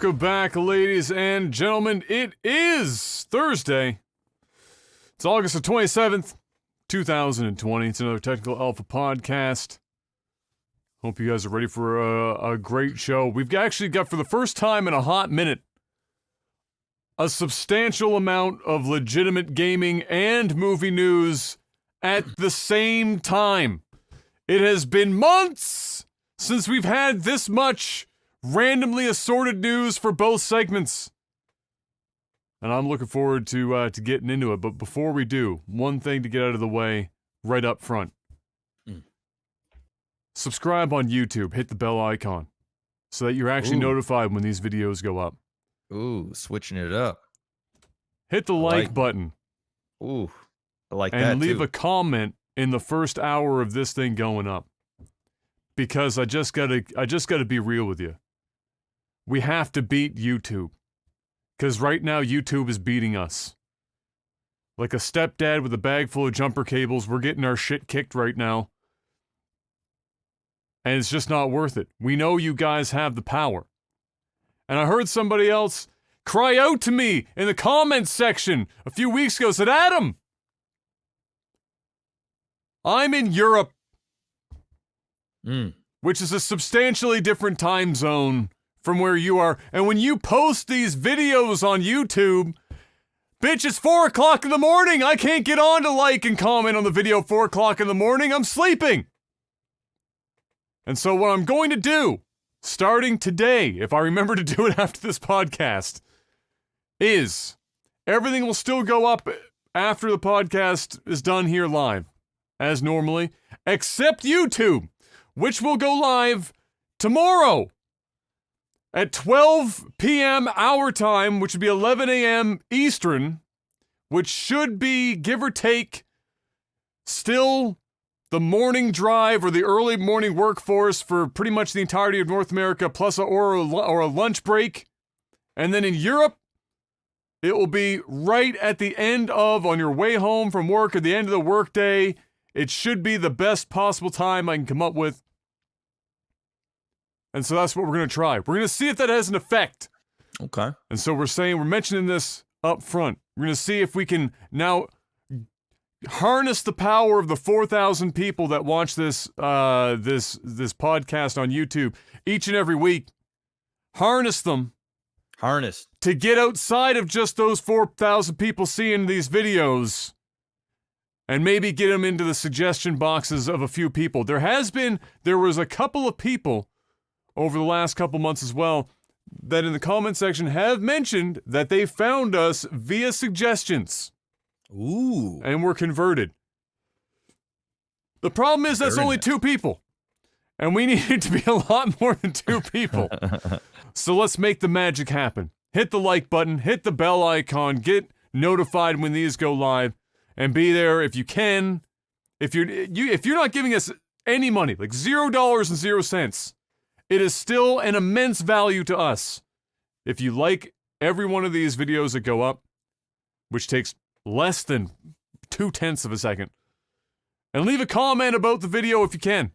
Welcome back, ladies and gentlemen. It is Thursday. It's August the 27th, 2020. It's another Technical Alpha podcast. Hope you guys are ready for a great show. We've actually got, for the first time in a hot minute, a substantial amount of legitimate gaming and movie news at the same time. It has been months since we've had this much randomly assorted news for both segments. And I'm looking forward to getting into it. But before we do, one thing to get out of the way right up front. Subscribe on YouTube. Hit the bell icon so that you're actually notified when these videos go up. Ooh, switching it up. Hit the like button. Ooh, I like that and leave too. a comment in the first hour of this thing going up. Because I just gotta be real with you. We have to beat YouTube. Because right now, YouTube is beating us. Like a stepdad with a bag full of jumper cables, we're getting our shit kicked right now. And it's just not worth it. We know you guys have the power. And I heard somebody else cry out to me in the comments section a few weeks ago, said, Adam, I'm in Europe. Which is a substantially different time zone from where you are. And when you post these videos on YouTube, bitch, it's 4 o'clock in the morning. I can't get on to like and comment on the video 4 o'clock in the morning. I'm sleeping. And so what I'm going to do, starting today, if I remember to do it after this podcast, is everything will still go up after the podcast is done here live, as normally, except YouTube, which will go live tomorrow at 12 p.m. our time, which would be 11 a.m. Eastern, which should be, give or take, still the morning drive or the early morning workforce for pretty much the entirety of North America, plus or a lunch break. And then in Europe, it will be right at the end of, on your way home from work, at the end of the workday. It should be the best possible time I can come up with. And so that's what we're going to try. We're going to see if that has an effect. Okay. And so we're mentioning this up front. We're going to see if we can now harness the power of the 4,000 people that watch this podcast on YouTube each and every week. Harness them. To get outside of just those 4,000 people seeing these videos and maybe get them into the suggestion boxes of a few people. There was a couple of people over the last couple months as well that in the comment section have mentioned that they found us via suggestions. Ooh. And were converted. The problem is that's only 2 people. And we need it to be a lot more than 2 people. So let's make the magic happen. Hit the like button, hit the bell icon, get notified when these go live, and be there if you can. If you're not giving us any money, like $0.00, it is still an immense value to us. If you like every one of these videos that go up, which takes less than 0.2 of a second, and leave a comment about the video if you can.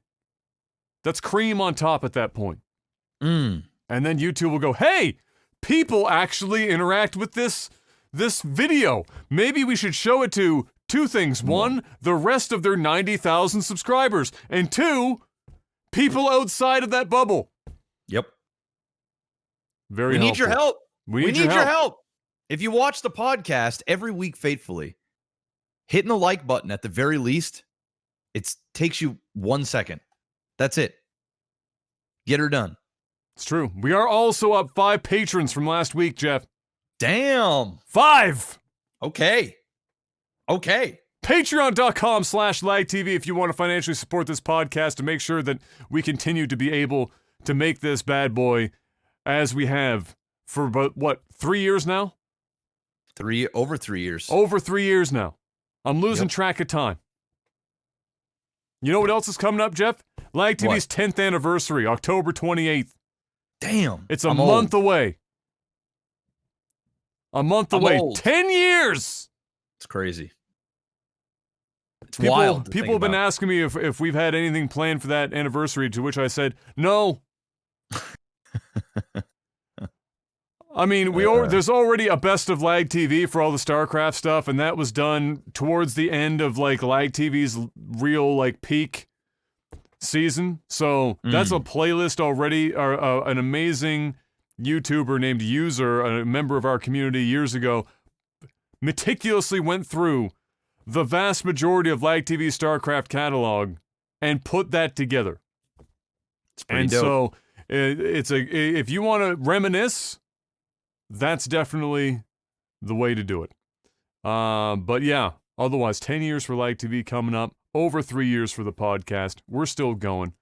That's cream on top at that point. And then YouTube will go, hey, people actually interact with this video. Maybe we should show it to 2 things. 1, the rest of their 90,000 subscribers. And 2, people outside of that bubble. Yep. Very We helpful. need your help. We need your help. If you watch the podcast every week faithfully, hitting the like button at the very least, it takes you 1 second. That's it. Get her done. It's true. We are also up 5 patrons from last week, Jeff. Damn. 5! Okay. Patreon.com/lagtv if you want to financially support this podcast to make sure that we continue to be able to make this bad boy as we have for about, 3 years now? Over 3 years. Over 3 years now. I'm losing track of time. You know what else is coming up, Jeff? Lag TV's 10th anniversary, October 28th. Damn. It's a month away. A month away. Old. 10 years! It's crazy. It's People, wild. to people think have been about. asking me if we've had anything planned for that anniversary, to which I said, no. I mean, there's already a best of Lag TV for all the StarCraft stuff, and that was done towards the end of like Lag TV's real like peak season. So that's a playlist already. An amazing YouTuber named User, a member of our community years ago, meticulously went through the vast majority of Lag TV's StarCraft catalog and put that together. It's pretty dope. So if you want to reminisce, that's definitely the way to do it. But yeah, otherwise, 10 years for Lag TV coming up, over 3 years for the podcast. We're still going.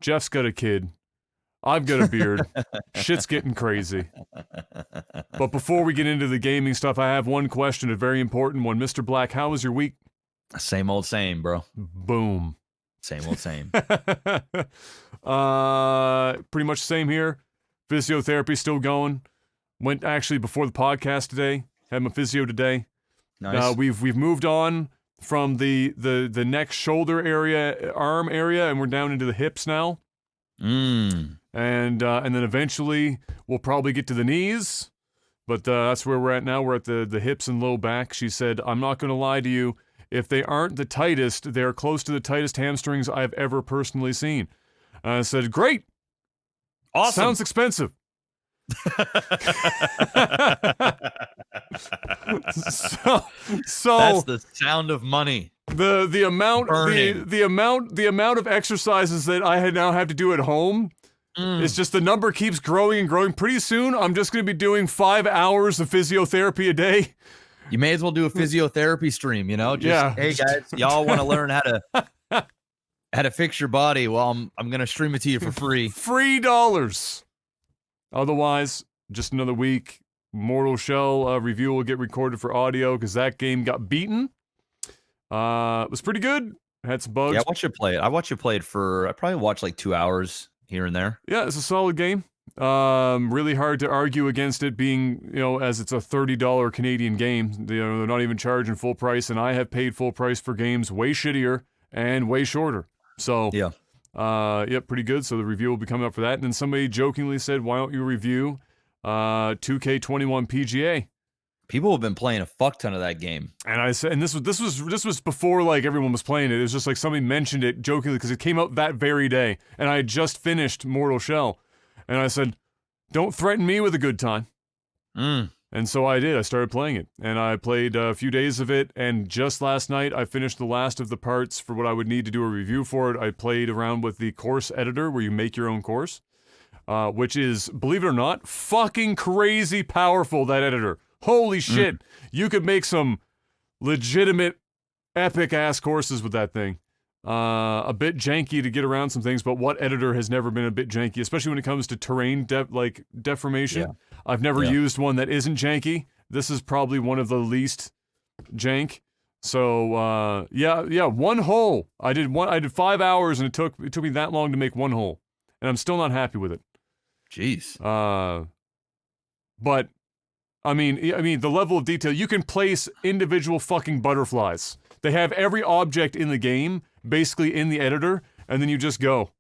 Jeff's got a kid. I've got a beard. Shit's getting crazy. But before we get into the gaming stuff, I have one question, a very important one. Mr. Black, how was your week? Same old same, bro. Boom. Same old same. Pretty much the same here. Physiotherapy still going. Went actually before the podcast today. Had my physio today. Nice. We've moved on from the neck, shoulder area, arm area, and we're down into the hips now. And then eventually we'll probably get to the knees. But that's where we're at now. We're at the hips and low back. She said, I'm not going to lie to you. If they aren't the tightest, they're close to the tightest hamstrings I've ever personally seen. I said, great. Awesome. Sounds expensive. so that's the sound of money. The amount Burning. the amount of exercises that I now have to do at home is just, the number keeps growing and growing. Pretty soon I'm just going to be doing 5 hours of physiotherapy a day. You may as well do a physiotherapy stream, you know? Just, yeah. Hey guys, y'all want to learn how to fix your body? Well, I'm going to stream it to you for free. Free dollars. Otherwise, just another week. Mortal Shell review will get recorded for audio because that game got beaten. It was pretty good. Had some bugs. Yeah, I watched you play it. I probably watched like 2 hours here and there. Yeah, it's a solid game. Really hard to argue against it being, as it's a $30 Canadian game. They're not even charging full price, and I have paid full price for games way shittier and way shorter. So, yeah, pretty good. So the review will be coming up for that. And then somebody jokingly said, why don't you review 2K21 PGA? People have been playing a fuck ton of that game. And I said, and this was before like everyone was playing it. It was just like somebody mentioned it jokingly because it came out that very day, and I had just finished Mortal Shell, and I said, "Don't threaten me with a good time." And so I did. I started playing it, and I played a few days of it. And just last night, I finished the last of the parts for what I would need to do a review for it. I played around with the course editor, where you make your own course, which is, believe it or not, fucking crazy powerful. That editor. Holy shit, you could make some legitimate epic-ass courses with that thing. A bit janky to get around some things, but what editor has never been a bit janky, especially when it comes to terrain deformation? Yeah. I've never used one that isn't janky. This is probably one of the least jank. So, one hole. I did 5 hours, and it took me that long to make one hole. And I'm still not happy with it. Jeez. But... I mean, the level of detail, you can place individual fucking butterflies. They have every object in the game, basically in the editor, and then you just go.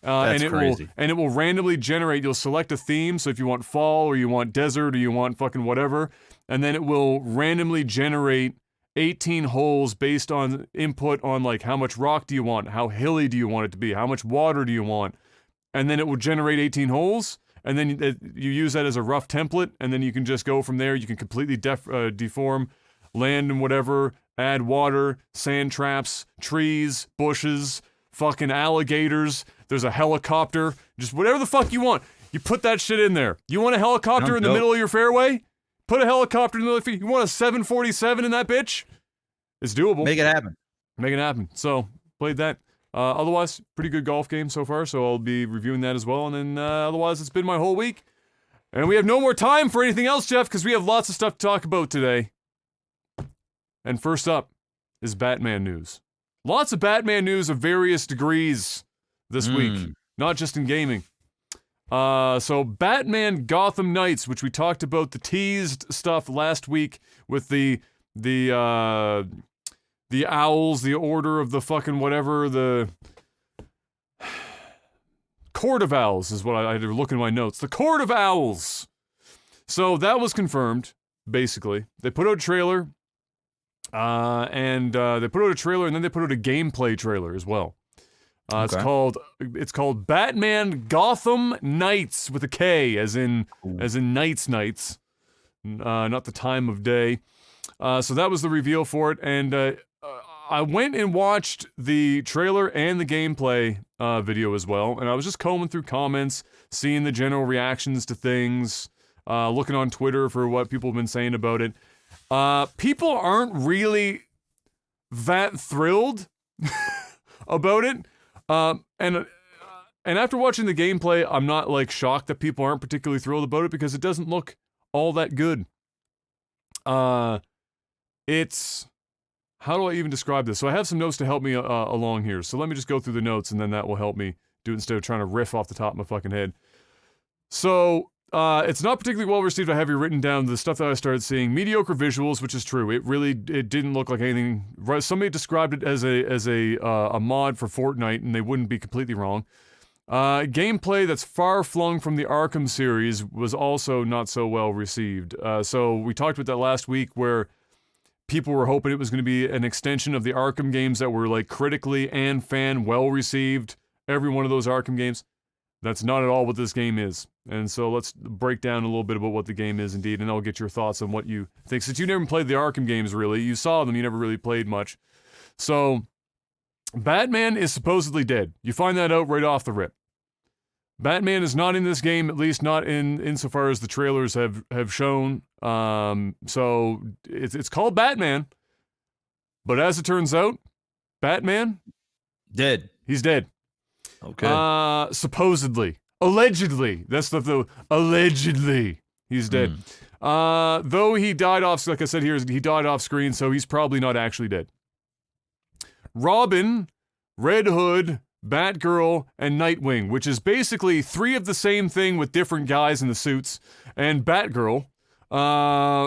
That's crazy. It will randomly generate, you'll select a theme, so if you want fall, or you want desert, or you want fucking whatever, and then it will randomly generate 18 holes based on input on, like, how much rock do you want, how hilly do you want it to be, how much water do you want, and then it will generate 18 holes, and then you use that as a rough template, and then you can just go from there. You can completely deform land and whatever, add water, sand traps, trees, bushes, fucking alligators. There's a helicopter, just whatever the fuck you want. You put that shit in there. You want a helicopter in the middle of your fairway? Put a helicopter in the middle of you want a 747 in that bitch? It's doable. Make it happen. Make it happen. So, played that. Otherwise, pretty good golf game so far, so I'll be reviewing that as well. And then otherwise, it's been my whole week. And we have no more time for anything else, Jeff, because we have lots of stuff to talk about today. And first up is Batman news. Lots of Batman news of various degrees this week, not just in gaming. So Batman Gotham Knights, which we talked about the teased stuff last week with the owls, the order of the fucking whatever, the Court of Owls is what I had to look in my notes. The Court of Owls. So that was confirmed, basically. They put out a trailer, and they put out a trailer, and then they put out a gameplay trailer as well. It's called Batman Gotham Knights with a K, as in Knights, not the time of day. So that was the reveal for it, and I went and watched the trailer and the gameplay video as well, and I was just combing through comments, seeing the general reactions to things, looking on Twitter for what people have been saying about it. People aren't really that thrilled about it. And after watching the gameplay, I'm not like shocked that people aren't particularly thrilled about it because it doesn't look all that good. It's, how do I even describe this? So I have some notes to help me along here. So let me just go through the notes and then that will help me do it instead of trying to riff off the top of my fucking head. So, it's not particularly well received. I have here written down the stuff that I started seeing. Mediocre visuals, which is true. It didn't look like anything. Somebody described it as a mod for Fortnite, and they wouldn't be completely wrong. Gameplay that's far flung from the Arkham series was also not so well received. So we talked about that last week where people were hoping it was going to be an extension of the Arkham games that were like critically and fan well received. Every one of those Arkham games. That's not at all what this game is. And so let's break down a little bit about what the game is indeed, and I'll get your thoughts on what you think. Since you never played the Arkham games, really, you saw them, you never really played much. So, Batman is supposedly dead. You find that out right off the rip. Batman is not in this game, at least not insofar as the trailers have shown. So, it's called Batman, but as it turns out, Batman? Dead. He's dead. Okay. Supposedly. Allegedly. That's the allegedly. He's dead. Though he died off, like I said here, he died off screen, so he's probably not actually dead. Robin, Red Hood, Batgirl, and Nightwing, which is basically three of the same thing with different guys in the suits, and Batgirl,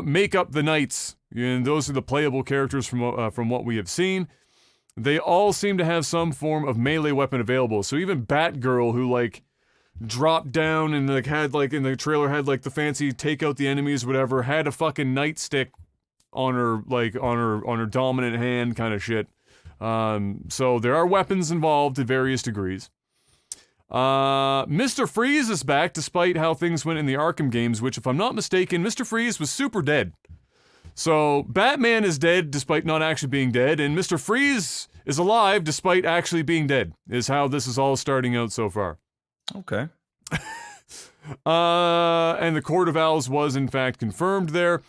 make up the Knights. And those are the playable characters from what we have seen. They all seem to have some form of melee weapon available. So even Batgirl, who like dropped down and like had like in the trailer had like the fancy take out the enemies, whatever, had a fucking nightstick on her like on her dominant hand kind of shit. So there are weapons involved to various degrees. Mr. Freeze is back despite how things went in the Arkham games, which if I'm not mistaken, Mr. Freeze was super dead. So, Batman is dead despite not actually being dead, and Mr. Freeze is alive despite actually being dead, is how this is all starting out so far. Okay. And the Court of Owls was in fact confirmed there.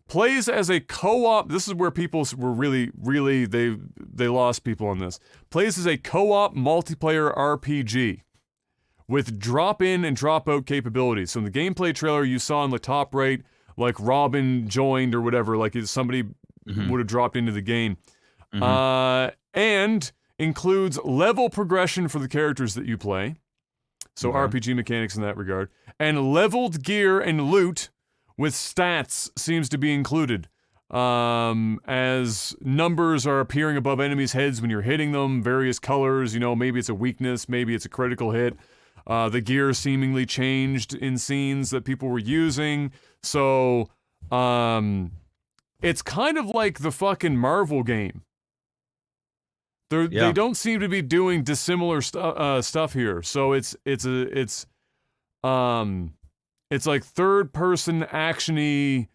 Plays as a co-op, this is where people were really, they lost people on this. Plays as a co-op multiplayer RPG with drop-in and drop-out capabilities. So in the gameplay trailer you saw in the top right, like Robin joined or whatever, like somebody would have dropped into the game. And includes level progression for the characters that you play. So RPG mechanics in that regard. And leveled gear and loot with stats seems to be included. As numbers are appearing above enemies' heads when you're hitting them, various colors, you know, maybe it's a weakness, maybe it's a critical hit. The gear seemingly changed in scenes that people were using. So, it's kind of like the fucking Marvel game. They don't seem to be doing dissimilar stuff here. So it's like third-person action-y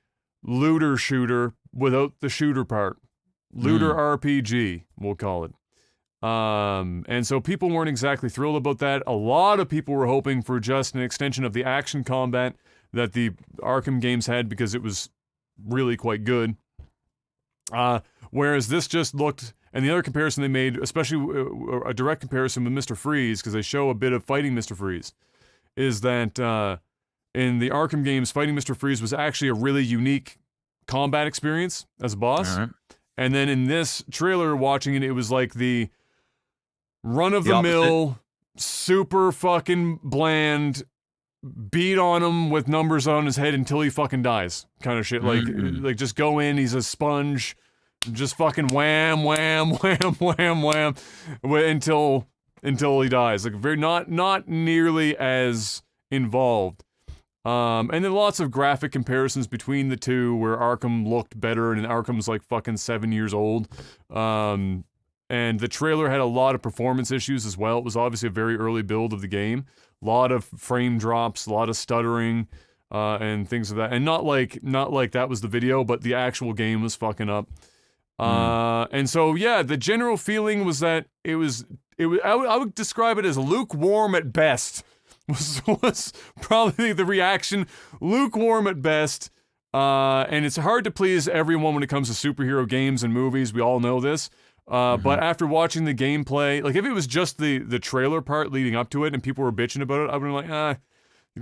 looter shooter without the shooter part. Looter RPG, we'll call it. And so people weren't exactly thrilled about that. A lot of people were hoping for just an extension of the action combat that the Arkham games had because it was really quite good. Whereas this just looked, and the other comparison they made, especially a direct comparison with Mr. Freeze, because they show a bit of fighting Mr. Freeze, is that in the Arkham games, fighting Mr. Freeze was actually a really unique combat experience as a boss. And then in this trailer, watching it, it was like the run-of-the-mill, super fucking bland, beat on him with numbers on his head until he fucking dies kind of shit. Like just go in, he's a sponge, just fucking wham, wham, wham, wham, wham, until he dies. Like very not nearly as involved. And then lots of graphic comparisons between the two where Arkham looked better and Arkham's like fucking 7 years old. And the trailer had a lot of performance issues as well. It was obviously a very early build of the game. A lot of frame drops, a lot of stuttering, and things of that. And not like that was the video, but the actual game was fucking up. And so, yeah, the general feeling was that it was I would describe it as lukewarm at best. Was probably the reaction. Lukewarm at best. And it's hard to please everyone when it comes to superhero games and movies. We all know this. But after watching the gameplay, like if it was just the trailer part leading up to it and people were bitching about it, I would have been like,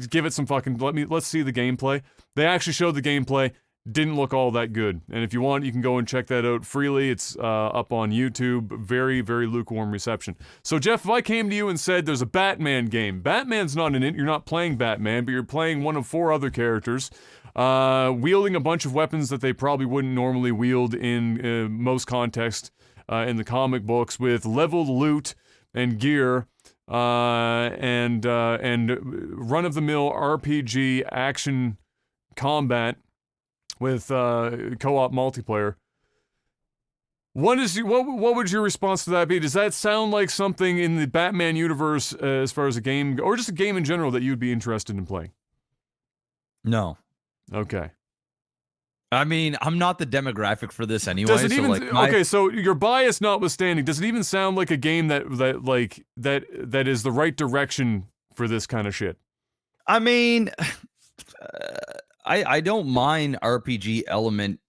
give it some fucking, let's see the gameplay. They actually showed the gameplay. Didn't look all that good. And if you want, you can go and check that out freely. It's up on YouTube. Very, very lukewarm reception. So, Jeff, if I came to you and said there's a Batman game, Batman's not in it. You're not playing Batman, but you're playing one of 4 other characters, wielding a bunch of weapons that they probably wouldn't normally wield in most contexts in the comic books, with leveled loot and gear, and run-of-the-mill RPG action combat with co-op multiplayer. What would your response to that be? Does that sound like something in the Batman universe as far as a game, or just a game in general, that you'd be interested in playing? No. Okay. I mean, I'm not the demographic for this anyway. Does it even okay? So your bias notwithstanding, does it even sound like a game that is the right direction for this kind of shit? I mean, I don't mind RPG element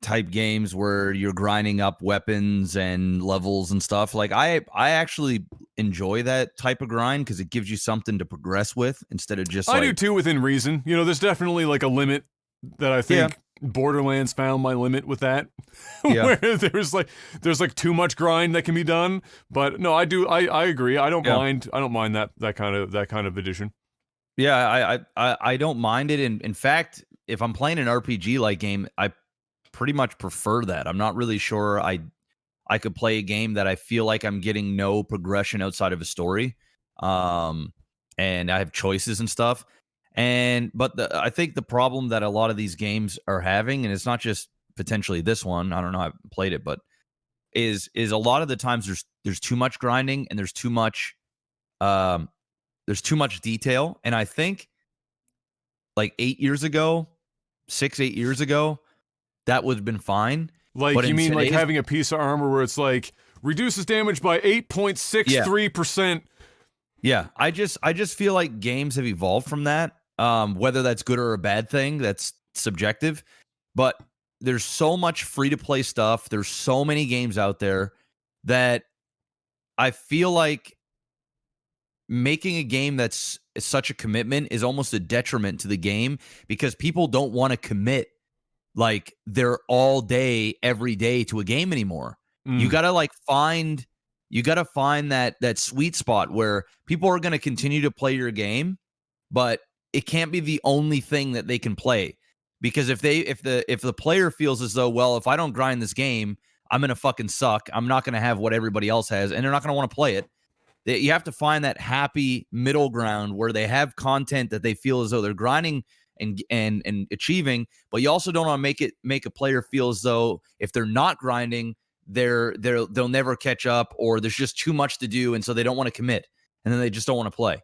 type games where you're grinding up weapons and levels and stuff. Like I actually enjoy that type of grind because it gives you something to progress with instead of just. I do too, within reason. You know, there's definitely like a limit that I think Borderlands found my limit with that. Where there's like too much grind that can be done. But no, I agree. I don't mind that kind of addition. Yeah, I don't mind it. In fact, if I'm playing an RPG like game, I pretty much prefer that. I'm not really sure I could play a game that I feel like I'm getting no progression outside of a story, and I have choices and stuff. But I think the problem that a lot of these games are having, and it's not just potentially this one, I don't know, I haven't played it, but is a lot of the times there's too much grinding and there's too much detail. And I think like 8 years ago, 6-8 years ago, that would have been fine. Like, but you mean like having a piece of armor where it's like reduces damage by 8.63%. Yeah, I just feel like games have evolved from that. Whether that's good or a bad thing, that's subjective. But there's so much free-to-play stuff. There's so many games out there that I feel like making a game that's such a commitment is almost a detriment to the game because people don't want to commit like they're all day, every day to a game anymore. You gotta find that sweet spot where people are going to continue to play your game, but it can't be the only thing that they can play. Because if the player feels as though, well, if I don't grind this game, I'm going to fucking suck. I'm not going to have what everybody else has, and they're not going to want to play it. You have to find that happy middle ground where they have content that they feel as though they're grinding and achieving, but you also don't want to make a player feel as though if they're not grinding, they'll never catch up, or there's just too much to do, and so they don't want to commit, and then they just don't want to play.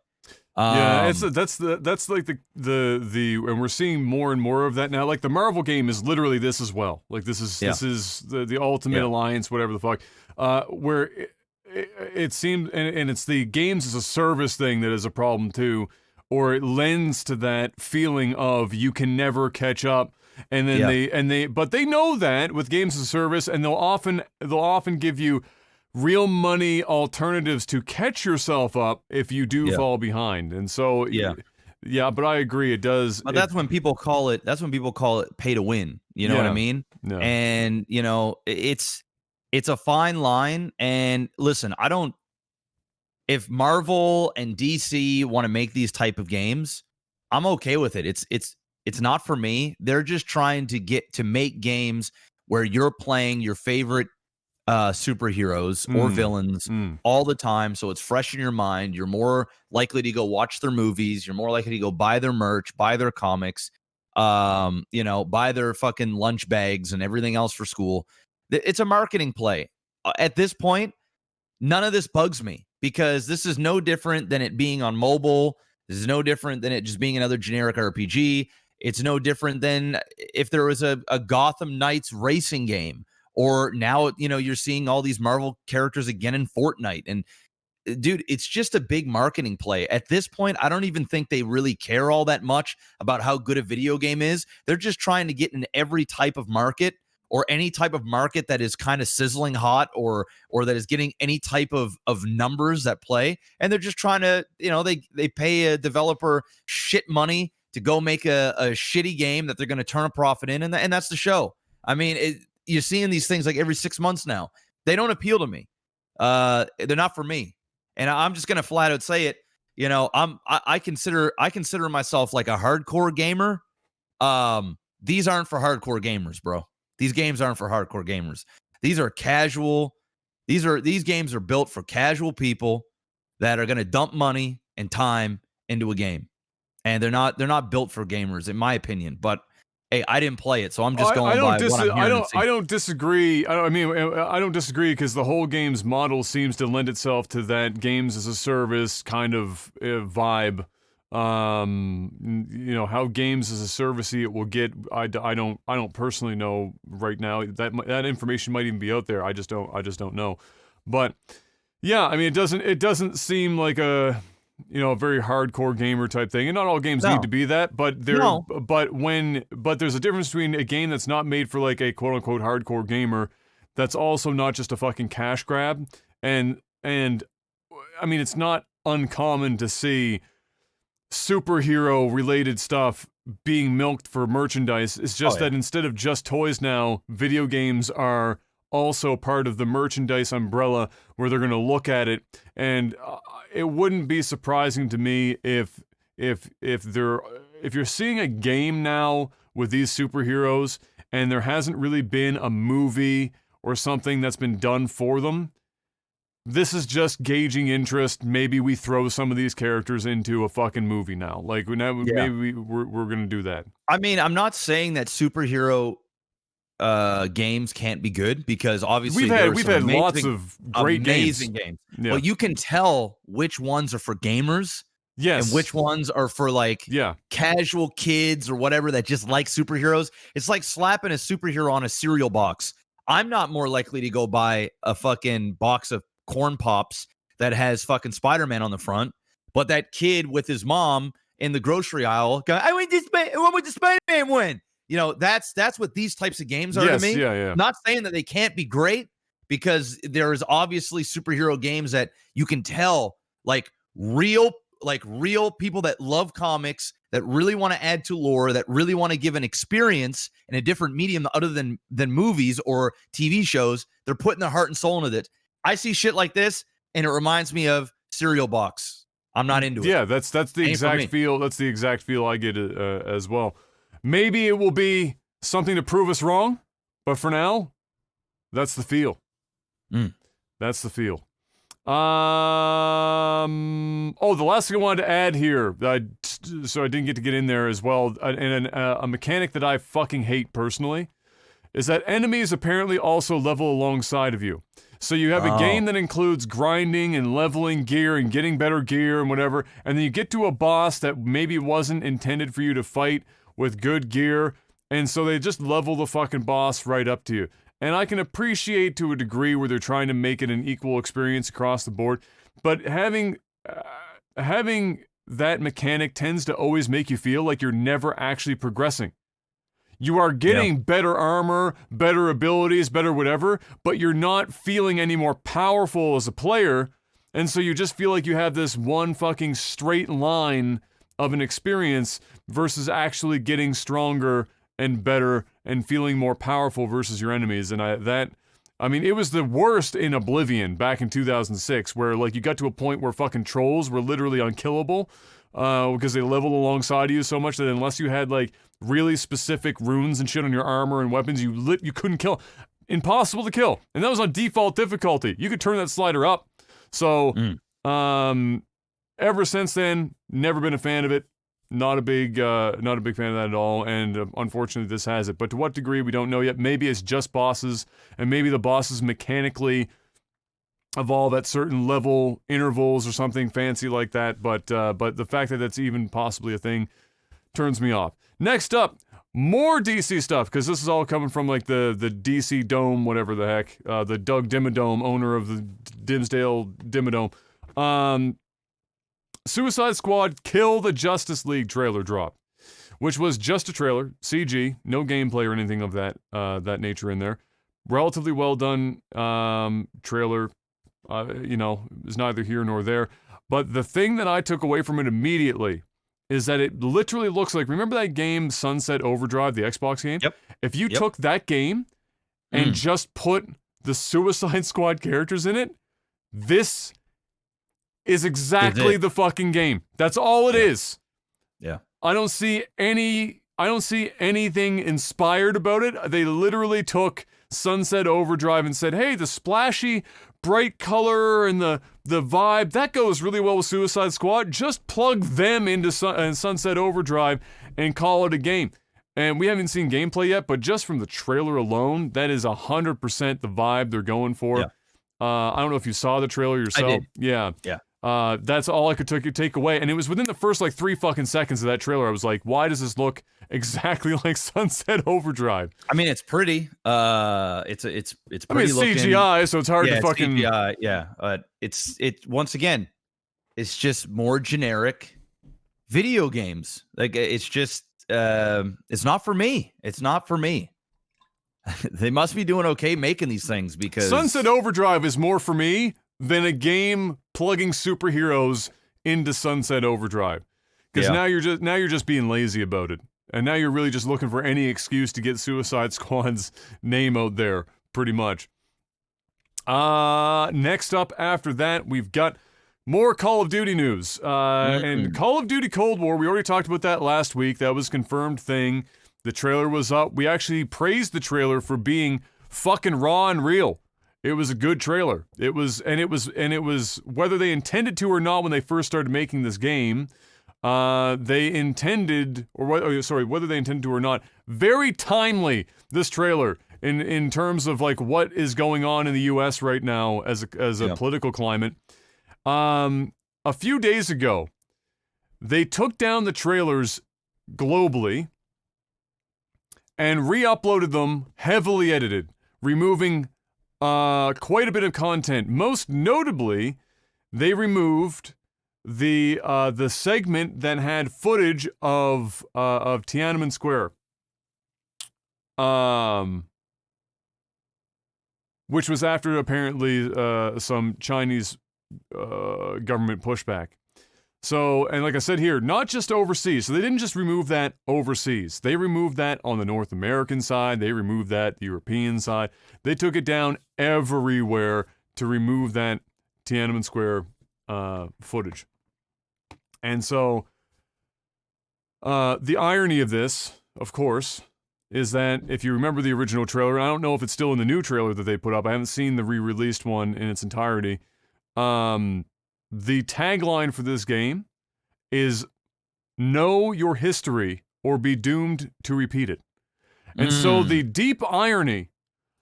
That's like the and we're seeing more and more of that now. Like the Marvel game is literally this as well. Like this is the Ultimate Alliance, whatever the fuck, where it seems, and it's the games as a service thing that is a problem too, or it lends to that feeling of you can never catch up. And then but they know that with games as a service, and they'll often give you real money alternatives to catch yourself up if you do fall behind. And so but I agree, it does. But that's when people call it pay to win. You know what I mean? No. And you know, it's a fine line. And listen, if Marvel and DC want to make these type of games, I'm okay with it. It's not for me. They're just trying to make games where you're playing your favorite superheroes or villains all the time, so it's fresh in your mind. You're more likely to go watch their movies. You're more likely to go buy their merch, buy their comics, buy their fucking lunch bags and everything else for school. It's a marketing play. At this point, none of this bugs me because this is no different than it being on mobile. This is no different than it just being another generic RPG. It's no different than if there was a Gotham Knights racing game, or now, you're seeing all these Marvel characters again in Fortnite. And dude, it's just a big marketing play. At this point, I don't even think they really care all that much about how good a video game is. They're just trying to get in every type of market, or any type of market that is kind of sizzling hot, or that is getting any type of numbers that play. And they're just trying to, they pay a developer shit money to go make a shitty game that they're going to turn a profit in. And that's the show. I mean, you're seeing these things like every 6 months now. They don't appeal to me. They're not for me. And I'm just going to flat out say it. I consider myself like a hardcore gamer. These aren't for hardcore gamers, bro. These games aren't for hardcore gamers. These are casual. These games are built for casual people that are going to dump money and time into a game. And they're not built for gamers, in my opinion. But hey, I didn't play it, so I'm just going by what I'm hearing. I don't disagree. I don't disagree because the whole game's model seems to lend itself to that games as a service kind of vibe. How games as a servicey it will get. I don't personally know right now. That information might even be out there. I just don't know. But yeah, I mean, it doesn't seem like a very hardcore gamer type thing. And not all games need to be that, but but there's a difference between a game that's not made for like a quote unquote hardcore gamer that's also not just a fucking cash grab. And I mean, it's not uncommon to see superhero related stuff being milked for merchandise. It's just that instead of just toys now, video games are also part of the merchandise umbrella where they're going to look at it. And it wouldn't be surprising to me if you're seeing a game now with these superheroes and there hasn't really been a movie or something that's been done for them. This is just gauging interest. Maybe we throw some of these characters into a fucking movie now. Like maybe we're gonna do that. I mean, I'm not saying that superhero games can't be good, because obviously we've had lots of great games. Yeah. But you can tell which ones are for gamers, yes, and which ones are for like casual kids or whatever that just like superheroes. It's like slapping a superhero on a cereal box. I'm not more likely to go buy a fucking box of corn pops that has fucking Spider-Man on the front, but that kid with his mom in the grocery aisle going, I want the Spider-Man one. That's what these types of games are to me. Yeah. Not saying that they can't be great, because there is obviously superhero games that you can tell like real people that love comics, that really want to add to lore, that really want to give an experience in a different medium other than movies or TV shows. They're putting their heart and soul into it. I see shit like this, and it reminds me of cereal box. I'm not into it. Yeah, that's the exact feel. That's the exact feel I get as well. Maybe it will be something to prove us wrong, but for now, that's the feel. That's the feel. The last thing I wanted to add here, so I didn't get to get in there as well, and a mechanic that I fucking hate personally, is that enemies apparently also level alongside of you. So you have a game that includes grinding and leveling gear and getting better gear and whatever, and then you get to a boss that maybe wasn't intended for you to fight with good gear, and so they just level the fucking boss right up to you. And I can appreciate to a degree where they're trying to make it an equal experience across the board, but having that mechanic tends to always make you feel like you're never actually progressing. You are getting better armor, better abilities, better whatever, but you're not feeling any more powerful as a player, and so you just feel like you have this one fucking straight line of an experience versus actually getting stronger and better and feeling more powerful versus your enemies. And it was the worst in Oblivion back in 2006, where like you got to a point where fucking trolls were literally unkillable because they leveled alongside you so much that unless you had like really specific runes and shit on your armor and weapons, you couldn't kill. impossible to kill. And that was on default difficulty. You could turn that slider up. So, ever since then, never been a fan of it. Not a big fan of that at all. And unfortunately, this has it. But to what degree, we don't know yet. Maybe it's just bosses, and maybe the bosses mechanically evolve at certain level intervals or something fancy like that. But the fact that that's even possibly a thing turns me off. Next up, more DC stuff, because this is all coming from like the DC Dome, whatever the heck, the Doug Dimmadome, owner of the Dimsdale Dimmadome. Suicide Squad Kill the Justice League trailer drop, which was just a trailer, CG, no gameplay or anything of that nature in there. Relatively well done trailer. Is neither here nor there. But the thing that I took away from it immediately is that it literally looks like, remember that game Sunset Overdrive, the Xbox game? Yep. If you took that game and just put the Suicide Squad characters in it, this is exactly the fucking game. That's all it is. Yeah. I don't see anything inspired about it. They literally took Sunset Overdrive and said, hey, the splashy bright color and the vibe, that goes really well with Suicide Squad. Just plug them into Sunset Overdrive and call it a game. And we haven't seen gameplay yet, but just from the trailer alone, that is 100% the vibe they're going for. Yeah. I don't know if you saw the trailer yourself. I did. Yeah. That's all I could take away. And it was within the first like 3 fucking seconds of that trailer. I was like, why does this look exactly like Sunset Overdrive? I mean, it's pretty. It's pretty. I mean, it's looking. CGI, so it's hard to It's fucking. CGI, yeah. It once again, it's just more generic video games. Like it's just, it's not for me. It's not for me. They must be doing okay making these things because Sunset Overdrive is more for me than a game plugging superheroes into Sunset Overdrive. Because now you're just being lazy about it. And now you're really just looking for any excuse to get Suicide Squad's name out there, pretty much. Next up after that, we've got more Call of Duty news. And Call of Duty Cold War, we already talked about that last week. That was a confirmed thing. The trailer was up. We actually praised the trailer for being fucking raw and real. It was a good trailer. It was whether they intended to or not when they first started making this game. Whether they intended to or not, very timely, this trailer in terms of like what is going on in the US right now as a political climate. A few days ago, they took down the trailers globally and re-uploaded them heavily edited, removing quite a bit of content. Most notably, they removed the segment that had footage of Tiananmen Square, which was after apparently some Chinese government pushback. So, and like I said here, not just overseas. So they didn't just remove that overseas. They removed that on the North American side. They removed that the European side. They took it down everywhere to remove that Tiananmen Square footage. And so, the irony of this, of course, is that if you remember the original trailer, I don't know if it's still in the new trailer that they put up. I haven't seen the re-released one in its entirety. The tagline for this game is "Know your history or be doomed to repeat it." And so the deep irony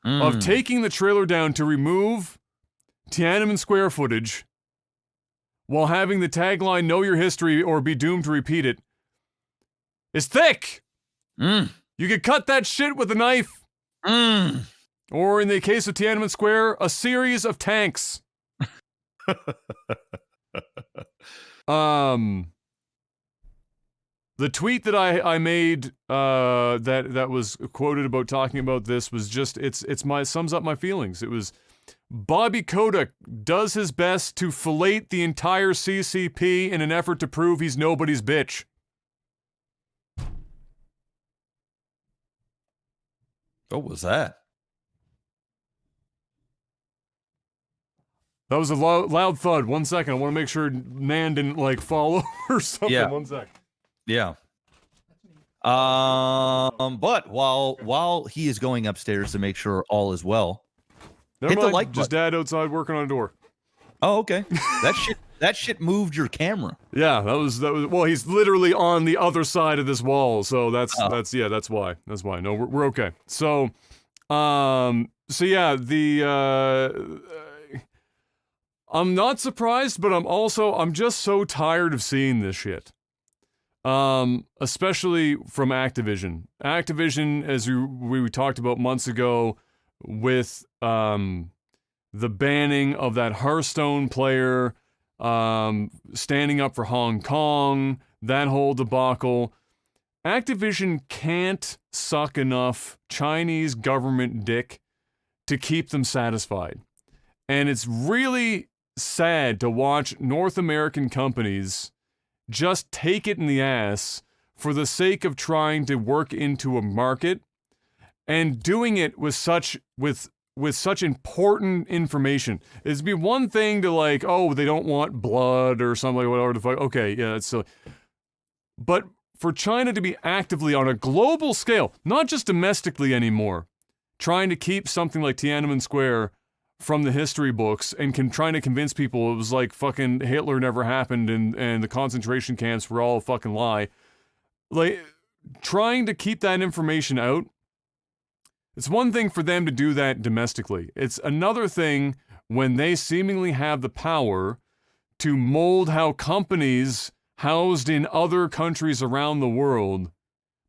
of taking the trailer down to remove Tiananmen Square footage while having the tagline "Know your history or be doomed to repeat it" is thick. You could cut that shit with a knife. Or in the case of Tiananmen Square, a series of tanks. The tweet that I made that was quoted about talking about this was just sums up my feelings. It was Bobby Kotick does his best to fillet the entire CCP in an effort to prove he's nobody's bitch. What was that? That was a loud thud. 1 second. I want to make sure Nan didn't, like, fall over or something. Yeah. 1 sec. Yeah. But while he is going upstairs to make sure all is well, Never hit mind, the like just button. Dad outside working on a door. Oh, okay. That shit moved your camera. Yeah, that was. Well, he's literally on the other side of this wall, so that's Oh. that's why. That's why. No, we're okay. So, so yeah, I'm not surprised, but I'm just so tired of seeing this shit. Especially from Activision. Activision, as we talked about months ago, with the banning of that Hearthstone player, standing up for Hong Kong, that whole debacle. Activision can't suck enough Chinese government dick to keep them satisfied. And it's really sad to watch North American companies just take it in the ass for the sake of trying to work into a market and doing it with such important information. It'd be one thing to like, oh, they don't want blood or something like whatever the fuck. Okay, yeah, it's silly. But for China to be actively on a global scale, not just domestically anymore, trying to keep something like Tiananmen Square from the history books and trying to convince people it was like fucking Hitler never happened and the concentration camps were all a fucking lie. Like, trying to keep that information out, it's one thing for them to do that domestically. It's another thing when they seemingly have the power to mold how companies housed in other countries around the world,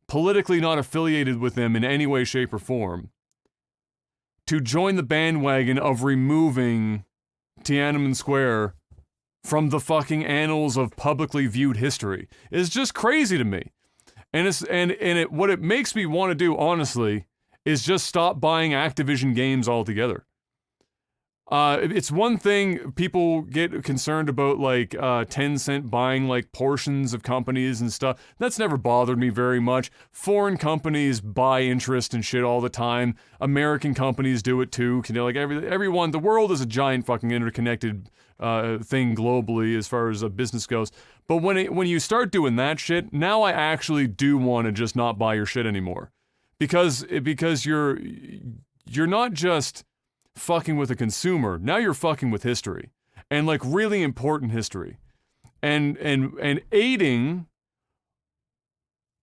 politically not affiliated with them in any way, shape, or form, to join the bandwagon of removing Tiananmen Square from the fucking annals of publicly viewed history is just crazy to me. And what it makes me want to do, honestly, is just stop buying Activision games altogether. It's one thing people get concerned about, like Tencent buying like portions of companies and stuff. That's never bothered me very much. Foreign companies buy interest and shit all the time. American companies do it too. Like everyone, the world is a giant fucking interconnected thing globally as far as business goes. But when you start doing that shit, now I actually do want to just not buy your shit anymore, because you're not just fucking with a consumer, now you're fucking with history, and like really important history, and aiding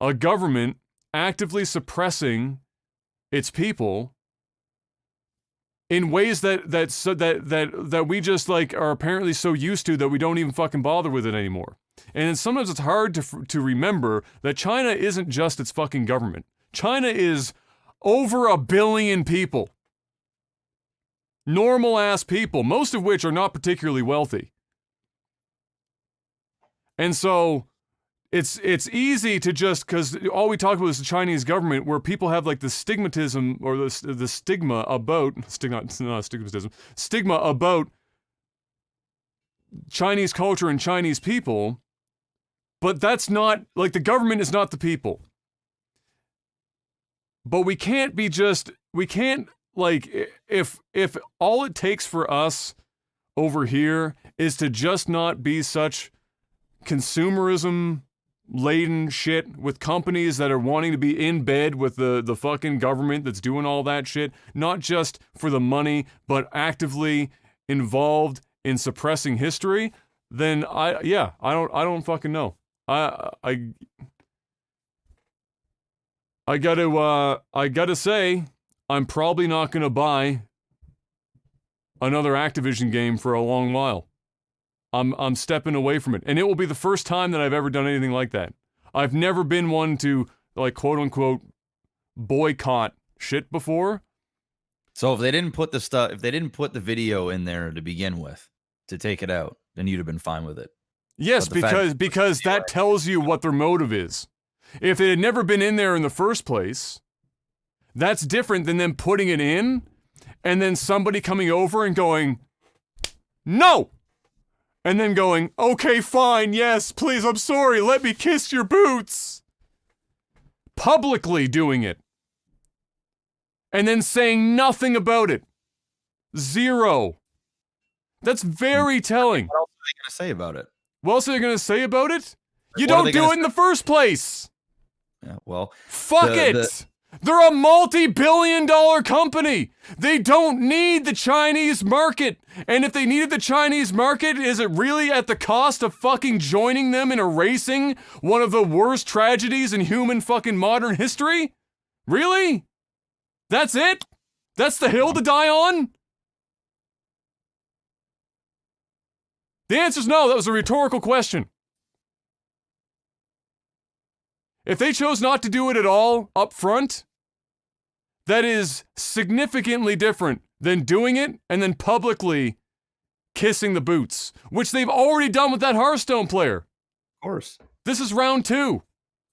a government actively suppressing its people in ways that we just like are apparently so used to that we don't even fucking bother with it anymore. And sometimes it's hard to remember that China isn't just its fucking government. China is over 1 billion people. Normal ass people, most of which are not particularly wealthy. And so it's easy to just, because all we talk about is the Chinese government, where people have like the stigmatism or the stigma about stigma about Chinese culture and Chinese people, but that's not, like, the government is not the people. But we can't, like, if all it takes for us over here is to just not be such consumerism laden shit with companies that are wanting to be in bed with the fucking government that's doing all that shit, not just for the money, but actively involved in suppressing history, then I don't fucking know. I gotta say, I'm probably not gonna buy another Activision game for a long while. I'm stepping away from it, and it will be the first time that I've ever done anything like that. I've never been one to, like, quote unquote boycott shit before. So if they didn't put the video in there to begin with, to take it out, then you'd have been fine with it. Yes, because that tells you what their motive is. If it had never been in there in the first place, that's different than them putting it in and then somebody coming over and going, no! And then going, okay, fine, yes, please, I'm sorry, let me kiss your boots. Publicly doing it. And then saying nothing about it. Zero. That's very telling. What else are they going to say about it? What else are they going to say about it? You don't do it in the first place. Yeah, well, Fuck it. They're a multi-billion-dollar company. They don't need the Chinese market. And if they needed the Chinese market, is it really at the cost of fucking joining them in erasing one of the worst tragedies in human fucking modern history? Really? That's it? That's the hill to die on? The answer's no. That was a rhetorical question. If they chose not to do it at all up front, that is significantly different than doing it and then publicly kissing the boots, which they've already done with that Hearthstone player. Of course. This is round 2.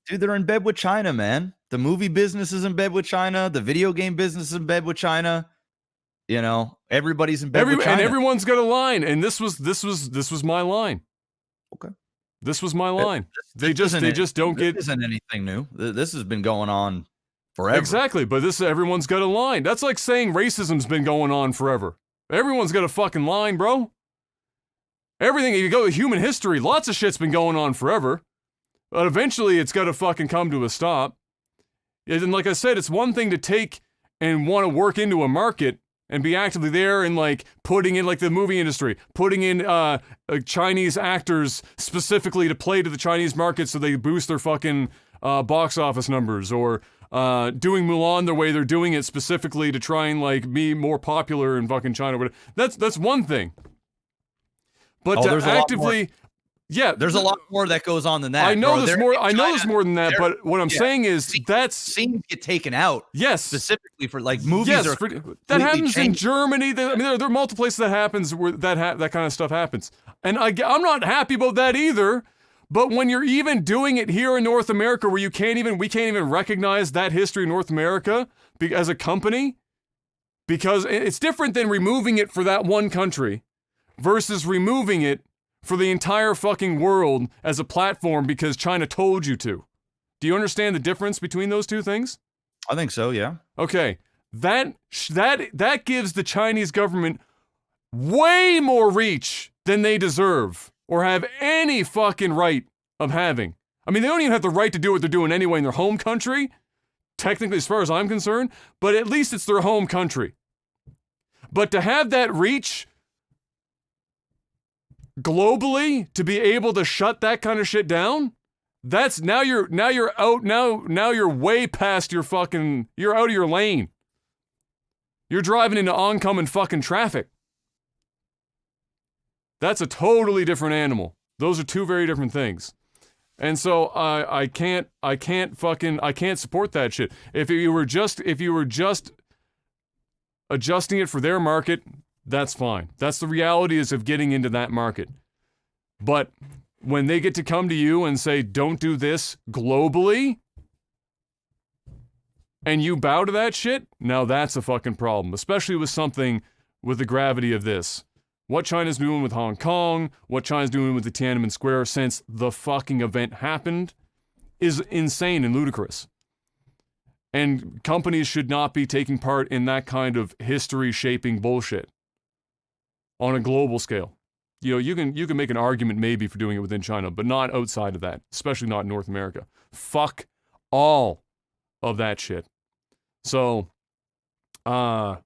Dude, they're in bed with China, man. The movie business is in bed with China. The video game business is in bed with China. You know, everybody's in bed with China. And everyone's got a line, and this was my line. Okay. This was my line. They just don't get. This isn't anything new. This has been going on forever. Exactly, but everyone's got a line. That's like saying racism's been going on forever. Everyone's got a fucking line, bro. Everything, if you go to human history, lots of shit's been going on forever. But eventually it's got to fucking come to a stop. And like I said, it's one thing to take and want to work into a market and be actively there and like putting in like the movie industry, putting in Chinese actors specifically to play to the Chinese market so they boost their fucking box office numbers, or doing Mulan the way they're doing it specifically to try and like be more popular in fucking China. That's one thing. But to actively, yeah, there's a lot more that goes on than that. I know bro. there's more. I know there's more than that. But what I'm saying is scenes get taken out. Yes, specifically for like movies. Yes, are that happens in Germany. I mean, there are multiple places that happens where that kind of stuff happens. And I'm not happy about that either. But when you're even doing it here in North America, where we can't even recognize that history in North America as a company, because it's different than removing it for that one country versus removing it for the entire fucking world as a platform because China told you to. Do you understand the difference between those two things? I think so, yeah. Okay. That gives the Chinese government way more reach than they deserve or have any fucking right of having. I mean, they don't even have the right to do what they're doing anyway in their home country, technically as far as I'm concerned, but at least it's their home country. But to have that reach globally, to be able to shut that kind of shit down, that's now you're way past your fucking, you're out of your lane. You're driving into oncoming fucking traffic. That's a totally different animal. Those are two very different things. And so I can't support that shit. If you were just adjusting it for their market, that's fine. That's the reality of getting into that market. But when they get to come to you and say, don't do this globally, and you bow to that shit, now that's a fucking problem, especially with something with the gravity of this. What China's doing with Hong Kong, what China's doing with the Tiananmen Square since the fucking event happened is insane and ludicrous. And companies should not be taking part in that kind of history-shaping bullshit on a global scale. You know, you can make an argument maybe for doing it within China, but not outside of that, especially not in North America. Fuck all of that shit. So, fuck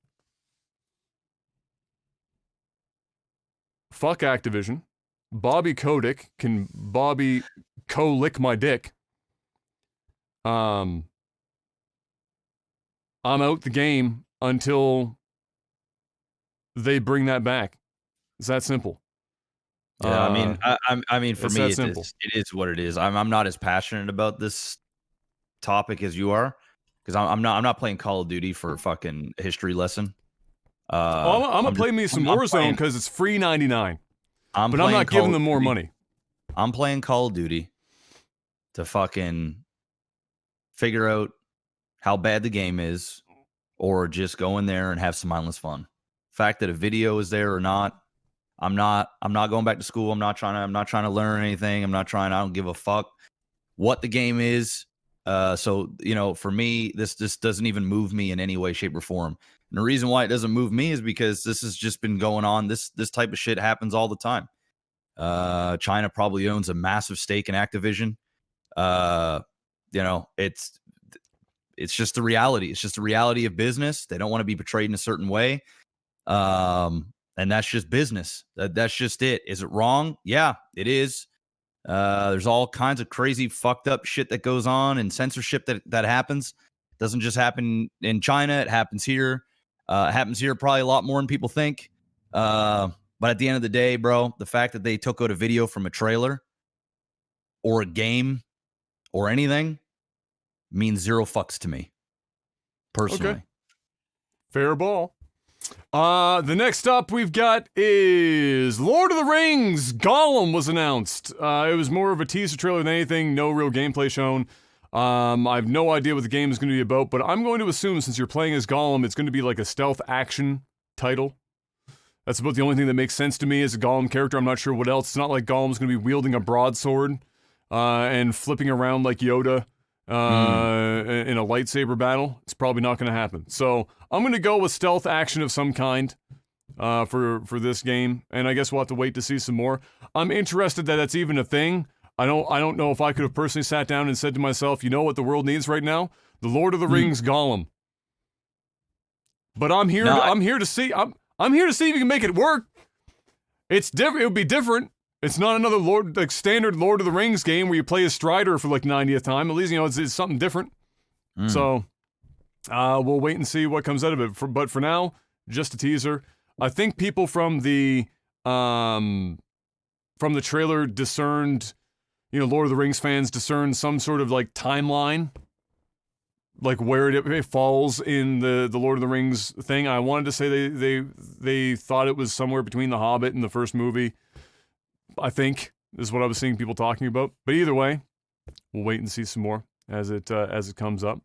Activision. Bobby Kotick can Bobby lick my dick. I'm out the game until they bring that back. It's that simple. Yeah, I mean, for me, it is what it is. I'm not as passionate about this topic as you are, because I'm not playing Call of Duty for a fucking history lesson. I'm gonna play me some Warzone because it's free 99. But I'm not giving them more money. I'm playing Call of Duty to fucking figure out how bad the game is, or just go in there and have some mindless fun. The fact that a video is there or not, I'm not going back to school. I'm not trying to learn anything. I don't give a fuck what the game is. So, you know, for me, this doesn't even move me in any way, shape, or form. And the reason why it doesn't move me is because this has just been going on. This type of shit happens all the time. China probably owns a massive stake in Activision. it's just the reality. It's just the reality of business. They don't want to be portrayed in a certain way. And that's just business. That's just it. Is it wrong? Yeah, it is. There's all kinds of crazy, fucked up shit that goes on and censorship that happens. It doesn't just happen in China. It happens here. It happens here probably a lot more than people think. But at the end of the day, bro, the fact that they took out a video from a trailer or a game or anything means zero fucks to me, personally. Okay. Fair ball. The next up we've got is Lord of the Rings Gollum was announced. It was more of a teaser trailer than anything, no real gameplay shown. I have no idea what the game is going to be about, but I'm going to assume since you're playing as Gollum, it's going to be like a stealth action title. That's about the only thing that makes sense to me as a Gollum character. I'm not sure what else. It's not like Gollum's going to be wielding a broadsword and flipping around like Yoda in a lightsaber battle. It's probably not going to happen. So I'm going to go with stealth action of some kind for this game, and I guess we'll have to wait to see some more. I'm interested that that's even a thing. I don't know if I could have personally sat down and said to myself, you know what the world needs right now? The Lord of the Rings Gollum. But I'm here. I'm here to see. I'm here to see if you can make it work. It's different. It would be different. It's not another standard Lord of the Rings game where you play as Strider for like 90th time. At least it's something different. So we'll wait and see what comes out of it. But for now, just a teaser. I think people from the trailer discerned, Lord of the Rings fans discerned some sort of like timeline, like where it falls in the Lord of the Rings thing. I wanted to say they thought it was somewhere between The Hobbit and the first movie. I think is what I was seeing people talking about. But either way, we'll wait and see some more as it comes up.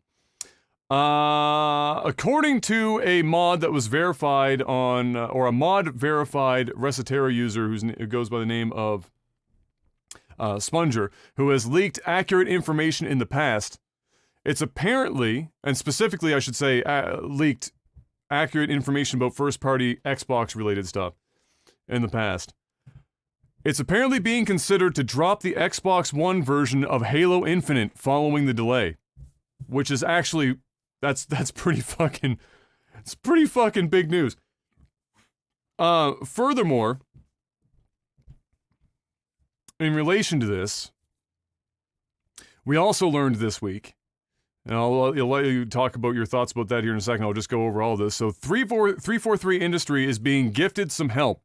According to a mod that was verified on, or a mod verified Recetera user who goes by the name of Sponger, who has leaked accurate information in the past, it's apparently, and specifically I should say, leaked accurate information about first-party Xbox-related stuff in the past. It's apparently being considered to drop the Xbox One version of Halo Infinite following the delay, which is actually, that's pretty fucking, it's pretty fucking big news. Furthermore, in relation to this, we also learned this week, and I'll let you talk about your thoughts about that here in a second. I'll just go over all this. So 343 Industry is being gifted some help.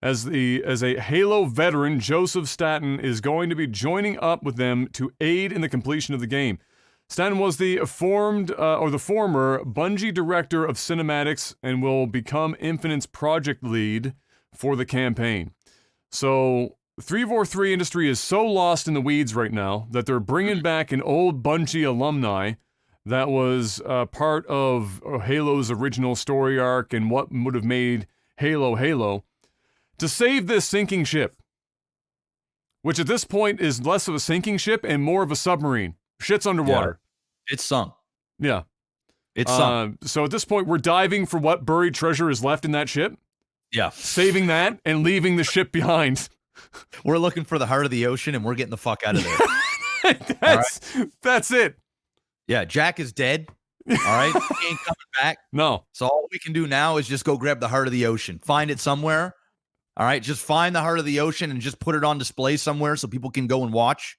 As a Halo veteran, Joseph Staten is going to be joining up with them to aid in the completion of the game. Staten was the former Bungie director of cinematics and will become Infinite's project lead for the campaign. So 343 Industry is so lost in the weeds right now that they're bringing back an old Bungie alumni that was part of Halo's original story arc and what would have made Halo, to save this sinking ship, which at this point is less of a sinking ship and more of a submarine. Shit's underwater. Yeah, it's sunk. Yeah. It's sunk. So at this point, we're diving for what buried treasure is left in that ship. Yeah. Saving that and leaving the ship behind. We're looking for the heart of the ocean and we're getting the fuck out of there. That's it. Yeah, Jack is dead. All right? He ain't coming back. No. So all we can do now is just go grab the heart of the ocean. Find it somewhere. All right, just find the heart of the ocean and just put it on display somewhere so people can go and watch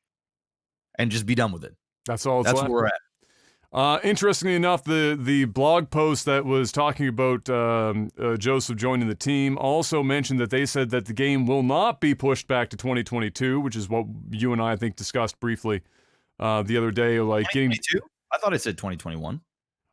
and just be done with it. That's all. That's where we're at. Interestingly enough, the blog post that was talking about Joseph joining the team also mentioned that they said that the game will not be pushed back to 2022, which is what you and I think discussed briefly the other day. Like 2022? I thought it said 2021.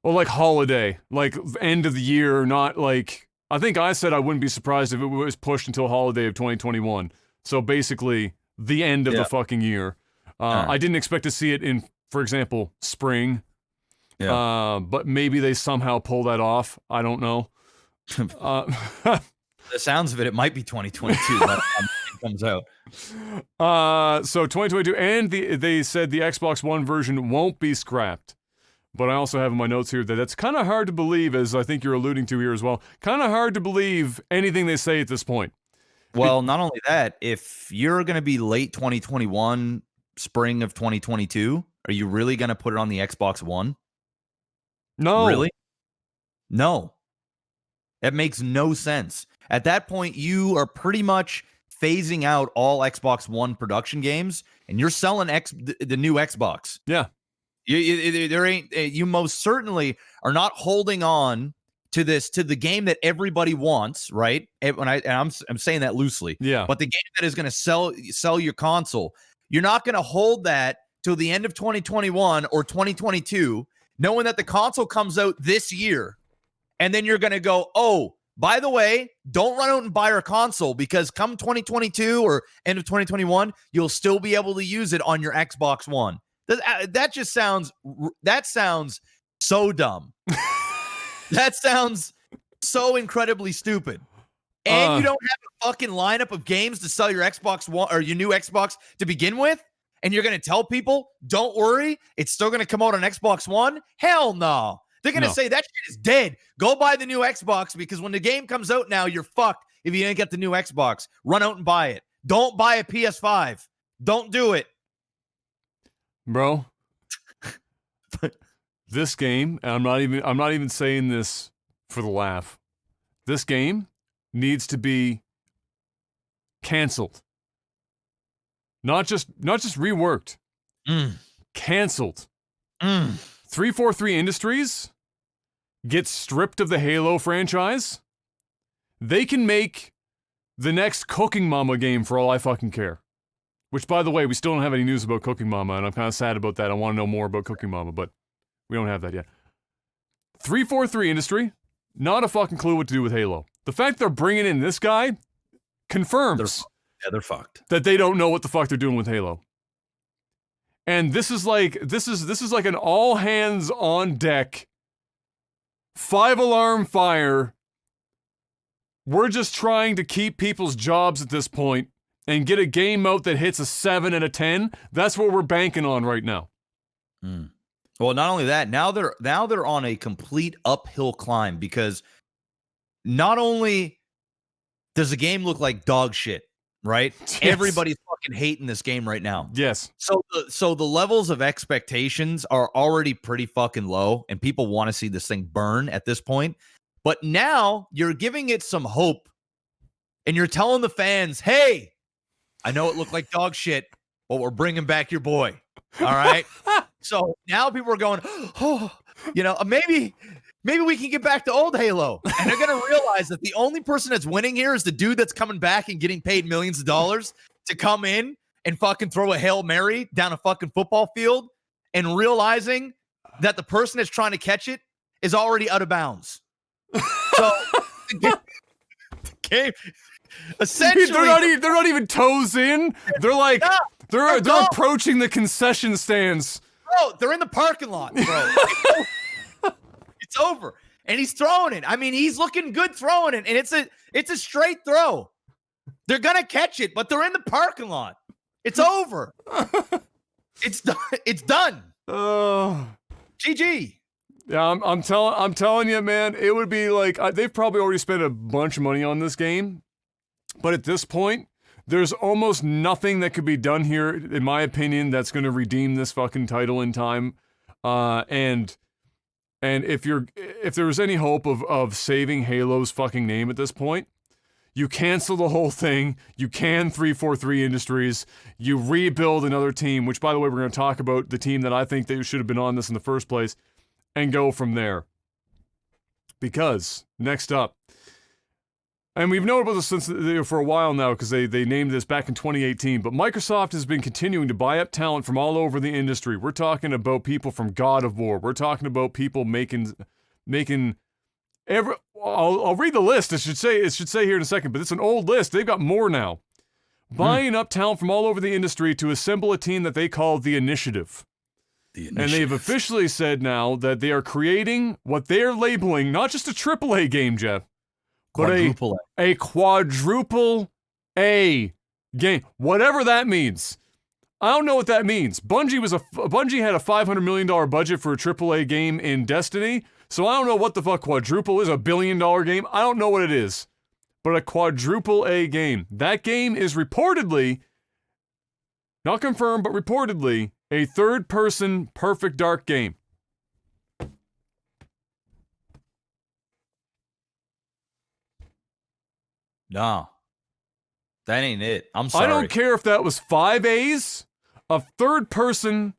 Well, like holiday, like end of the year, not like. I think I said I wouldn't be surprised if it was pushed until holiday of 2021. So basically, the end of the fucking year. Right. I didn't expect to see it in, for example, spring. Yeah. But maybe they somehow pull that off. I don't know. The sounds of it, it might be 2022 by the time it comes out. So 2022, and they said the Xbox One version won't be scrapped. But I also have in my notes here that it's kind of hard to believe, as I think you're alluding to here as well, kind of hard to believe anything they say at this point. Well, not only that, if you're going to be late 2021, spring of 2022, Are you really going to put it on the Xbox One? No. Really? No. That makes no sense. At that point, you are pretty much phasing out all Xbox One production games, and you're selling the new Xbox. Yeah. You most certainly are not holding on to the game that everybody wants, right? I'm saying that loosely. Yeah. But the game that is going to sell your console, you're not going to hold that till the end of 2021 or 2022, knowing that the console comes out this year. And then you're going to go, oh, by the way, don't run out and buy our console because come 2022 or end of 2021, you'll still be able to use it on your Xbox One. That sounds so dumb. That sounds so incredibly stupid. And you don't have a fucking lineup of games to sell your Xbox One or your new Xbox to begin with. And you're going to tell people, don't worry, it's still going to come out on Xbox One? Hell no. They're going to say that shit is dead. Go buy the new Xbox because when the game comes out now, you're fucked if you didn't get the new Xbox. Run out and buy it. Don't buy a PS5. Don't do it. Bro. This game, and I'm not even saying this for the laugh. This game needs to be canceled. Not just reworked. Canceled. 343 Industries gets stripped of the Halo franchise. They can make the next Cooking Mama game for all I fucking care. Which, by the way, we still don't have any news about Cooking Mama, and I'm kind of sad about that. I want to know more about Cooking Mama, but we don't have that yet. 343 Industry, not a fucking clue what to do with Halo. The fact they're bringing in this guy confirms they're fucked. That they don't know what the fuck they're doing with Halo. And this is like an all hands on deck 5-alarm fire. We're just trying to keep people's jobs at this point and get a game out that hits a 7 and a 10. That's what we're banking on right now. Well, not only that, now they're on a complete uphill climb because not only does the game look like dog shit, right? Yes. Everybody's fucking hating this game right now. Yes. So the levels of expectations are already pretty fucking low, and people want to see this thing burn at this point. But now you're giving it some hope, and you're telling the fans, hey, I know it looked like dog shit, but we're bringing back your boy. All right? So now people are going, oh, maybe we can get back to old Halo. And they're going to realize that the only person that's winning here is the dude that's coming back and getting paid millions of dollars to come in and fucking throw a Hail Mary down a fucking football field and realizing that the person that's trying to catch it is already out of bounds. So the game essentially they're not even toes in. They're like they're approaching the concession stands. Bro, they're in the parking lot, bro. It's over. And he's throwing it. I mean, he's looking good throwing it, and it's a straight throw. They're gonna catch it, but they're in the parking lot. It's over. It's done. It's done. GG. Yeah, I'm telling you, man. It would be like they've probably already spent a bunch of money on this game, but at this point, there's almost nothing that could be done here, in my opinion, that's going to redeem this fucking title in time. And if there was any hope of saving Halo's fucking name at this point, you cancel the whole thing. You can 343 Industries. You rebuild another team, which, by the way, we're going to talk about the team that I think they should have been on this in the first place, and go from there. Because, next up, and we've known about this since for a while now because they named this back in 2018, but Microsoft has been continuing to buy up talent from all over the industry. We're talking about people from God of War. We're talking about people making every... I'll read the list. It should say here in a second, but it's an old list. They've got more now. Buying up talent from all over the industry to assemble a team that they call The Initiative. And they've officially said now that they are creating what they are labeling not just a AAA game, Jeff, but a quadruple A game. Whatever that means. I don't know what that means. Bungie had a $500 million budget for a AAA game in Destiny, so I don't know what the fuck quadruple is. $1 billion game? I don't know what it is. But a quadruple A game. That game is reportedly, not confirmed, but reportedly, a third-person perfect dark game. No. That ain't it. I'm sorry. I don't care if that was 5 A's. A third-person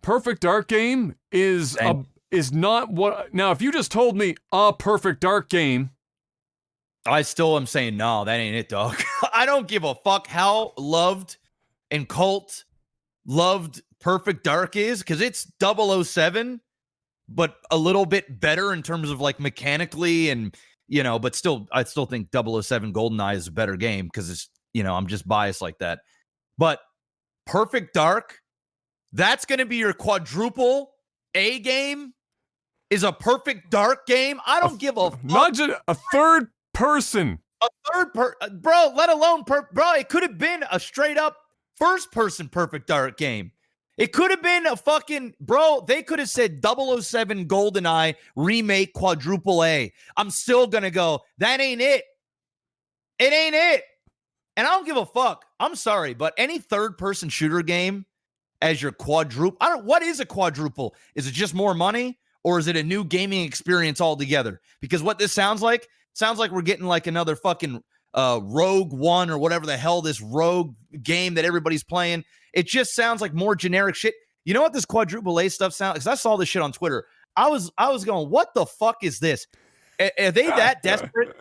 perfect dark game is not what... Now, if you just told me a perfect dark game... I still am saying, no, that ain't it, dog. I don't give a fuck how loved and cult loved Perfect Dark is, because it's 007, but a little bit better in terms of like mechanically and, you know, but still, I still think 007 GoldenEye is a better game because it's, you know, I'm just biased like that. But Perfect Dark, that's going to be your quadruple A game, is a Perfect Dark game. I don't give a fuck. Not just a third person. A bro, let alone, bro, it could have been a straight up first person Perfect Dark game. It could have been a fucking, bro, they could have said 007 GoldenEye remake quadruple A. I'm still going to go, that ain't it. It ain't it. And I don't give a fuck. I'm sorry, but any third person shooter game as your quadruple, what is a quadruple? Is it just more money, or is it a new gaming experience altogether? Because what this sounds like we're getting like another fucking Rogue One or whatever the hell this Rogue game that everybody's playing. It just sounds like more generic shit. You know what this quadruple A stuff sounds? Because I saw this shit on Twitter. I was going, what the fuck is this? Are they that desperate?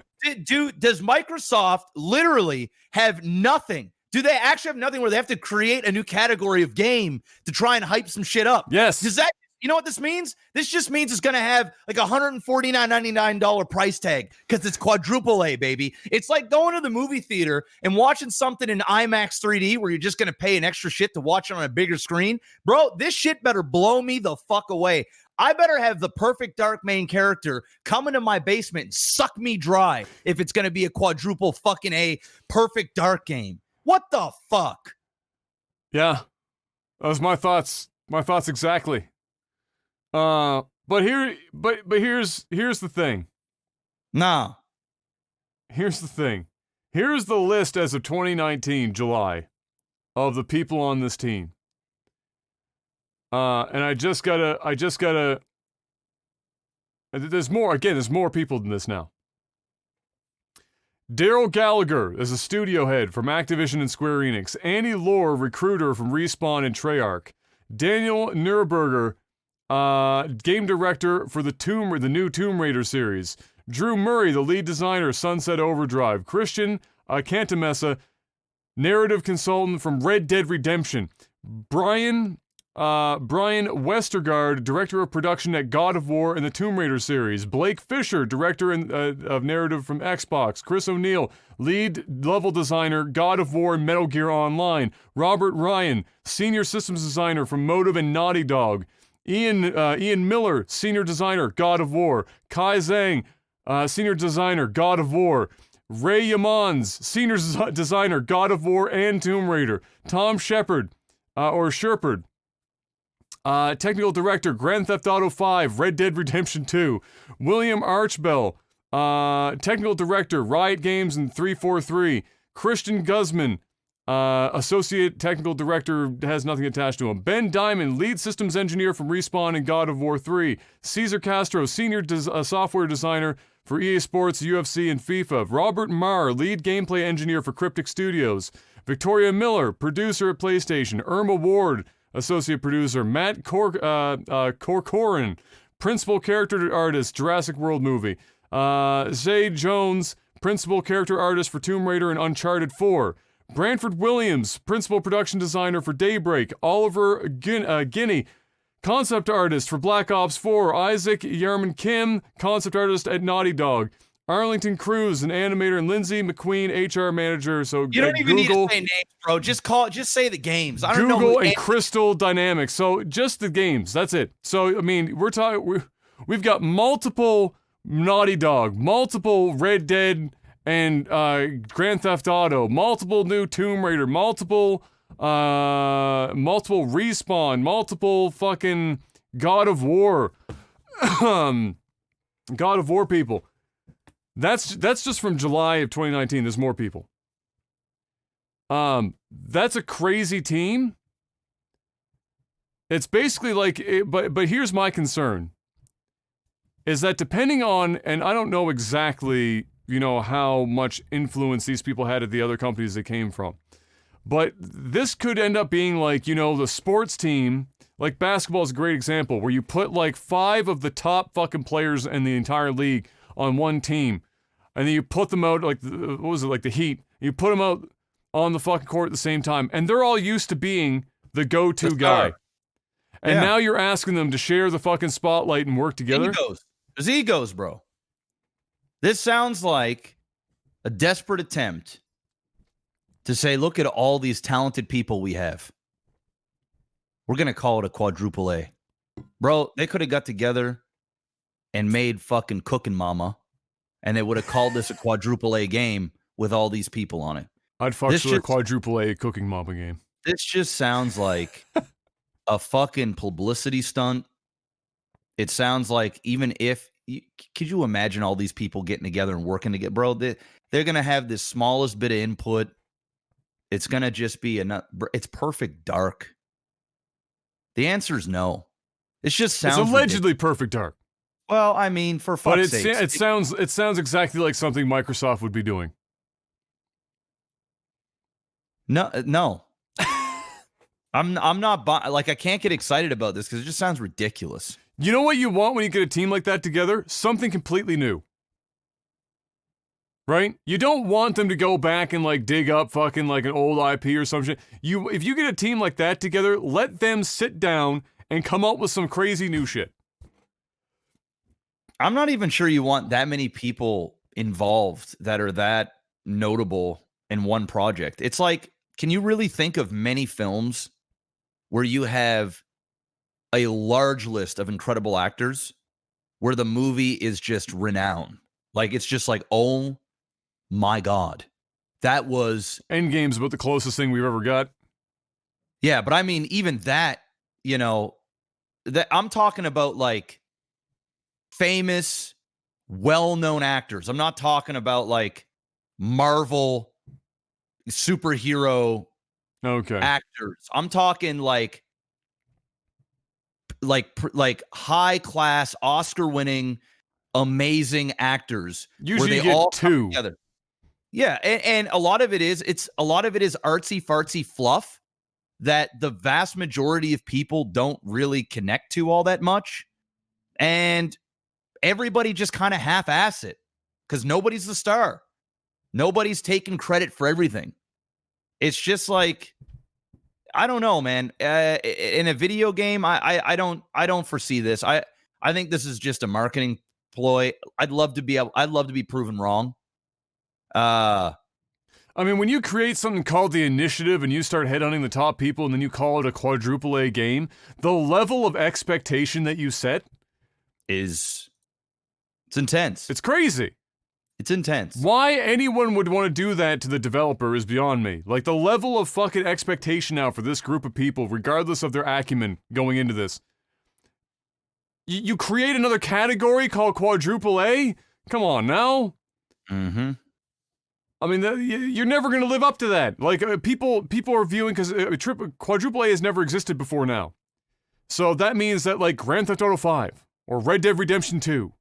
Does Microsoft literally have nothing? Do they actually have nothing where they have to create a new category of game to try and hype some shit up? Yes. Does that? You know what this means? This just means it's going to have like $149.99 price tag because it's quadruple A, baby. It's like going to the movie theater and watching something in IMAX 3D where you're just going to pay an extra shit to watch it on a bigger screen. Bro, this shit better blow me the fuck away. I better have the Perfect Dark main character come into my basement and suck me dry if it's going to be a quadruple fucking A Perfect Dark game. What the fuck? Yeah, that was my thoughts. My thoughts exactly. But here's the thing. Nah. Here's the thing. Here's the list as of 2019 July of the people on this team. And I just gotta. There's more. Again, there's more people than this now. Daryl Gallagher is a studio head from Activision and Square Enix. Andy Lohr, recruiter from Respawn and Treyarch. Daniel Neuberger, game director for the new Tomb Raider series. Drew Murray, the lead designer, Sunset Overdrive. Christian Cantamessa, narrative consultant from Red Dead Redemption. Brian Westergaard, director of production at God of War and the Tomb Raider series. Blake Fisher, director of narrative from Xbox. Chris O'Neill, lead level designer, God of War and Metal Gear Online. Robert Ryan, senior systems designer from Motive and Naughty Dog. Ian Miller, senior designer, God of War. Kai Zhang, senior designer, God of War. Ray Yamans, senior designer, God of War and Tomb Raider. Tom Shepard, technical director, Grand Theft Auto 5, Red Dead Redemption 2. William Archbell, technical director, Riot Games and 343. Christian Guzman, associate technical director, has nothing attached to him. Ben Diamond, lead systems engineer from Respawn and God of War 3. Cesar Castro, senior software designer for EA Sports, UFC, and FIFA. Robert Marr, lead gameplay engineer for Cryptic Studios. Victoria Miller, producer at PlayStation. Irma Ward, associate producer. Matt Corcoran, principal character artist, Jurassic World movie. Zay Jones, principal character artist for Tomb Raider and Uncharted 4. Branford Williams, principal production designer for Daybreak. Oliver Guinea, concept artist for Black Ops 4. Isaac Yarman Kim, concept artist at Naughty Dog. Arlington Cruz, an animator, and Lindsay McQueen, HR manager. So you don't even Google, need to say names, bro. Just say the games. I don't Google know. Google and Crystal Dynamics. So just the games. That's it. So I mean, we've got multiple Naughty Dog, multiple Red Dead and Grand Theft Auto, multiple new Tomb Raider, multiple Respawn, multiple fucking God of War, God of War people. That's just from July of 2019. There's more people. That's a crazy team. It's basically like, but here's my concern, is that depending on, and I don't know exactly, how much influence these people had at the other companies they came from, but this could end up being like, the sports team, like basketball is a great example, where you put like 5 of the top fucking players in the entire league on one team, and then you put them out, like, like the Heat, you put them out on the fucking court at the same time, and they're all used to being the go-to guy. And now you're asking them to share the fucking spotlight and work together? There's egos, bro. This sounds like a desperate attempt to say, look at all these talented people we have. We're going to call it a quadruple A. Bro, they could have got together and made fucking Cookin' Mama, and they would have called this a quadruple A game with all these people on it. I'd fuck with a quadruple A Cooking Mama game. This just sounds like a fucking publicity stunt. It sounds like, even if could you imagine all these people getting together and working together, bro? They're gonna have this smallest bit of input. It's gonna just be it's perfect dark. The answer is no. It just sounds. It's allegedly perfect dark. Well, I mean, for fuck's sake, it sounds exactly like something Microsoft would be doing. No. I'm not like, I can't get excited about this because it just sounds ridiculous. You know what you want when you get a team like that together? Something completely new. Right? You don't want them to go back and like dig up fucking like an old IP or some shit. If you get a team like that together, let them sit down and come up with some crazy new shit. I'm not even sure you want that many people involved that are that notable in one project. It's like, can you really think of many films where you have a large list of incredible actors where the movie is just renowned? Like, it's just like, oh my God, that was... Endgame's about the closest thing we've ever got. Yeah, but I mean, even that, that I'm talking about like famous, well-known actors. I'm not talking about like Marvel superhero actors. I'm talking like high class, Oscar winning, amazing actors. Usually you get 2 together. Yeah, and a lot of it is artsy fartsy fluff that the vast majority of people don't really connect to all that much, and everybody just kind of half-ass it because nobody's the star. Nobody's taking credit for everything. It's just like, I don't know, man. In a video game, I don't foresee this. I think this is just a marketing ploy. I'd love to be proven wrong. I mean, when you create something called the Initiative and you start headhunting the top people and then you call it a quadruple A game, the level of expectation that you set it's intense. It's crazy. It's intense. Why anyone would want to do that to the developer is beyond me. Like, the level of fucking expectation now for this group of people, regardless of their acumen going into this. You create another category called quadruple A? Come on now. Mm-hmm. I mean, you're never going to live up to that. Like, people are viewing, because quadruple A has never existed before now. So that means that, like, Grand Theft Auto 5, or Red Dead Redemption 2,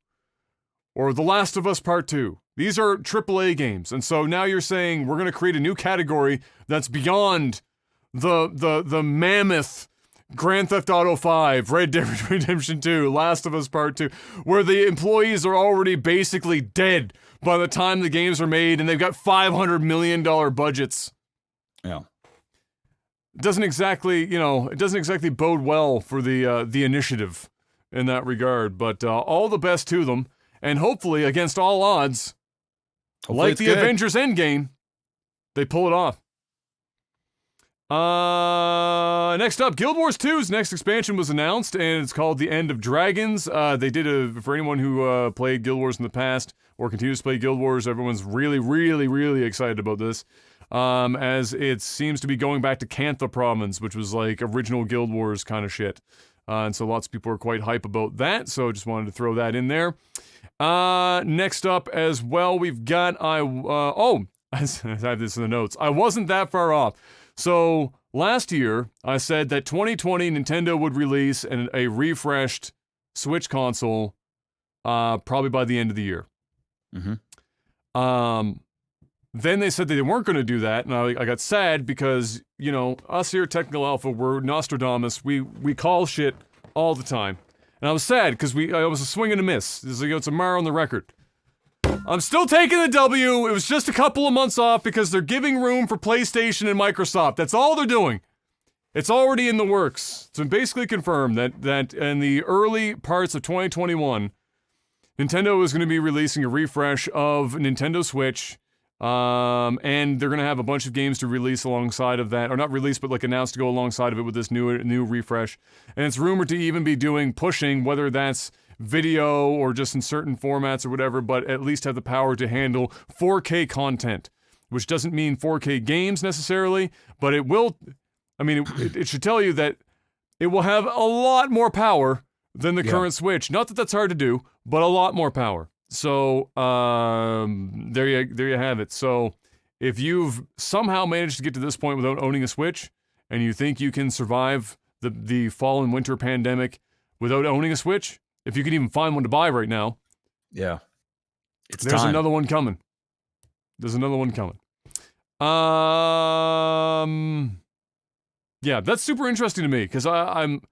or The Last of Us Part 2, these are AAA games. And so now you're saying we're going to create a new category that's beyond the mammoth Grand Theft Auto 5, Red Dead Redemption 2, Last of Us Part 2, where the employees are already basically dead by the time the games are made and they've got $500 million budgets. Yeah. It doesn't exactly bode well for the Initiative in that regard, but all the best to them. And hopefully, against all odds, like the Avengers Endgame, they pull it off. Next up, Guild Wars 2's next expansion was announced, and it's called The End of Dragons. They did for anyone who played Guild Wars in the past or continues to play Guild Wars, everyone's really, really, really excited about this. As it seems to be going back to Cantha Province, which was like original Guild Wars kind of shit. And so lots of people are quite hype about that, so just wanted to throw that in there. Next up as well, we've got, I have this in the notes. I wasn't that far off. So, last year, I said that 2020 Nintendo would release a refreshed Switch console probably by the end of the year. Then they said they weren't going to do that, and I got sad because, you know, us here at Technical Alpha, we're Nostradamus. We call shit all the time. And I was sad because I was a swing and a miss. It's a mar on the record. I'm still taking the W. It was just a couple of months off because they're giving room for PlayStation and Microsoft. That's all they're doing. It's already in the works. It's been basically confirmed that in the early parts of 2021, Nintendo is going to be releasing a refresh of Nintendo Switch, and they're going to have a bunch of games to release alongside of that, or not release, but like announced to go alongside of it with this new refresh. And it's rumored to even be pushing, whether that's video or just in certain formats or whatever, but at least have the power to handle 4K content, which doesn't mean 4K games necessarily, but it will. I mean, it should tell you that it will have a lot more power than the current Switch. Not that that's hard to do, but a lot more power. So there you have it. So if you've somehow managed to get to this point without owning a Switch, and you think you can survive the fall and winter pandemic without owning a Switch, if you can even find one to buy right now, there's another one coming. There's another one coming. Yeah, that's super interesting to me because I'm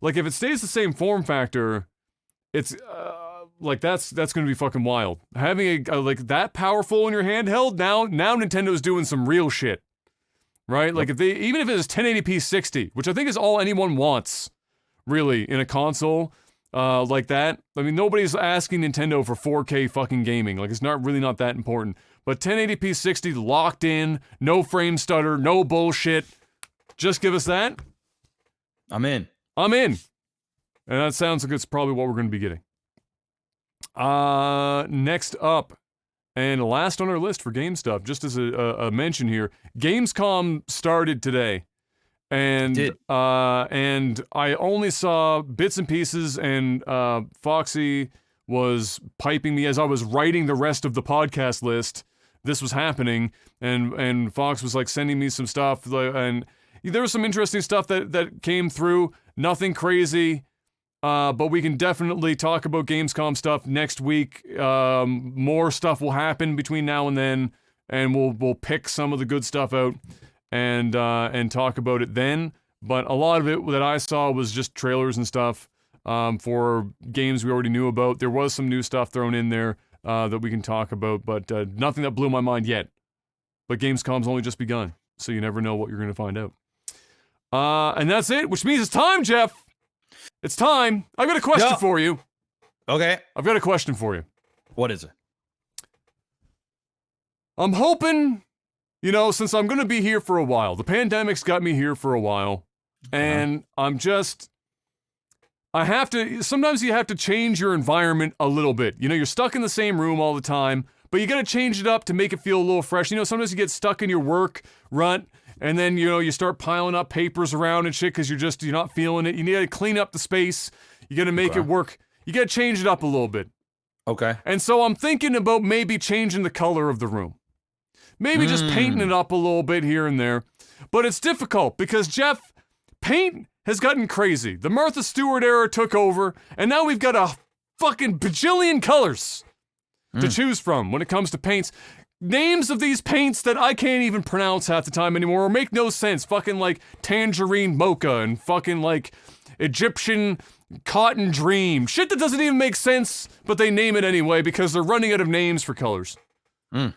like, if it stays the same form factor, it's like that's going to be fucking wild. Having a like that powerful in your handheld now Nintendo's doing some real shit, right? Like even if it is 1080p 60, which I think is all anyone wants, really, in a console like that. I mean, nobody's asking Nintendo for 4K fucking gaming. Like, it's not that important. But 1080p 60 locked in, no frame stutter, no bullshit. Just give us that. I'm in. And that sounds like it's probably what we're going to be getting. Next up, and last on our list for game stuff, just as a mention here, Gamescom started today. And I only saw bits and pieces, and Foxy was piping me as I was writing the rest of the podcast list. This was happening, and Fox was like sending me some stuff, and there was some interesting stuff that came through. Nothing crazy, but we can definitely talk about Gamescom stuff next week. More stuff will happen between now and then, and we'll pick some of the good stuff out and talk about it then. But a lot of it that I saw was just trailers and stuff for games we already knew about. There was some new stuff thrown in there that we can talk about, but nothing that blew my mind yet. But Gamescom's only just begun, so you never know what you're going to find out. And that's it, which means it's time, Jeff. It's time. I've got a question for you. Okay. I've got a question for you. What is it? I'm hoping, you know, since I'm going to be here for a while, the pandemic's got me here for a while, and sometimes you have to change your environment a little bit. You know, you're stuck in the same room all the time, but you got to change it up to make it feel a little fresh. You know, sometimes you get stuck in your work rut, and then, you know, you start piling up papers around and shit because you're not feeling it. You need to clean up the space. You got to make it work. You got to change it up a little bit. Okay. And so I'm thinking about maybe changing the color of the room. Maybe just painting it up a little bit here and there. But it's difficult because, Jeff, paint has gotten crazy. The Martha Stewart era took over, and now we've got a fucking bajillion colors to choose from when it comes to paints. Names of these paints that I can't even pronounce half the time anymore or make no sense. Fucking like tangerine mocha and fucking like Egyptian cotton dream. Shit that doesn't even make sense, but they name it anyway because they're running out of names for colors. And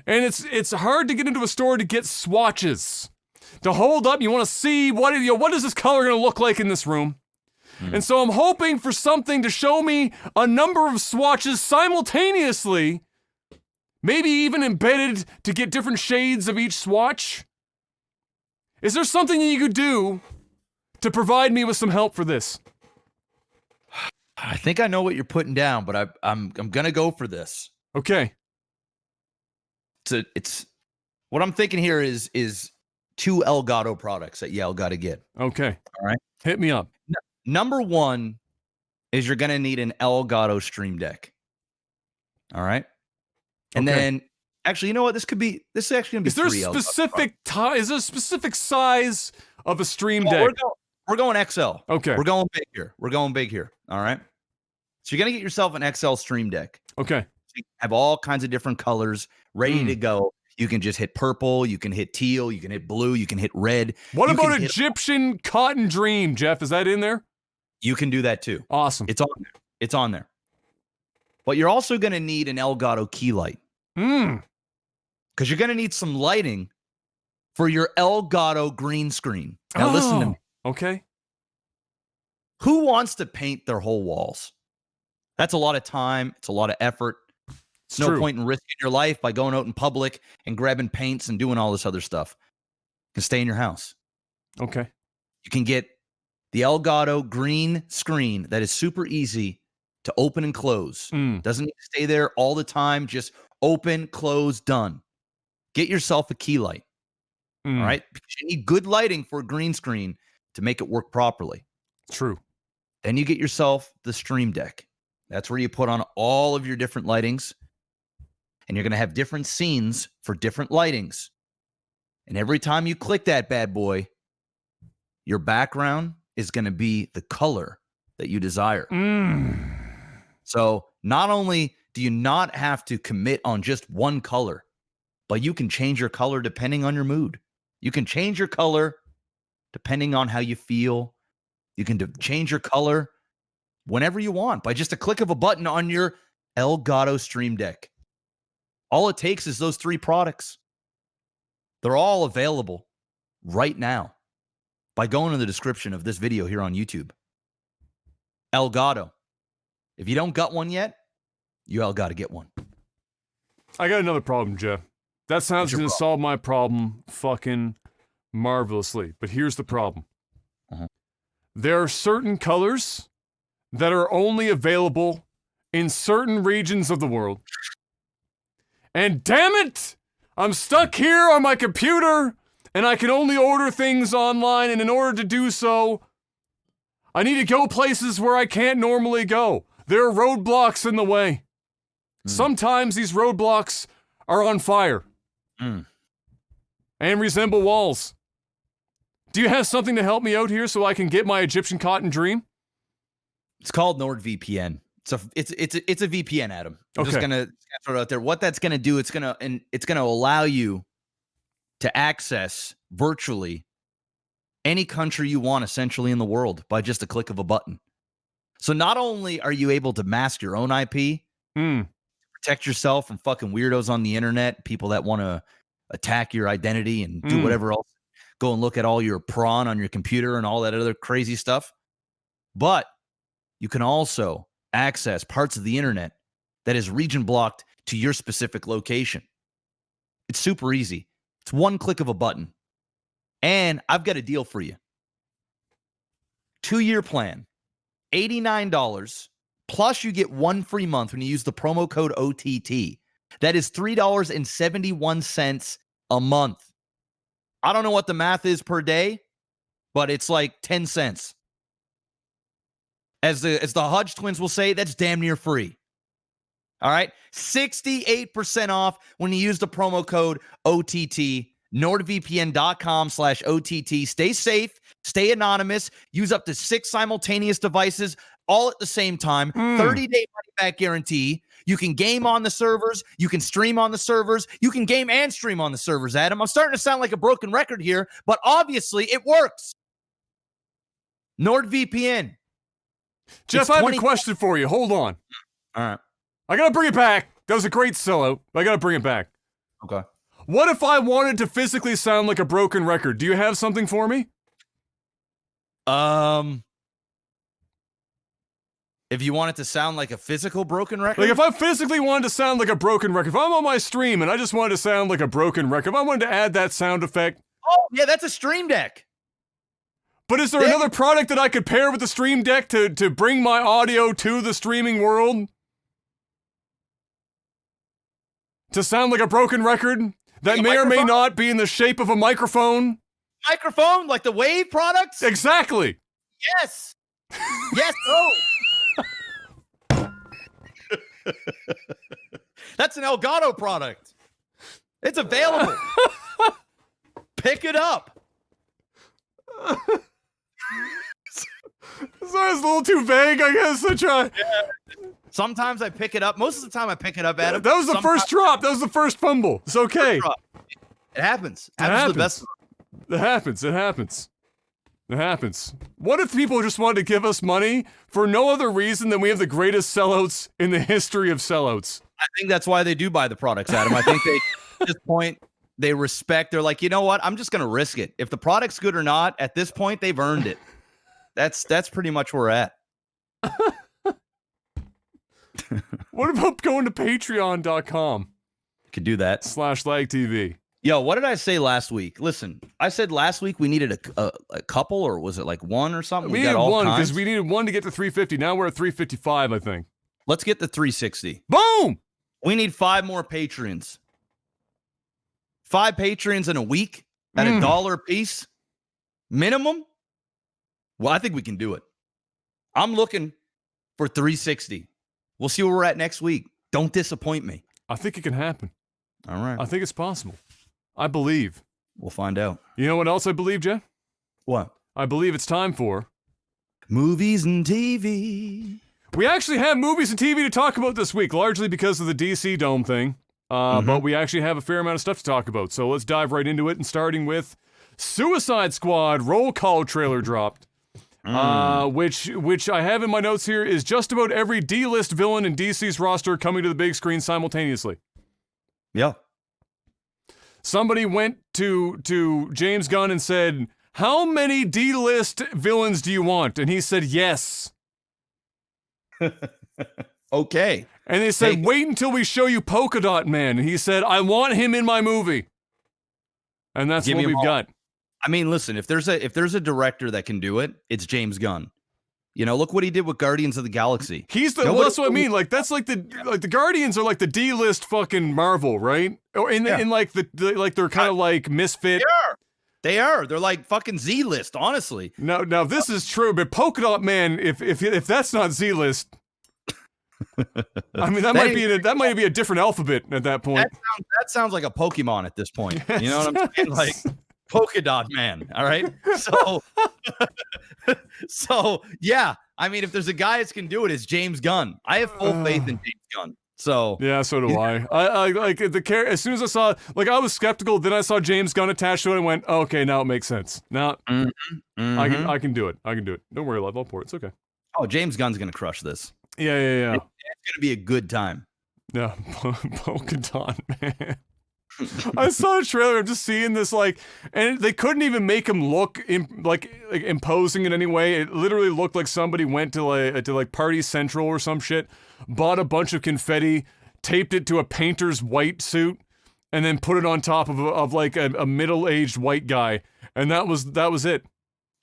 it's hard to get into a store to get swatches to hold up. You want to see what is this color going to look like in this room? And so I'm hoping for something to show me a number of swatches simultaneously, maybe even embedded to get different shades of each swatch. Is there something that you could do to provide me with some help for this? I think I know what you're putting down, but I'm gonna go for this. Okay. It's what I'm thinking here is 2 Elgato products that y'all got to get. Okay. All right. Hit me up. Number one is you're gonna need an Elgato Stream Deck. All right. And then, actually, you know what? This is actually gonna be. Is there a specific size of a Stream Well, Deck? we're going XL. Okay. We're going big here. We're going big here. All right. So you're gonna get yourself an XL Stream Deck. Okay. So you have all kinds of different colors ready to go. You can just hit purple. You can hit teal. You can hit blue. You can hit red. What about Egyptian Cotton Dream, Jeff? Is that in there? You can do that too. Awesome. It's on there. It's on there. But you're also going to need an Elgato key light. Because you're going to need some lighting for your Elgato green screen. Now listen to me. Okay. Who wants to paint their whole walls? That's a lot of time. It's a lot of effort. It's no point in risking your life by going out in public and grabbing paints and doing all this other stuff. You can stay in your house. Okay. You can get the Elgato green screen that is super easy to open and close. Doesn't need to stay there all the time. Just open, close, done. Get yourself a key light. All right? Because you need good lighting for a green screen to make it work properly. True. Then you get yourself the Stream Deck. That's where you put on all of your different lightings. And you're going to have different scenes for different lightings. And every time you click that bad boy, your background is going to be the color that you desire. So not only do you not have to commit on just one color, but you can change your color depending on your mood. You can change your color depending on how you feel. You can change your color whenever you want by just a click of a button on your Elgato Stream Deck. All it takes is those 3 products. They're all available right now by going in the description of this video here on YouTube. Elgato. If you don't got one yet, you all got to get one. I got another problem, Jeff. That sounds going to solve my problem fucking marvelously. But here's the problem. There are certain colors that are only available in certain regions of the world. And damn it! I'm stuck here on my computer, and I can only order things online, and in order to do so, I need to go places where I can't normally go. There are roadblocks in the way. Sometimes these roadblocks are on fire and resemble walls. Do you have something to help me out here so I can get my Egyptian Cotton Dream? It's called NordVPN. It's a VPN, Adam. I'm just gonna throw it out there. What that's gonna do, it's gonna allow you to access virtually any country you want, essentially in the world, by just a click of a button. So not only are you able to mask your own IP, protect yourself from fucking weirdos on the internet, people that want to attack your identity and do whatever else, go and look at all your prawn on your computer and all that other crazy stuff, but you can also access parts of the internet that is region blocked to your specific location. It's super easy. It's one click of a button. And I've got a deal for you. 2-year plan, $89, plus you get 1 free month when you use the promo code OTT. That is $3.71 a month. I don't know what the math is per day, but it's like 10 cents. As the Hudge twins will say, that's damn near free. All right? 68% off when you use the promo code OTT. NordVPN.com/OTT. Stay safe. Stay anonymous. Use up to 6 simultaneous devices all at the same time. 30-day money-back guarantee. You can game on the servers. You can stream on the servers. You can game and stream on the servers, Adam. I'm starting to sound like a broken record here, but obviously it works. NordVPN. Jeff, I have a question for you. Hold on. All right. I gotta bring it back. That was a great sellout. I gotta bring it back. Okay. What if I wanted to physically sound like a broken record? Do you have something for me? If you want it to sound like a physical broken record? Like if I physically wanted to sound like a broken record, if I'm on my stream and I just wanted to sound like a broken record, if I wanted to add that sound effect. Oh, yeah, that's a Stream Deck. But is there another product that I could pair with the Stream Deck to bring my audio to the streaming world? To sound like a broken record that may or may not be in the shape of a microphone? Microphone? Like the Wave products? Exactly. Yes. Yes. Oh. That's an Elgato product. It's available. Pick it up. Sorry, it's a little too vague, I guess. I try. Sometimes I pick it up. Most of the time I pick it up, Adam. That was the first drop. That was the first fumble. It's okay. It happens. It happens. The best. It happens. It happens. It happens. What if people just wanted to give us money for no other reason than we have the greatest sellouts in the history of sellouts? I think that's why they do buy the products, Adam. I think they, at this point, they respect. They're like, you know what? I'm just going to risk it. If the product's good or not, at this point, they've earned it. That's pretty much where we're at. What about going to patreon.com? Could do that. /LagTV. Yo, what did I say last week? Listen, I said last week we needed a couple, or was it like one or something? We needed one because we needed one to get to 350. Now we're at 355, I think. Let's get to 360. Boom! We need 5 more Patreons. 5 Patreons in a week at $1 a piece minimum. Well, I think we can do it. I'm looking for 360. We'll see where we're at next week. Don't disappoint me. I think it can happen. All right. I think it's possible. I believe. We'll find out. You know what else I believe, Jeff? What? I believe it's time for movies and TV. We actually have movies and TV to talk about this week, largely because of the DC Dome thing. But we actually have a fair amount of stuff to talk about. So let's dive right into it, and starting with Suicide Squad roll call trailer dropped. Which I have in my notes here is just about every D-list villain in DC's roster coming to the big screen simultaneously. Yeah. Somebody went to James Gunn and said, "How many D-list villains do you want?" And he said, "Yes." Okay. And they said, "Wait until we show you Polka Dot Man." And he said, "I want him in my movie." And that's what we've got. I mean, listen, if there's a director that can do it, it's James Gunn. You know, look what he did with Guardians of the Galaxy. He's the well, that's what I mean. Like that's like the Guardians are like the D-list fucking Marvel, right? Or in like like they're kind of like misfit. They are. They're like fucking Z-list, honestly. Now this is true, but Polka Dot Man, if that's not Z-list, I mean that might be a different alphabet at that point. That sounds like a Pokemon at this point. You know what I'm saying? Like Polka Dot Man. All right. So yeah. I mean, if there's a guy that can do it, it's James Gunn. I have full faith in James Gunn. So yeah, so do I. I like as soon as I saw, like, I was skeptical. Then I saw James Gunn attached to it and went, oh, okay, now it makes sense. Now I can do it. I can do it. Don't worry, love. I'll pour it. It's okay. Oh, James Gunn's gonna crush this. Yeah. It's gonna be a good time. Yeah, Polka Dot Man. I saw a trailer. I'm just seeing this, like, and they couldn't even make him look like imposing in any way. It literally looked like somebody went to Party Central or some shit, bought a bunch of confetti, taped it to a painter's white suit, and then put it on top of like a middle-aged white guy, and that was it.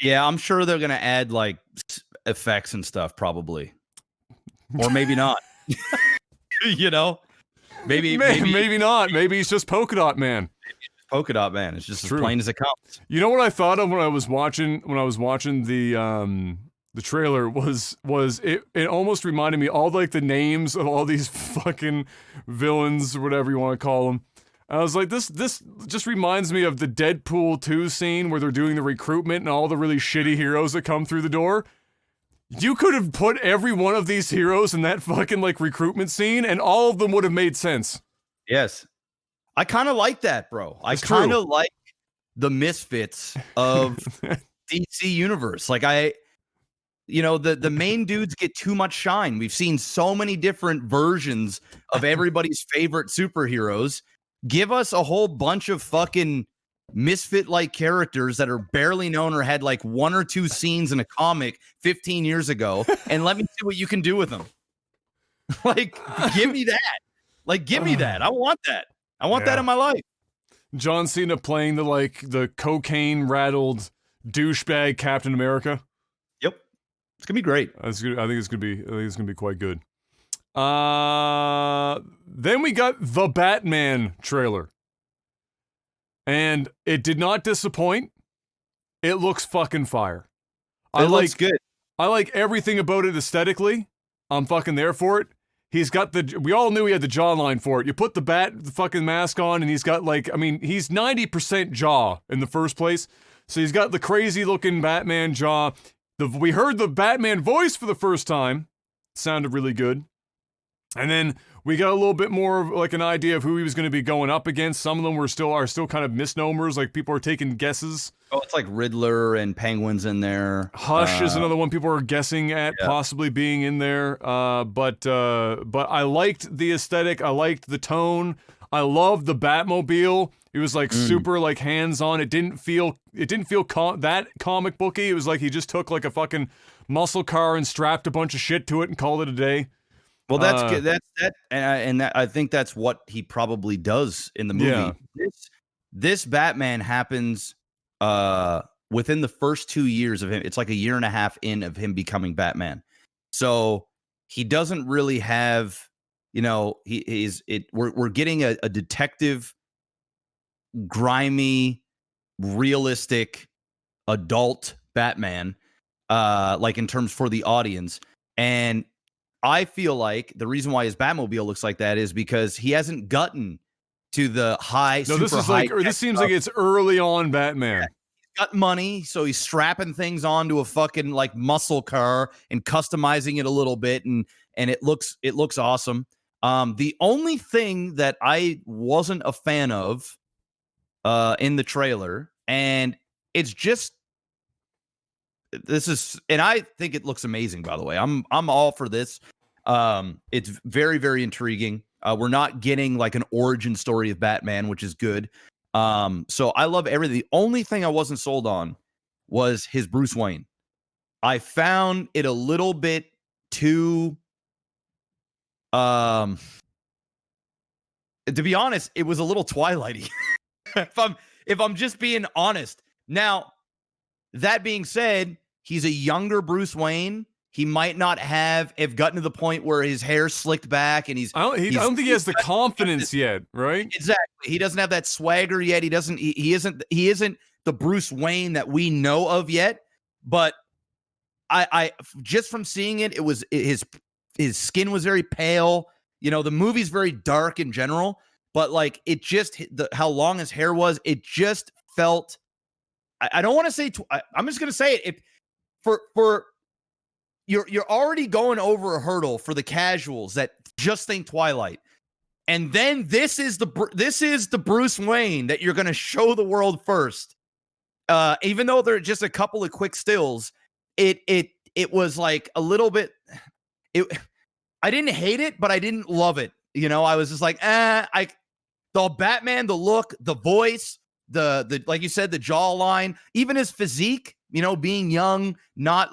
Yeah, I'm sure they're gonna add like effects and stuff, probably, or maybe not. You know. Maybe not. Maybe he's just Polka Dot Man. Polka Dot Man. It's just as plain as it comes. You know what I thought of when I was watching the trailer was it almost reminded me all like the names of all these fucking villains or whatever you want to call them. I was like, this just reminds me of the Deadpool 2 scene where they're doing the recruitment and all the really shitty heroes that come through the door. You could have put every one of these heroes in that fucking like recruitment scene and all of them would have made sense. Yes. I kind of like that, bro. I kind of like the misfits of DC Universe. Like the main dudes get too much shine. We've seen so many different versions of everybody's favorite superheroes. Give us a whole bunch of fucking misfit-like characters that are barely known or had like 1 or 2 scenes in a comic 15 years ago, and let me see what you can do with them. Like, give me that. Like, give me that. I want that. I want that in my life. John Cena playing the cocaine-rattled douchebag Captain America. Yep. It's gonna be great. I think it's gonna be quite good. Then we got the Batman trailer. And it did not disappoint. It looks fucking fire. It looks good. I like everything about it aesthetically. I'm fucking there for it. He's got we all knew he had the jawline for it. You put the fucking mask on and he's got he's 90% jaw in the first place. So he's got the crazy looking Batman jaw. we heard the Batman voice for the first time. Sounded really good. And then we got a little bit more of like an idea of who he was going to be going up against. Some of them are still kind of misnomers, like people are taking guesses. Oh, it's like Riddler and Penguin's in there. Hush is another one people are guessing at possibly being in there. But I liked the aesthetic. I liked the tone. I loved the Batmobile. It was like super like hands-on. It didn't feel that comic booky. It was like he just took like a fucking muscle car and strapped a bunch of shit to it and called it a day. Well, that's good. I think that's what he probably does in the movie. Yeah. This Batman happens within the first 2 years of him. It's like a year and a half in of him becoming Batman. So he doesn't really have, we're getting a detective, grimy, realistic, adult Batman, like in terms for the audience. And I feel like the reason why his Batmobile looks like that is because he hasn't gotten to the high. No, this seems like it's early on Batman. Yeah, he's got money, so he's strapping things onto a fucking like muscle car and customizing it a little bit, and it looks awesome. The only thing that I wasn't a fan of in the trailer, and it's just and I think it looks amazing, by the way. I'm all for this. It's very, very intriguing. We're not getting like an origin story of Batman, which is good. So I love everything. The only thing I wasn't sold on was his Bruce Wayne. I found it a little bit too to be honest, it was a little Twilighty. if I'm just being honest. Now, that being said, he's a younger Bruce Wayne. He might not have gotten to the point where his hair's slicked back and I don't think he has the confidence yet, right? Exactly. He doesn't have that swagger yet. He isn't the Bruce Wayne that we know of yet. But I just from seeing it, his skin was very pale. The movie's very dark in general, but like it just how long his hair was, it just felt. I don't want to say. I'm just gonna say it. For you're already going over a hurdle for the casuals that just think Twilight, and then this is the Bruce Wayne that you're gonna show the world first. Even though they're just a couple of quick stills, it was like a little bit. I didn't hate it, but I didn't love it. I was just like, the Batman, the look, the voice, the like you said, the jawline, even his physique. Being young, not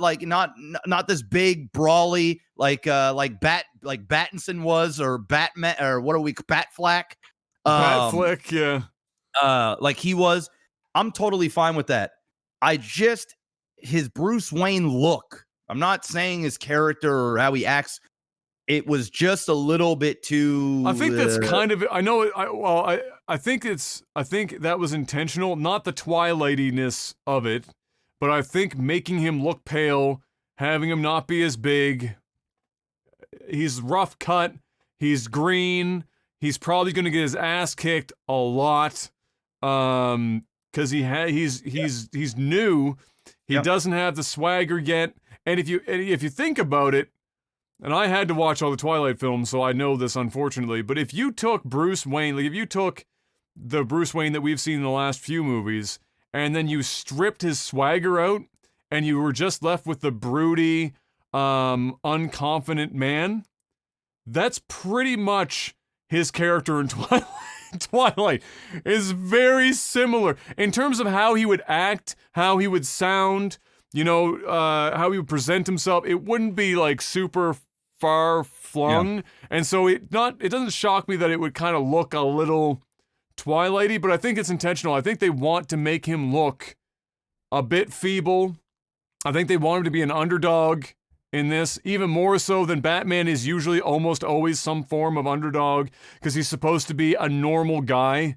this big brawly like Battinson was, or Batman, or what are we, Batfleck? Batfleck, yeah. Like he was. I'm totally fine with that. His Bruce Wayne look. I'm not saying his character or how he acts. It was just a little bit too. I think that's kind of. I know. I think that was intentional, not the Twilightiness of it. But I think making him look pale, having him not be as big, he's rough cut, he's green, he's probably going to get his ass kicked a lot, because he's new, he doesn't have the swagger yet, and if you think about it, and I had to watch all the Twilight films, so I know this unfortunately, but if you took Bruce Wayne, like if you took the Bruce Wayne that we've seen in the last few movies, and then you stripped his swagger out, and you were just left with the broody, unconfident man. That's pretty much his character in Twilight. Twilight is very similar in terms of how he would act, how he would sound, how he would present himself. It wouldn't be like super far flung, and so it doesn't shock me that it would kind of look a little Twilighty, but I think it's intentional. I think they want to make him look a bit feeble. I think they want him to be an underdog in this, even more so than Batman is usually almost always some form of underdog, because he's supposed to be a normal guy.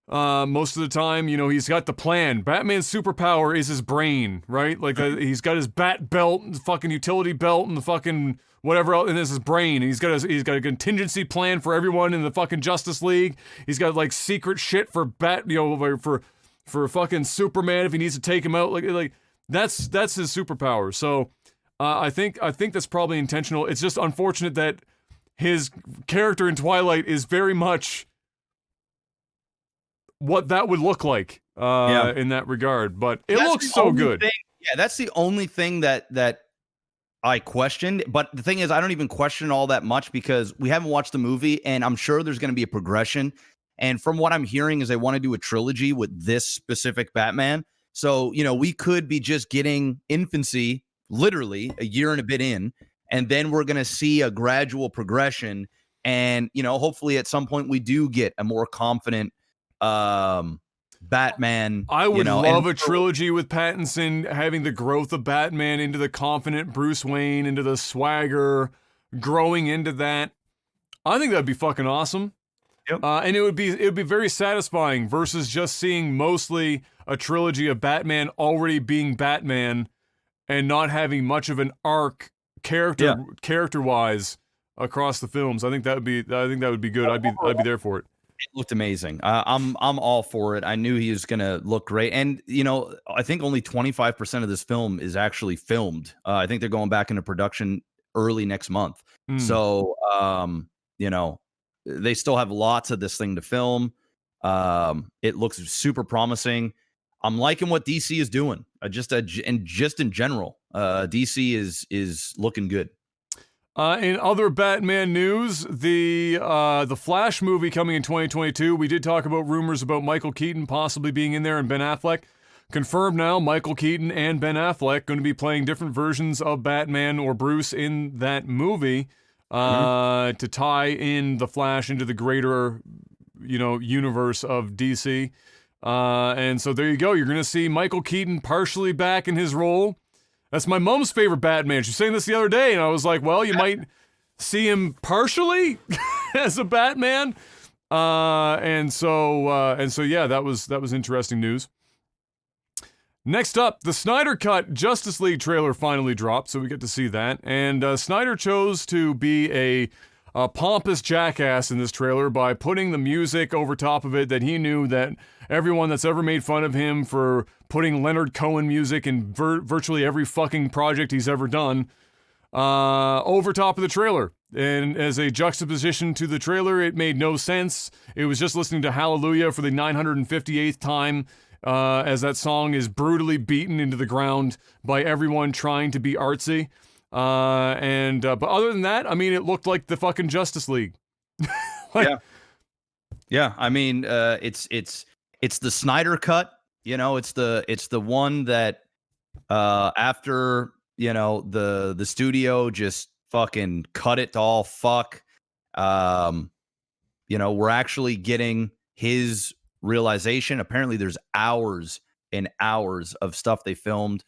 Most of the time, he's got the plan. Batman's superpower is his brain, right? Like he's got his bat belt, and the fucking utility belt, and the fucking whatever else, and this is his brain. And he's got a contingency plan for everyone in the fucking Justice League. He's got like secret shit for for fucking Superman if he needs to take him out. Like That's his superpower. So I think that's probably intentional. It's just unfortunate that his character in Twilight is very much what that would look like in that regard. But it looks so good. Yeah, that's the only thing that I questioned. But the thing is, I don't even question all that much because we haven't watched the movie, and I'm sure there's going to be a progression. And from what I'm hearing is they want to do a trilogy with this specific Batman. So, we could be just getting infancy, literally a year and a bit in, and then we're going to see a gradual progression. And, hopefully at some point we do get a more confident Batman. I would love a trilogy with Pattinson having the growth of Batman into the confident Bruce Wayne, into the swagger, growing into that. I think that'd be fucking awesome. Yep. And it would be very satisfying versus just seeing mostly a trilogy of Batman already being Batman and not having much of an arc character wise across the films. I think that would be good. I'd be there for it. It looked amazing. I'm all for it. I knew he was gonna look great, and I think only 25% of this film is actually filmed. I think they're going back into production early next month. So they still have lots of this thing to film. It looks super promising. I'm liking what DC is doing. Just in general, DC is looking good. In other Batman news, the Flash movie coming in 2022. We did talk about rumors about Michael Keaton possibly being in there and Ben Affleck. Confirmed now, Michael Keaton and Ben Affleck going to be playing different versions of Batman or Bruce in that movie to tie in the Flash into the greater, universe of DC. And so there you go. You're going to see Michael Keaton partially back in his role. That's my mom's favorite Batman. She was saying this the other day, and I was like, well, you might see him partially as a Batman. And so yeah, that was interesting news. Next up, the Snyder Cut Justice League trailer finally dropped, so we get to see that. And Snyder chose to be a pompous jackass in this trailer by putting the music over top of it that he knew that everyone that's ever made fun of him for putting Leonard Cohen music in virtually every fucking project he's ever done over top of the trailer. And as a juxtaposition to the trailer, it made no sense. It was just listening to Hallelujah for the 958th time as that song is brutally beaten into the ground by everyone trying to be artsy. But other than that, I mean, it looked like the fucking Justice League. Yeah. I mean, it's the Snyder Cut. It's the one that after the studio just fucking cut it to all fuck. We're actually getting his realization. Apparently, there's hours and hours of stuff they filmed.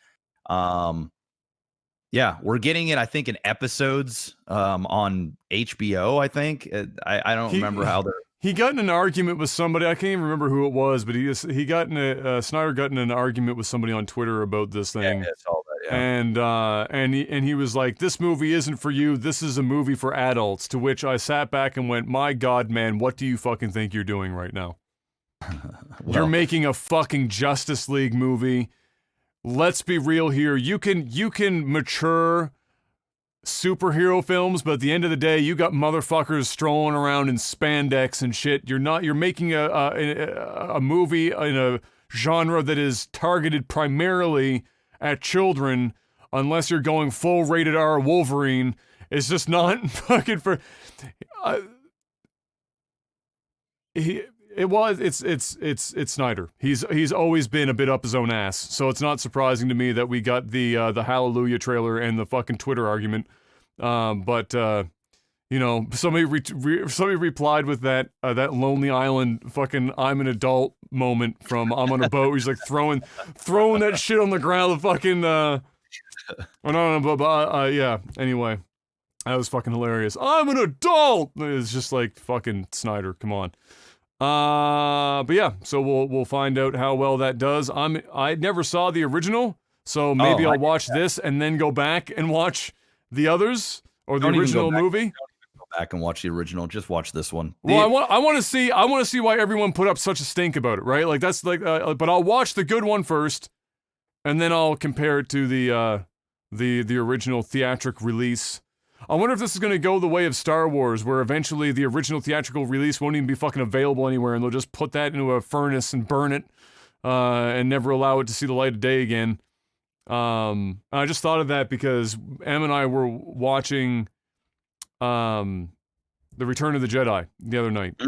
Yeah, we're getting it, I think, in episodes on HBO, I think. I don't remember how they're... He got in an argument with somebody. I can't even remember who it was, but Snyder got in an argument with somebody on Twitter about this thing. Yeah, it's all that, yeah. And he was like, this movie isn't for you. This is a movie for adults. To which I sat back and went, my God, man, what do you fucking think you're doing right now? You're making a fucking Justice League movie. Let's be real here. You can mature superhero films, but at the end of the day, you got motherfuckers strolling around in spandex and shit. You're making a movie in a genre that is targeted primarily at children, unless you're going full rated R Wolverine. It's just not fucking for. It's Snyder. He's always been a bit up his own ass, so it's not surprising to me that we got the Hallelujah trailer and the fucking Twitter argument. But somebody replied with that Lonely Island fucking I'm an adult moment from I'm on a boat. He's like throwing that shit on the ground. The fucking yeah. Anyway, that was fucking hilarious. I'm an adult. It's just like fucking Snyder. Come on. But yeah, so we'll find out how well that does. I never saw the original, so maybe I'll watch this and then go back and watch the others or the original movie. Don't even go back and watch the original. Just watch this one. Well, I want to see why everyone put up such a stink about it, right? Like that's like, but I'll watch the good one first, and then I'll compare it to the original theatric release. I wonder if this is going to go the way of Star Wars, where eventually the original theatrical release won't even be fucking available anywhere, and they'll just put that into a furnace and burn it, and never allow it to see the light of day again. I just thought of that because Em and I were watching The Return of the Jedi the other night.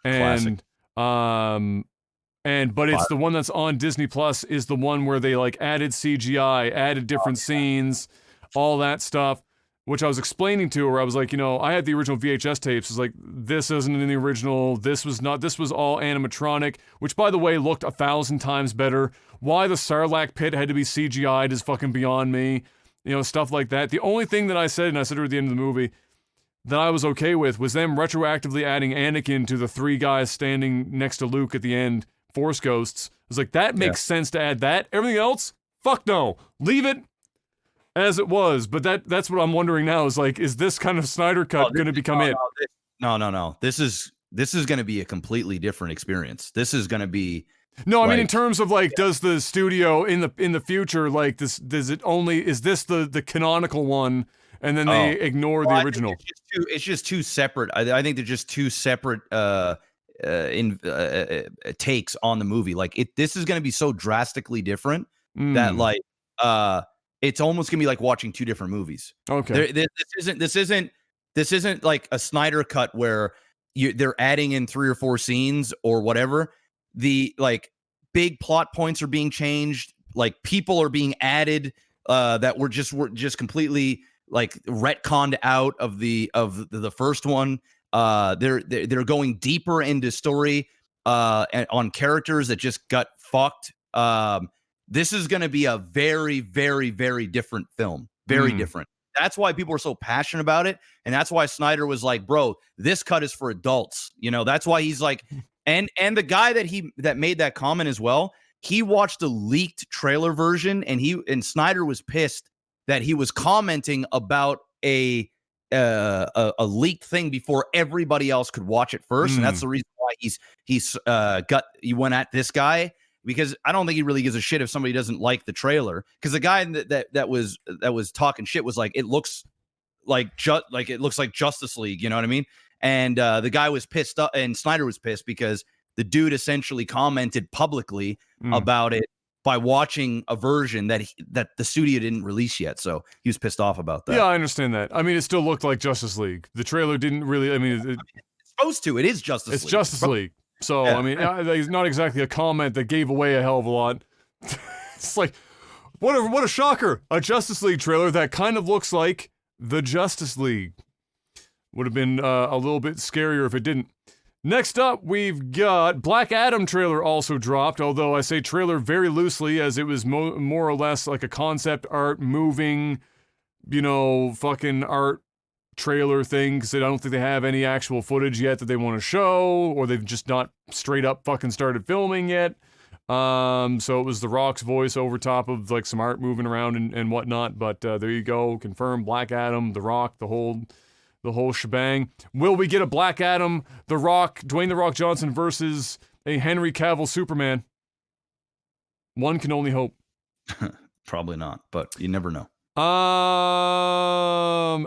Classic. But it's the one that's on Disney Plus is the one where they like added CGI, added different scenes, all that stuff, which I was explaining to her. I was like, I had the original VHS tapes. It's like, this isn't in the original. This was all animatronic, which by the way, looked 1,000 times better. Why the Sarlacc pit had to be CGI'd is fucking beyond me. Stuff like that. The only thing that I said, and I said to her at the end of the movie, that I was okay with was them retroactively adding Anakin to the 3 guys standing next to Luke at the end, Force Ghosts. I was like, that makes sense to add that. Everything else, fuck no. Leave it as it was. But that's what I'm wondering now is like, is this kind of Snyder Cut going to become it? No. This is going to be a completely different experience. This is going to be. No, I mean in terms of like, does the studio in the future like this? Is this the canonical one? And then they ignore the original. It's just two separate. I think they're just two separate takes on the movie. Like this is going to be so drastically different that like it's almost going to be like watching 2 different movies. Okay, this isn't like a Snyder Cut where they're adding in 3 or 4 scenes or whatever. The like big plot points are being changed. Like people are being added that were just completely like retconned out of the first one. They're going deeper into story and on characters that just got fucked. This is going to be a very, very, very different film. Very different. That's why people are so passionate about it, and that's why Snyder was like, "Bro, this cut is for adults." That's why he's like, and the guy that made that comment as well. He watched a leaked trailer version, and Snyder was pissed that he was commenting about a leaked thing before everybody else could watch it first, and that's the reason why he went at this guy, because I don't think he really gives a shit if somebody doesn't like the trailer, because the guy that was talking shit was like, it looks like Justice League, you know what I mean? And the guy was pissed up, and Snyder was pissed because the dude essentially commented publicly about it by watching a version that the studio didn't release yet. So he was pissed off about that. Yeah, I understand that. I mean, it still looked like Justice League. The trailer didn't really, it's supposed to. It is Justice League. It's Justice League. So, yeah. I mean, it's not exactly a comment that gave away a hell of a lot. It's like, what a shocker. A Justice League trailer that kind of looks like the Justice League. Would have been a little bit scarier if it didn't. Next up, we've got Black Adam trailer also dropped, although I say trailer very loosely as it was more or less like a concept art moving, fucking art trailer thing, because I don't think they have any actual footage yet that they want to show, or they've just not straight up fucking started filming yet. So it was The Rock's voice over top of like some art moving around and whatnot, but there you go, confirmed Black Adam, The Rock, the whole shebang. Will we get a Black Adam, The Rock, Dwayne The Rock Johnson versus a Henry Cavill Superman? One can only hope. Probably not, but you never know.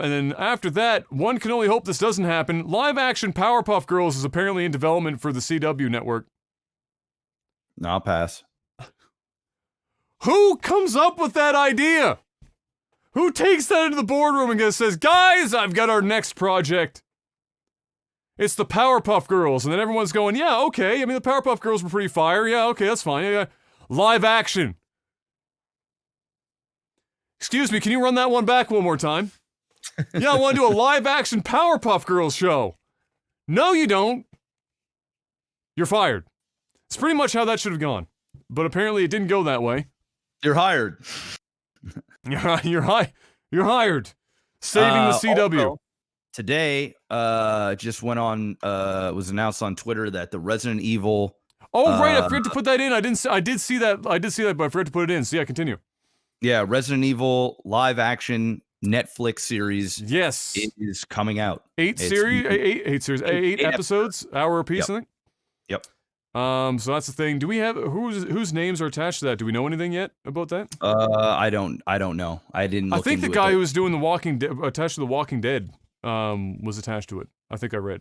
And then after that, one can only hope this doesn't happen. Live action Powerpuff Girls is apparently in development for the CW network. No, I'll pass. Who comes up with that idea? Who takes that into the boardroom and says, guys, I've got our next project. It's the Powerpuff Girls. And then everyone's going, yeah, okay. I mean, the Powerpuff Girls were pretty fire. Yeah, okay, that's fine. Yeah. Live action. Excuse me, can you run that one back one more time? Yeah, I want to do a live action Powerpuff Girls show. No, you don't. You're fired. It's pretty much how that should have gone. But apparently it didn't go that way. You're hired. You're hired. Saving the CW. Also, today, just went on, was announced on Twitter that the Resident Evil. Oh, right. I forgot to put that in. I did see that, but I forgot to put it in. So yeah, continue. Yeah, Resident Evil live action Netflix series. Yes. It is coming out. Eight episodes, hour apiece, I think. Yep. So that's the thing. Do we have whose names are attached to that? Do we know anything yet about that? I don't know. I didn't look I think the into guy it. who was doing attached to the Walking Dead, was attached to it. I think I read,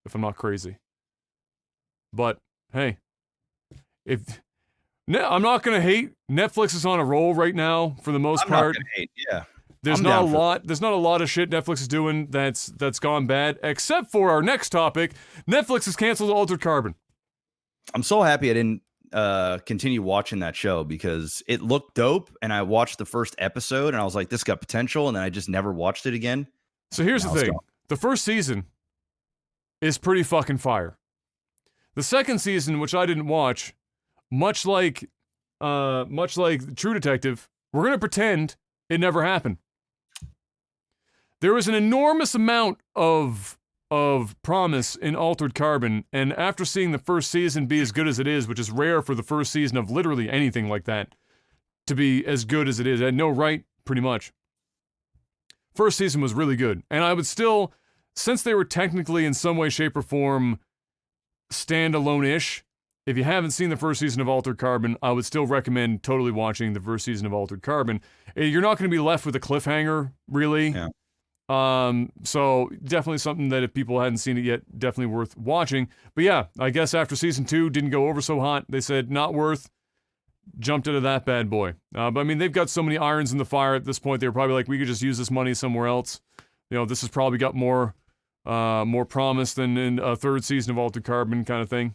if I'm not crazy. But hey, I'm not gonna hate. Netflix is on a roll right now for the most I'm not part. gonna hate. Yeah. There's I'm not a down for lot. There's not a lot of shit Netflix is doing that's gone bad, except for our next topic. Netflix has canceled Altered Carbon. I'm so happy I didn't continue watching that show because it looked dope, and I watched the first episode, and I was like, "This got potential," and then I just never watched it again. So here's Now the it's thing: gone. the first season is pretty fucking fire. The second season, which I didn't watch, much like True Detective, we're gonna pretend it never happened. There was an enormous amount of promise in Altered Carbon, and after seeing the first season be as good as it is, which is rare for the first season of literally anything like that to be as good as it is, I had no right, pretty much. First season was really good, and I would still, since they were technically in some way, shape, or form standalone-ish, if you haven't seen the first season of Altered Carbon, I would still recommend totally watching the first season of Altered Carbon. You're not going to be left with a cliffhanger, really. Yeah. So definitely something that if people hadn't seen it yet, definitely worth watching. But yeah, I guess after season 2 didn't go over so hot, they said not worth, jumped into that bad boy. But I mean, they've got so many irons in the fire at this point, they were probably like, we could just use this money somewhere else. You know, this has probably got more promise than in a third season of Altered Carbon kind of thing.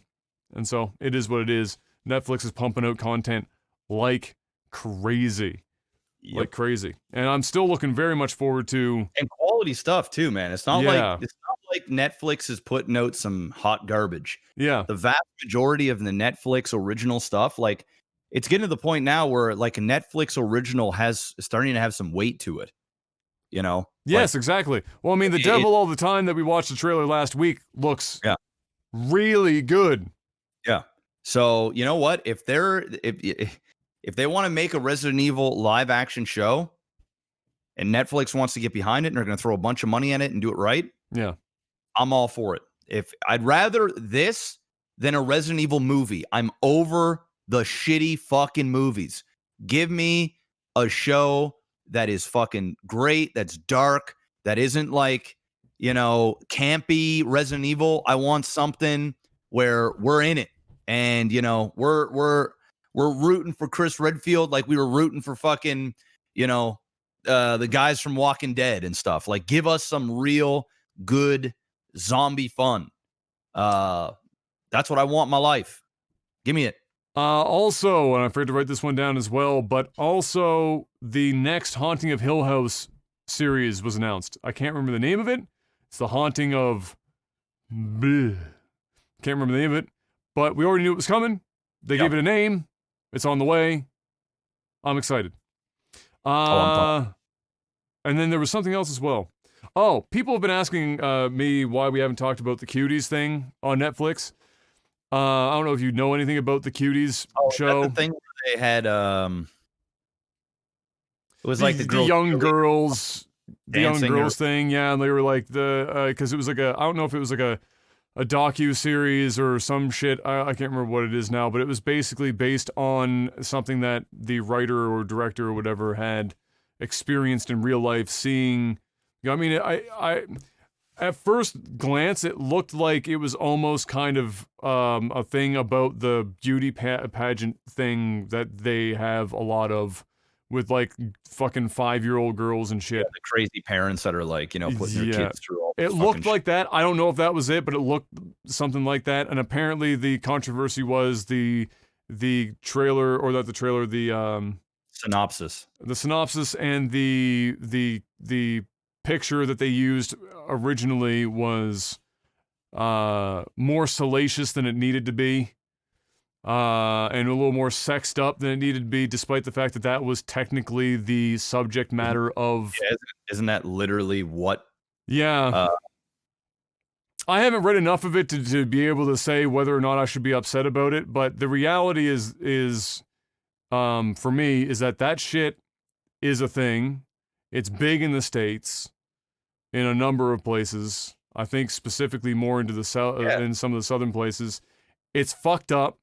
And so it is what it is. Netflix is pumping out content like crazy. Yep. Like crazy. And I'm still looking very much forward to, And quality stuff too, man. It's not like Netflix is putting out some hot garbage. yeah. The vast majority of the Netflix original stuff, like it's getting to the point now where like a Netflix original is starting to have some weight to it. You know? Yes, exactly. Well, I mean, The Devil All the Time that we watched the trailer last week looks really good. Yeah. So you know what? If they want to make a Resident Evil live action show, and Netflix wants to get behind it, and they're going to throw a bunch of money at it and do it right, yeah, I'm all for it. If I'd rather this than a Resident Evil movie. I'm over the shitty fucking movies. Give me a show that is fucking great, that's dark, that isn't like, you know, campy Resident Evil. I want something where we're in it, and you know, we're rooting for Chris Redfield like we were rooting for fucking, you know, the guys from Walking Dead and stuff. Like, give us some real good zombie fun. That's what I want in my life. Give me it. Also, and I forgot to write this one down as well, but also the next Haunting of Hill House series was announced. I can't remember the name of it. It's the Haunting of... Bleh. Can't remember the name of it, but we already knew it was coming. They gave it a name. It's on the way. I'm excited. And then there was something else as well. Oh, people have been asking me why we haven't talked about the Cuties thing on Netflix. I don't know if you know anything about the Cuties show. Is that the thing where they had it was like the young girls, the young dancing girls thing, yeah. And they were like because it was like I don't know if it was like a docu-series or some shit. I can't remember what it is now, but it was basically based on something that the writer or director or whatever had experienced in real life, seeing, you know, I mean, I at first glance, it looked like it was almost kind of a thing about the beauty pageant thing that they have a lot of with like fucking 5-year-old girls and shit. Yeah, the crazy parents that are like, you know, putting their kids through all this. It looked like that. I don't know if that was it, but it looked something like that. And apparently the controversy was the trailer, or not the trailer, the synopsis. The synopsis and the picture that they used originally was more salacious than it needed to be. And a little more sexed up than it needed to be, despite the fact that that was technically the subject matter of... Yeah, isn't that literally what... Yeah. I haven't read enough of it to be able to say whether or not I should be upset about it, but the reality is for me, is that shit is a thing. It's big in the States, in a number of places. I think specifically more into the south, in some of the southern places. It's fucked up.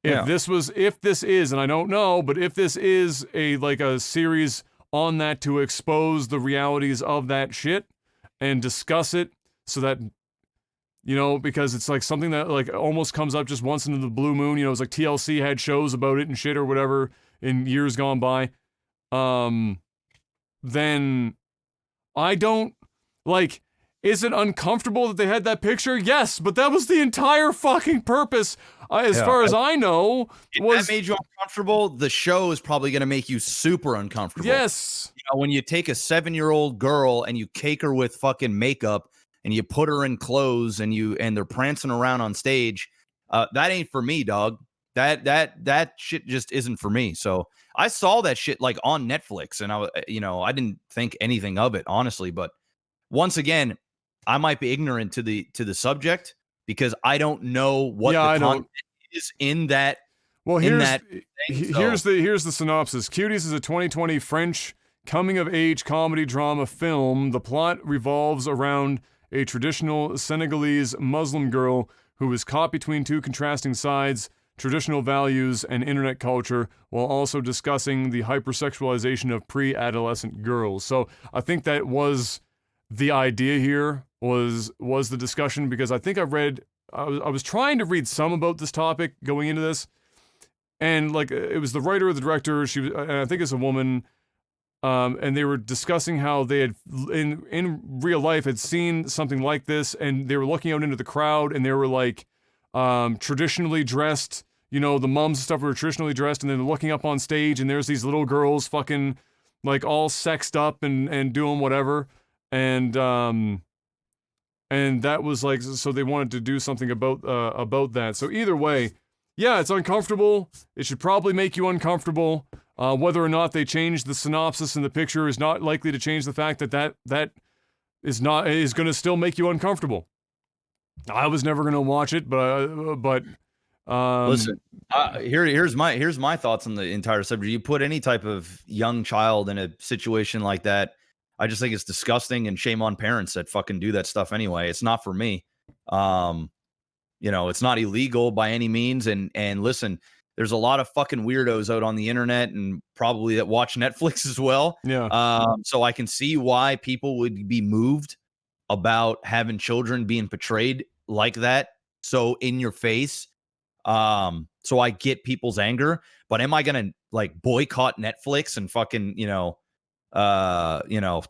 Yeah. If this is, and I don't know, but if this is a series on that to expose the realities of that shit and discuss it so that, because it's like something that like almost comes up just once into the blue moon, it's like TLC had shows about it and shit or whatever in years gone by. Then I don't like. Is it uncomfortable that they had that picture? Yes, but that was the entire fucking purpose, as far as I know. If that made you uncomfortable, the show is probably going to make you super uncomfortable. Yes. When you take a 7-year-old girl and you cake her with fucking makeup and you put her in clothes and they're prancing around on stage, that ain't for me, dog. That shit just isn't for me. So I saw that shit like on Netflix, and I didn't think anything of it, honestly. But once again, I might be ignorant to the subject because I don't know what the content is in that. Well, here's the synopsis. Cuties is a 2020 French coming-of-age comedy drama film. The plot revolves around a traditional Senegalese Muslim girl who is caught between two contrasting sides, traditional values and internet culture, while also discussing the hypersexualization of pre-adolescent girls. So I think that was the idea here, was the discussion, because I think I was trying to read some about this topic going into this, and like it was the writer or the director, and I think it's a woman, and they were discussing how they had in real life had seen something like this, and they were looking out into the crowd, and they were like traditionally dressed, the moms and stuff were traditionally dressed, and then looking up on stage, and there's these little girls fucking like all sexed up and doing whatever. And that was like, so they wanted to do something about that. So either way, yeah, it's uncomfortable. It should probably make you uncomfortable. Whether or not they change the synopsis in the picture is not likely to change the fact that is going to still make you uncomfortable. I was never going to watch it, but listen, here's my thoughts on the entire subject. You put any type of young child in a situation like that, I just think it's disgusting, and shame on parents that fucking do that stuff anyway. It's not for me. It's not illegal by any means. And listen, there's a lot of fucking weirdos out on the internet and probably that watch Netflix as well. Yeah. So I can see why people would be moved about having children being portrayed like that. So in your face. So I get people's anger, but am I going to like boycott Netflix and fucking, not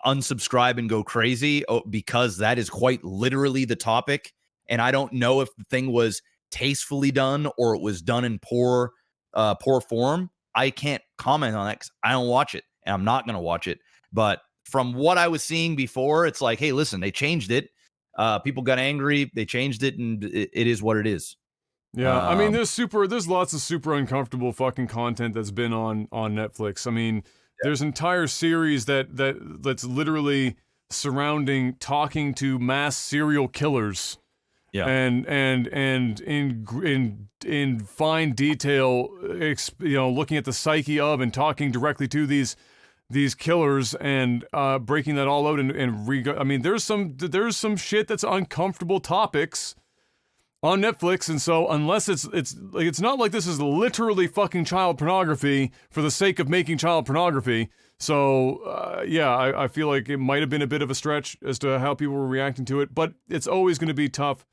unsubscribe and go crazy because that is quite literally the topic, and I don't know if the thing was tastefully done or it was done in poor form. I can't comment on that because I don't watch it, and I'm not going to watch it. But from what I was seeing before, it's like, hey, listen, they changed it. People got angry, they changed it, and it is what it is. Yeah, I mean, there's lots of super uncomfortable fucking content that's been on Netflix. I mean, there's entire series that's literally surrounding talking to mass serial killers. Yeah. And in fine detail, looking at the psyche of and talking directly to these killers and breaking that all out I mean, there's some shit that's uncomfortable topics on Netflix, and so unless it's not like this is literally fucking child pornography for the sake of making child pornography. So I feel like it might have been a bit of a stretch as to how people were reacting to it, but it's always going to be tough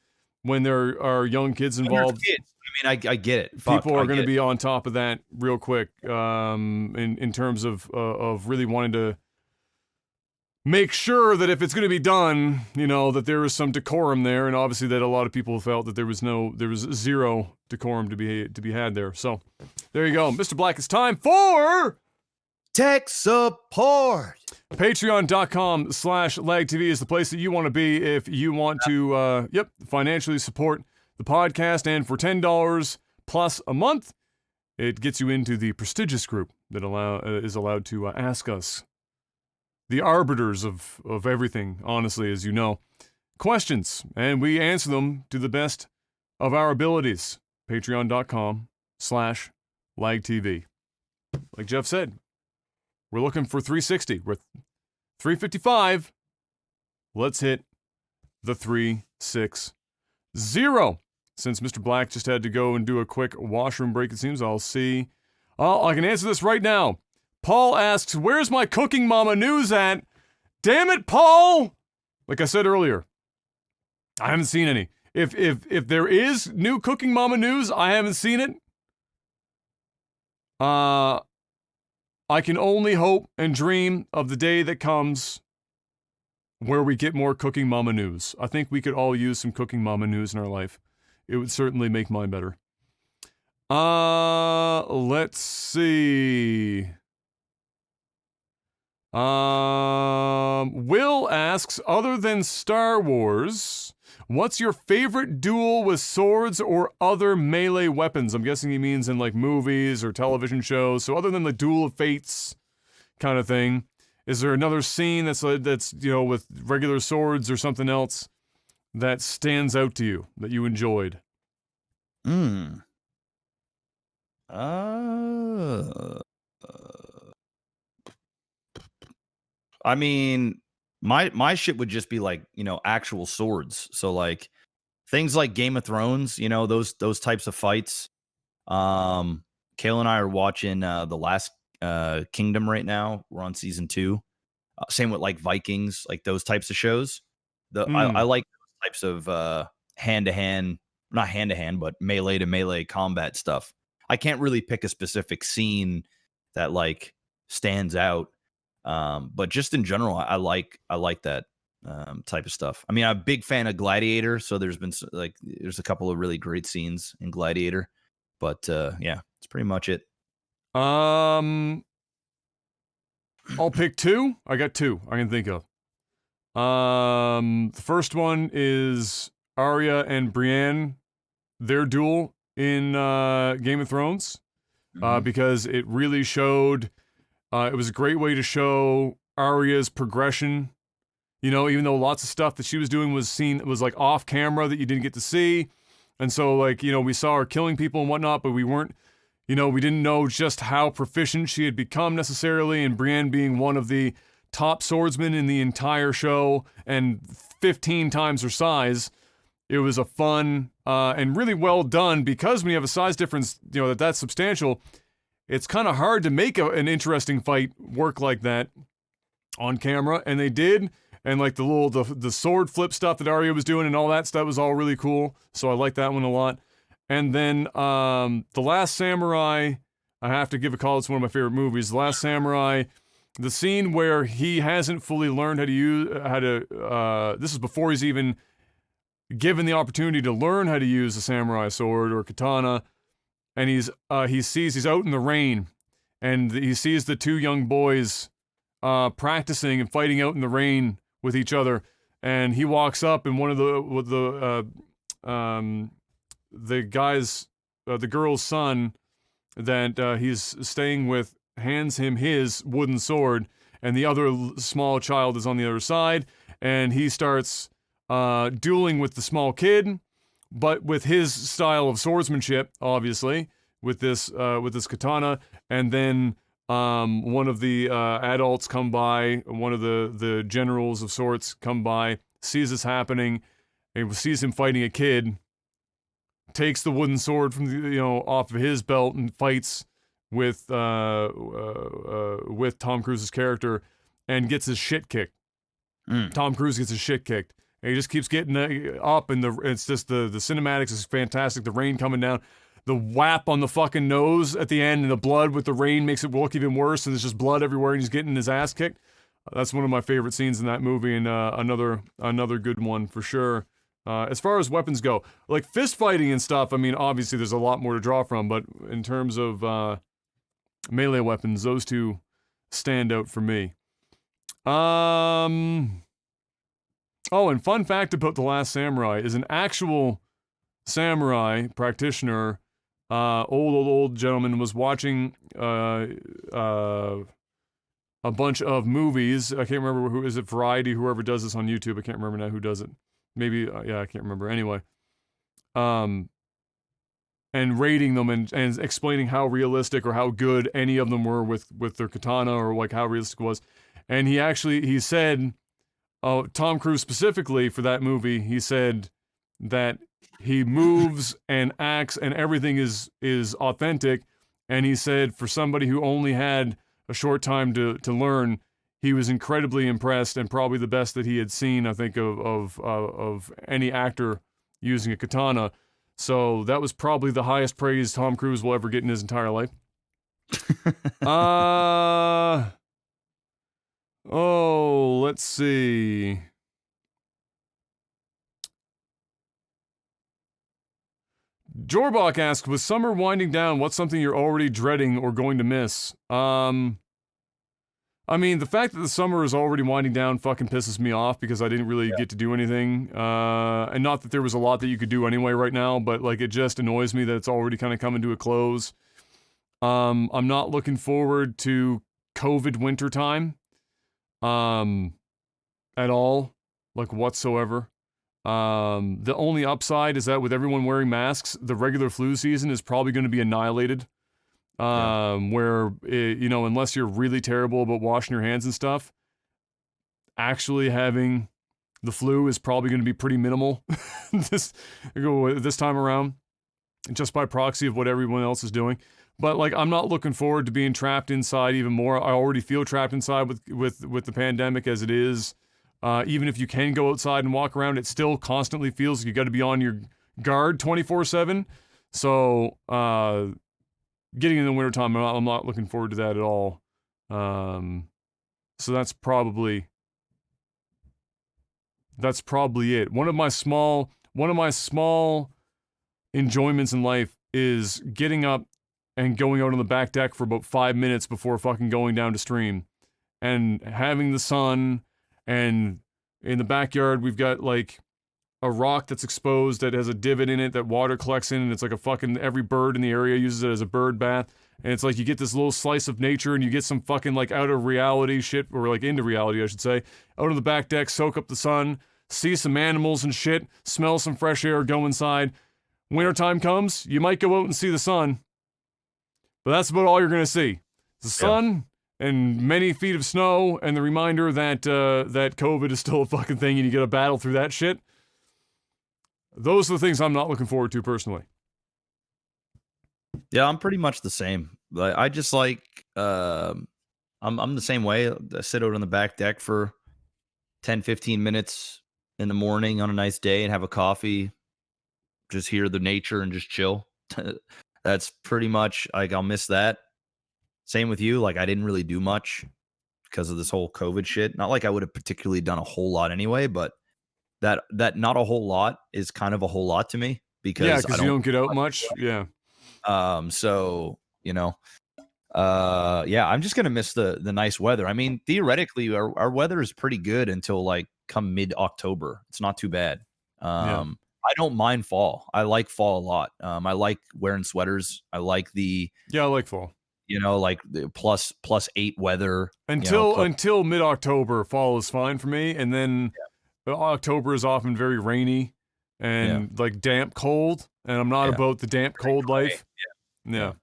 when there are young kids involved. I mean, I get it. People are going to be on top of that real quick, in terms of really wanting to make sure that if it's going to be done, that there is some decorum there, and obviously that a lot of people felt that there was zero decorum to be had there. So there you go, Mr. Black. It's time for tech support. Patreon.com/LagTV is the place that you want to be if you want to financially support the podcast, and for $10 plus a month, it gets you into the prestigious group that is allowed to ask us, the arbiters of everything, honestly, as you know, questions, and we answer them to the best of our abilities. Patreon.com/LagTV. Like Jeff said, we're looking for 360. We're 355. Let's hit the 360. since Mr. Black just had to go and do a quick washroom break, it seems. I'll see. Oh, I can answer this right now. Paul asks, where's my Cooking Mama news at? Damn it, Paul! Like I said earlier, I haven't seen any. If there is new Cooking Mama news, I haven't seen it. I can only hope and dream of the day that comes where we get more Cooking Mama news. I think we could all use some Cooking Mama news in our life. It would certainly make mine better. Let's see. Will asks, other than Star Wars, what's your favorite duel with swords or other melee weapons? I'm guessing he means in like movies or television shows. So other than the Duel of Fates kind of thing, is there another scene that's with regular swords or something else that stands out to you that you enjoyed? I mean, my shit would just be like, actual swords. So like things like Game of Thrones, those types of fights. Kale and I are watching The Last Kingdom right now. We're on season 2. Same with like Vikings, like those types of shows. I like those types of hand-to-hand, not hand-to-hand, but melee-to-melee combat stuff. I can't really pick a specific scene that like stands out. But just in general, I like that type of stuff. I mean, I'm a big fan of Gladiator, so there's a couple of really great scenes in Gladiator. But yeah, it's pretty much it. I'll pick 2. I got 2 I can think of. The first one is Arya and Brienne, their duel in Game of Thrones, because it really showed. It was a great way to show Arya's progression. Even though lots of stuff that she was doing was like off camera that you didn't get to see, and so like we saw her killing people and whatnot, but we weren't. We didn't know just how proficient she had become necessarily, and Brienne being one of the top swordsmen in the entire show and 15 times her size. It was a fun and really well done, because when you have a size difference, that's substantial, it's kind of hard to make an interesting fight work like that on camera, and they did. And like the sword flip stuff that Arya was doing and all that stuff was all really cool, so I like that one a lot. And then The Last Samurai, I have to give a call. It's one of my favorite movies. The Last Samurai, the scene where he hasn't fully learned this is before he's even given the opportunity to learn how to use a samurai sword or katana, and he's out in the rain, and he sees the 2 young boys practicing and fighting out in the rain with each other, and he walks up, and one of the guys, the girl's son that he's staying with, hands him his wooden sword, and the other small child is on the other side, and he starts dueling with the small kid, but with his style of swordsmanship, obviously, with this katana. And then one of the adults come by, one of the generals of sorts come by, sees this happening, and sees him fighting a kid, takes the wooden sword from off of his belt and fights with Tom Cruise's character, and gets his shit kicked. Tom Cruise gets his shit kicked, and he just keeps getting up, and it's just the cinematics is fantastic. The rain coming down, the whap on the fucking nose at the end, and the blood with the rain makes it look even worse, and there's just blood everywhere, and he's getting his ass kicked. That's one of my favorite scenes in that movie, and another good one for sure. As far as weapons go, like fist fighting and stuff, I mean, obviously there's a lot more to draw from, but in terms of melee weapons, those 2 stand out for me. Oh, and fun fact about The Last Samurai is an actual samurai practitioner, old gentleman, was watching a bunch of movies. I can't remember who is it, Variety, whoever does this on YouTube. I can't remember now who does it. Maybe, yeah, I can't remember. Anyway, and rating them and explaining how realistic or how good any of them were with their katana, or like how realistic it was. And he said, Tom Cruise specifically for that movie, he said that he moves and acts and everything is authentic. And he said for somebody who only had a short time to learn, he was incredibly impressed and probably the best that he had seen, I think, of any actor using a katana. So that was probably the highest praise Tom Cruise will ever get in his entire life. Oh, let's see. Jorbach asks, with summer winding down, what's something you're already dreading or going to miss? I mean, the fact that the summer is already winding down fucking pisses me off because I didn't really get to do anything. And not that there was a lot that you could do anyway right now, but like it just annoys me that it's already kind of coming to a close. I'm not looking forward to COVID winter time. At all, like whatsoever. The only upside is that with everyone wearing masks, the regular flu season is probably going to be annihilated. Where, unless you're really terrible about washing your hands and stuff, actually having the flu is probably going to be pretty minimal this time around, just by proxy of what everyone else is doing. But like, I'm not looking forward to being trapped inside even more. I already feel trapped inside with the pandemic as it is. Even if you can go outside and walk around, it still constantly feels like you got to be on your guard 24/7. So, getting in the wintertime, I'm not looking forward to that at all. So that's probably it. One of my small enjoyments in life is getting up and going out on the back deck for about 5 minutes before fucking going down to stream and having the sun. And in the backyard, we've got like a rock that's exposed that has a divot in it that water collects in, and it's like a fucking, every bird in the area uses it as a bird bath. And it's like you get this little slice of nature and you get some fucking like out of reality shit, or like into reality, I should say, out on the back deck, soak up the sun, see some animals and shit, smell some fresh air, go inside. Wintertime comes, you might go out and see the sun, but that's about all you're gonna see. The sun and many feet of snow, and the reminder that that COVID is still a fucking thing, and you gotta battle through that shit. Those are the things I'm not looking forward to personally. Yeah, I'm pretty much the same. Like, I just like, I'm the same way. I sit out on the back deck for 10, 15 minutes in the morning on a nice day and have a coffee, just hear the nature and just chill. That's pretty much, like, I'll miss that. Same with you. Like, I didn't really do much because of this whole COVID shit. Not like I would have particularly done a whole lot anyway, but that not a whole lot is kind of a whole lot to me because you don't get out much. Yeah. So, I'm just gonna miss the nice weather. I mean, theoretically, our weather is pretty good until like come mid-October. It's not too bad. I don't mind fall. I like fall a lot. I like wearing sweaters. I like I like fall. Like the +8 weather until mid-October. Fall is fine for me, and then October is often very rainy and like damp cold, and I'm not about the damp cold life. Yeah.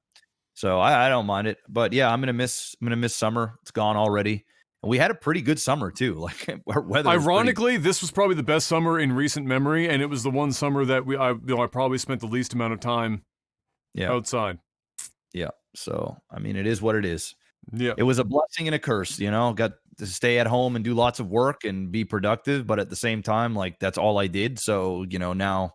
So I don't mind it, but yeah, I'm gonna miss summer. It's gone already. And we had a pretty good summer too. Like our weather. Ironically, this was probably the best summer in recent memory, and it was the one summer that I probably spent the least amount of time outside. Yeah. So I mean, it is what it is. Yeah. It was a blessing and a curse. Got to stay at home and do lots of work and be productive, but at the same time, like that's all I did. So now.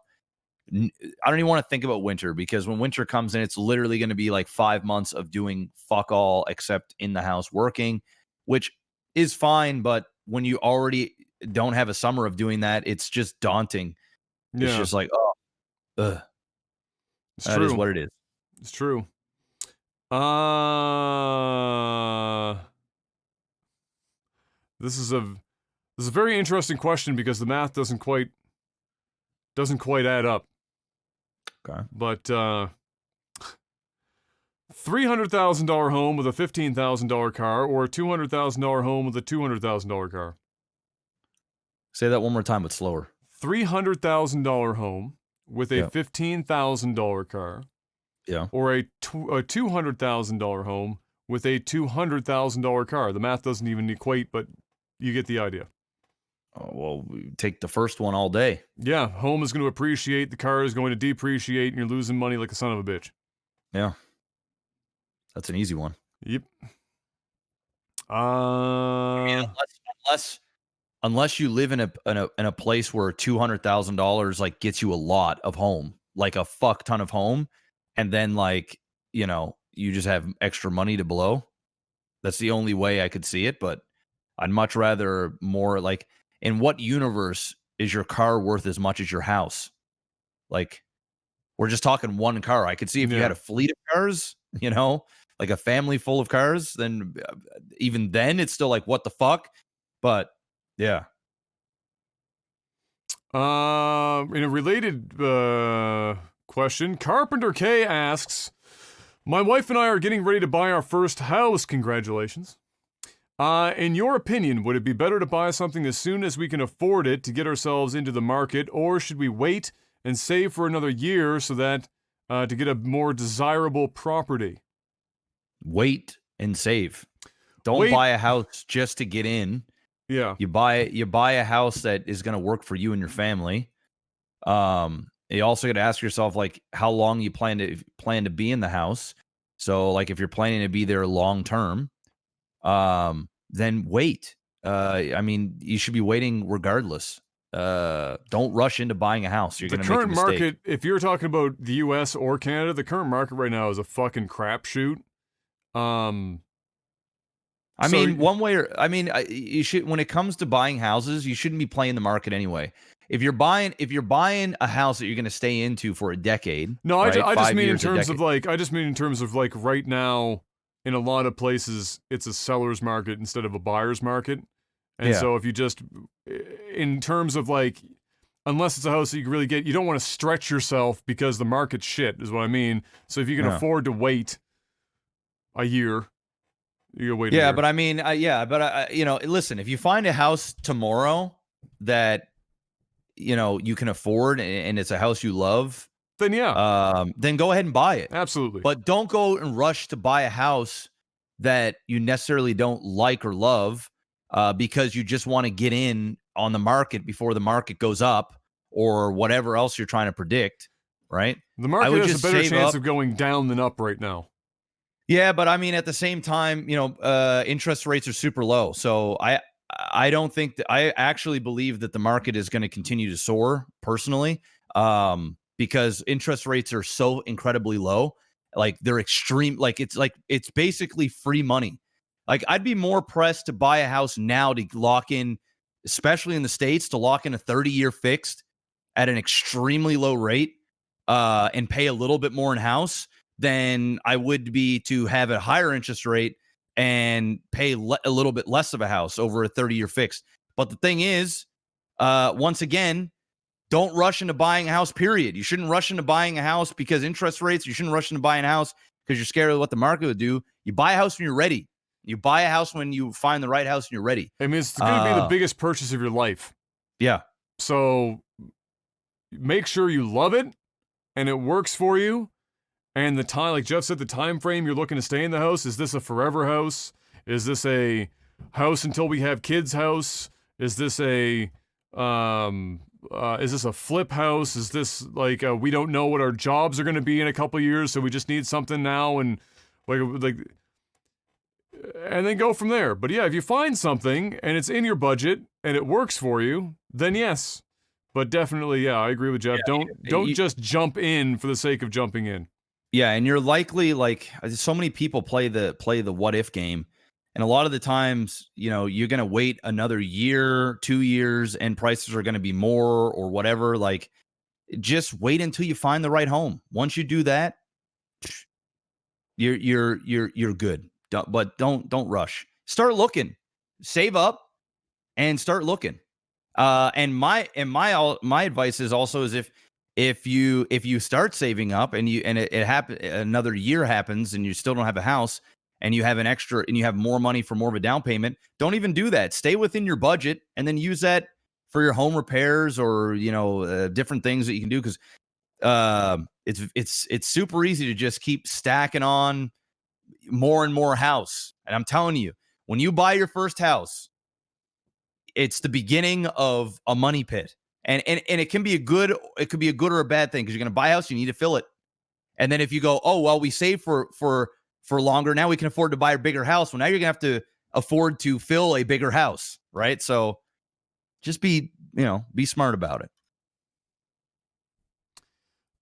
I don't even want to think about winter because when winter comes in, it's literally going to be like 5 months of doing fuck all except in the house working, which is fine. But when you already don't have a summer of doing that, it's just daunting. Yeah. It's just like, that is what it is. It's true. This is a very interesting question because the math doesn't quite add up. Okay. But $300,000 home with a $15,000 car, or a $200,000 home with a $200,000 car. Say that one more time, but slower. $300,000 home with a $15,000 car. Yeah. Or a $200,000 home with a $200,000 car. The math doesn't even equate, but you get the idea. Oh, well, we take the first one all day. Yeah, home is going to appreciate, the car is going to depreciate, and you're losing money like a son of a bitch. Yeah. That's an easy one. Yep. Unless you live in a place where $200,000 like gets you a lot of home, like a fuck ton of home, and then like, you just have extra money to blow. That's the only way I could see it, but I'd much rather more like, in what universe is your car worth as much as your house? Like, we're just talking one car. I could see if you Yeah. had a fleet of cars, like a family full of cars, then even then it's still like, what the fuck? But yeah. In a related question, Carpenter K asks, my wife and I are getting ready to buy our first house. Congratulations. In your opinion, would it be better to buy something as soon as we can afford it to get ourselves into the market, or should we wait and save for another year so that to get a more desirable property? Wait and save. Don't buy a house just to get in. Yeah. You buy a house that is going to work for you and your family. You also got to ask yourself like how long you plan to be in the house. So like if you're planning to be there long term, then wait. I mean, you should be waiting regardless. Don't rush into buying a house. You're going to make a mistake. The current market, if you're talking about the US or Canada, the current market right now is a fucking crapshoot. You should, when it comes to buying houses, you shouldn't be playing the market anyway. If you're buying a house that you're going to stay into for a decade. No, right? I just mean in terms of like right now, in a lot of places, it's a seller's market instead of a buyer's market. And so if you just, in terms of like, unless it's a house that you can really get, you don't want to stretch yourself because the market's shit, is what I mean. So if you can afford to wait a year, you wait. Yeah, but I mean, listen, if you find a house tomorrow that, you can afford and it's a house you love, then then go ahead and buy it. Absolutely. But don't go and rush to buy a house that you necessarily don't like or love because you just want to get in on the market before the market goes up or whatever else you're trying to predict, right? The market has a better chance of going down than up right now. Yeah, but I mean, at the same time, interest rates are super low. So I don't think that, I actually believe that the market is going to continue to soar personally, because interest rates are so incredibly low. Like they're extreme. Like it's basically free money. Like I'd be more pressed to buy a house now to lock in, especially in the States, to lock in a 30-year fixed at an extremely low rate, and pay a little bit more in house than I would be to have a higher interest rate and pay a little bit less of a house over a 30-year fix. But the thing is, once again, don't rush into buying a house, period. You shouldn't rush into buying a house because interest rates. You shouldn't rush into buying a house because you're scared of what the market would do. You buy a house when you're ready. You buy a house when you find the right house and you're ready. I mean, it's going to be the biggest purchase of your life. Yeah. So make sure you love it and it works for you. And the time, like Jeff said, the time frame you're looking to stay in the house, is this a forever house? Is this a house until we have kids house? Is this a flip house? Is this like we don't know what our jobs are going to be in a couple of years, so we just need something now and like and then go from there. But yeah, if you find something and it's in your budget and it works for you, then yes. But definitely, yeah, I agree with Jeff. Yeah, don't just jump in for the sake of jumping in. Yeah, and you're likely, like, so many people play the what if game, and a lot of the times, you're gonna wait another year, 2 years, and prices are gonna be more or whatever. Like, just wait until you find the right home. Once you do that, you're good. But don't rush. Start looking, save up, and start looking. And my advice is also is if you start saving up and it happen, another year happens and you still don't have a house and you have an extra and you have more money for more of a down payment, don't even do that. Stay within your budget and then use that for your home repairs or different things that you can do, because it's super easy to just keep stacking on more and more house. And I'm telling you, when you buy your first house, it's the beginning of a money pit. And it can be a good or a bad thing, because you're going to buy a house, you need to fill it. And then if you go, oh, well, we saved for longer, now we can afford to buy a bigger house. Well, now you're going to have to afford to fill a bigger house, right? So just be smart about it.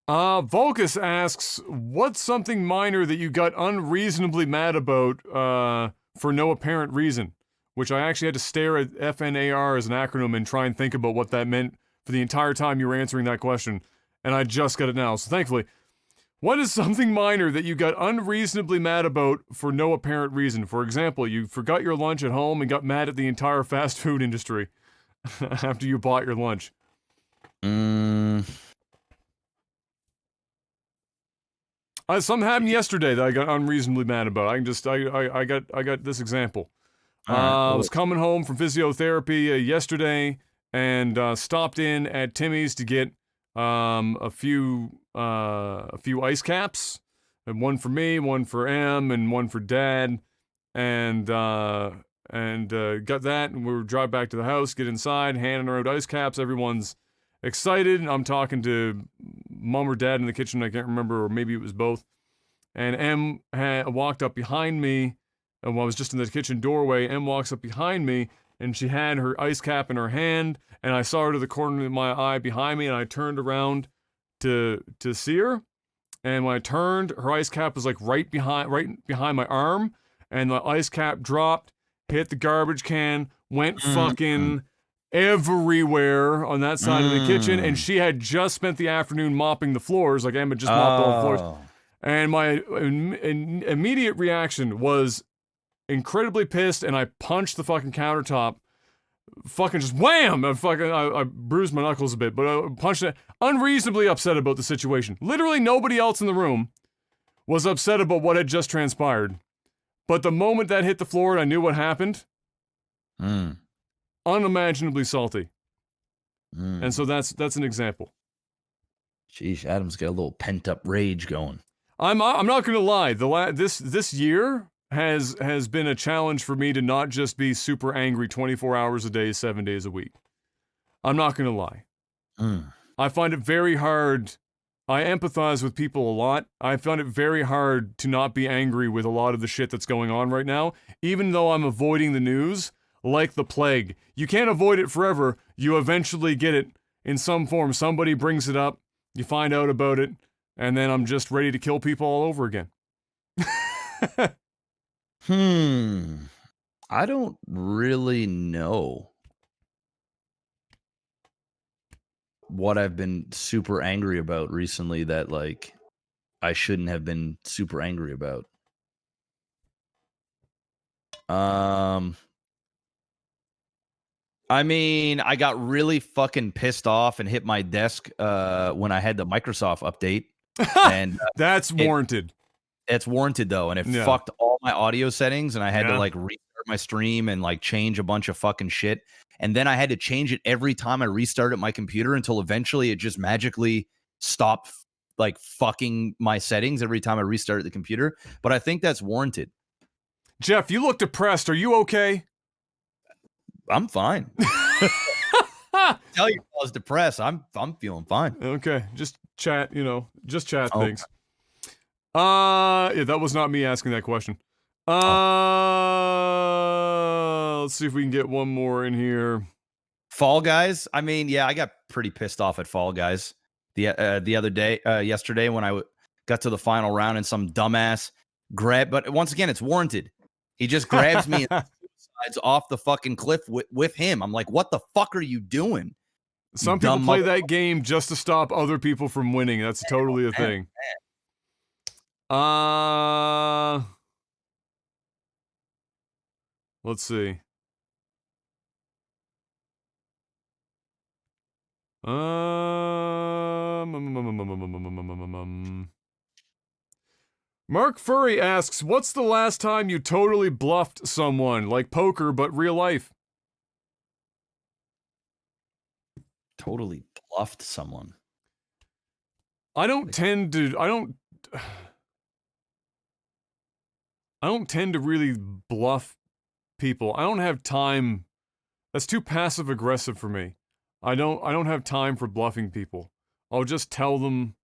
Volkus asks, what's something minor that you got unreasonably mad about for no apparent reason? Which I actually had to stare at FNAR as an acronym and try and think about what that meant for the entire time you were answering that question. And I just got it now. So thankfully, what is something minor that you got unreasonably mad about for no apparent reason? For example, you forgot your lunch at home and got mad at the entire fast food industry after you bought your lunch. Something happened yesterday that I got unreasonably mad about. I got this example. I was coming home from physiotherapy yesterday and stopped in at Timmy's to get a few ice caps, and one for me, one for Em, and one for Dad, and got that, and we were drive back to the house, get inside, handing out ice caps. Everyone's excited. I'm talking to Mom or Dad in the kitchen. I can't remember, or maybe it was both. And Em walked up behind me. And while I was just in the kitchen doorway, Em walks up behind me, and she had her ice cap in her hand, and I saw her to the corner of my eye behind me, and I turned around to see her, and when I turned, her ice cap was like right behind my arm, and the ice cap dropped, hit the garbage can, went fucking everywhere on that side of the kitchen, and she had just spent the afternoon mopping the floors, like Em had just mopped all the floors, and my immediate reaction was incredibly pissed, and I punched the fucking countertop. Fucking just wham! I bruised my knuckles a bit, but I punched it. Unreasonably upset about the situation. Literally nobody else in the room was upset about what had just transpired. But the moment that hit the floor and I knew what happened, unimaginably salty. And so that's an example. Sheesh, Adam's got a little pent up rage going. I'm not gonna lie. This year has been a challenge for me to not just be super angry 24 hours a day, 7 days a week. I'm not gonna lie. I find it very hard. I empathize with people a lot. I find it very hard to not be angry with a lot of the shit that's going on right now, even though I'm avoiding the news like the plague. You can't avoid it forever. You eventually get it in some form. Somebody brings it up, you find out about it, and then I'm just ready to kill people all over again. I don't really know what I've been super angry about recently that, like, I shouldn't have been super angry about. I mean, I got really fucking pissed off and hit my desk when I had the Microsoft update. And that's warranted. It's warranted though, and it fucked all my audio settings, and I had to like restart my stream and like change a bunch of fucking shit. And then I had to change it every time I restarted my computer until eventually it just magically stopped like fucking my settings every time I restarted the computer. But I think that's warranted. Jeff, you look depressed. Are you okay? I'm fine. Tell you I was depressed. I'm feeling fine. Okay, just chat, just chat things. Yeah, that was not me asking that question. Let's see if we can get one more in here. Fall Guys. I mean, yeah, I got pretty pissed off at Fall Guys the other day, yesterday when I got to the final round and some dumbass but once again, it's warranted. He just grabs me and suicides off the fucking cliff with him. I'm like, what the fuck are you doing? Some people play that game just to stop other people from winning. That's totally a thing. Let's see. Mark Furry asks, what's the last time you totally bluffed someone, like poker, but real life? Totally bluffed someone. I don't tend to really bluff people. I don't have time That's too passive aggressive for me. I don't have time for bluffing people. I'll just tell them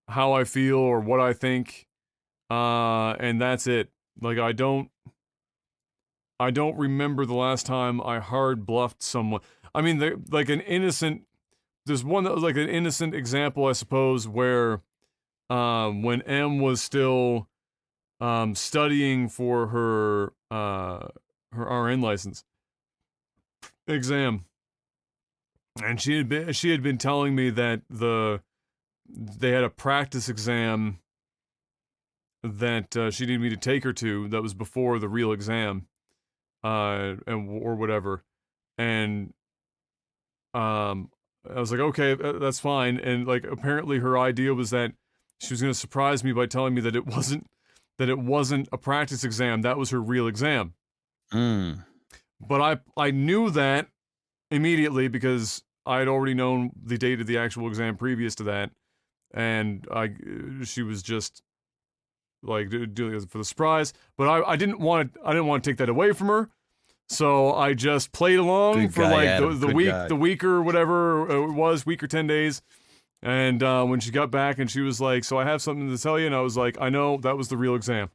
how I feel or what I think, and that's it. Like I don't remember the last time I hard bluffed someone. I mean, like an innocent. There's one that was like an innocent example, I suppose, where when M was still studying for her RN license exam, and she had been telling me that they had a practice exam that she needed me to take her to that was before the real exam, and or whatever, and I was like, okay, that's fine, and like apparently her idea was that she was gonna surprise me by telling me that it wasn't a practice exam, that was her real exam. Mm. But I knew that immediately because I had already known the date of the actual exam previous to that, and she was just like doing it for the surprise. But I didn't want to take that away from her, so I just played along Good for guy, like Adam. the Good week, guy. the week or whatever it was, week or 10 days. And when she got back and she was like, "So I have something to tell you," and I was like, "I know, that was the real exam."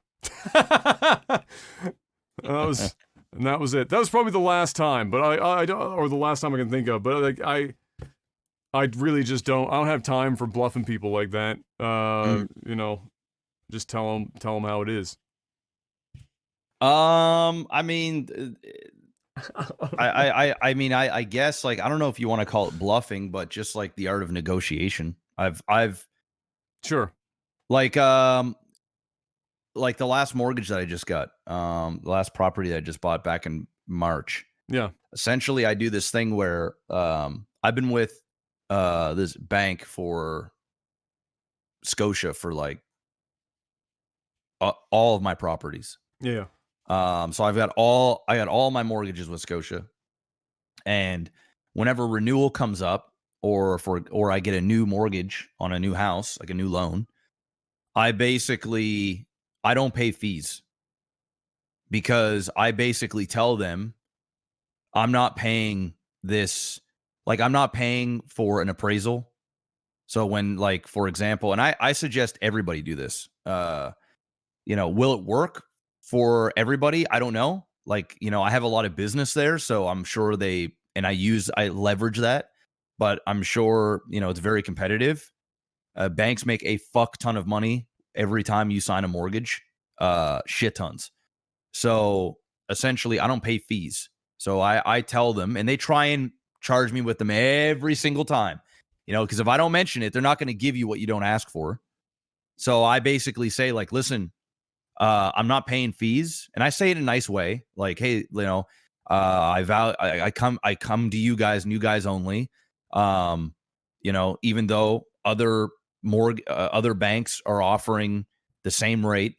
And that was it. That was probably the last time, but I don't, or the last time I can think of. But like I really just don't. I don't have time for bluffing people like that. You know, just tell them how it is. I mean, I mean, I guess like I don't know if you want to call it bluffing, but just like the art of negotiation. I've Sure. like the last mortgage that I just got, the last property that I just bought back in March. Yeah. Essentially, I do this thing where I've been with this bank for Scotia for like all of my properties. Yeah. So I got all my mortgages with Scotia, and whenever renewal comes up, or I get a new mortgage on a new house, like a new loan, I don't pay fees because I basically tell them I'm not paying this, like I'm not paying for an appraisal. So when, like, for example, and I suggest everybody do this. Will it work for everybody? I don't know. Like, I have a lot of business there, so I'm sure I leverage that, but I'm sure, it's very competitive. Banks make a fuck ton of money every time you sign a mortgage, shit tons. So essentially, I don't pay fees. So I tell them, and they try and charge me with them every single time, because if I don't mention it, they're not going to give you what you don't ask for. So I basically say, like, listen, I'm not paying fees, and I say it in a nice way, like, hey, I come to you guys, new guys only. Even though other banks are offering the same rate,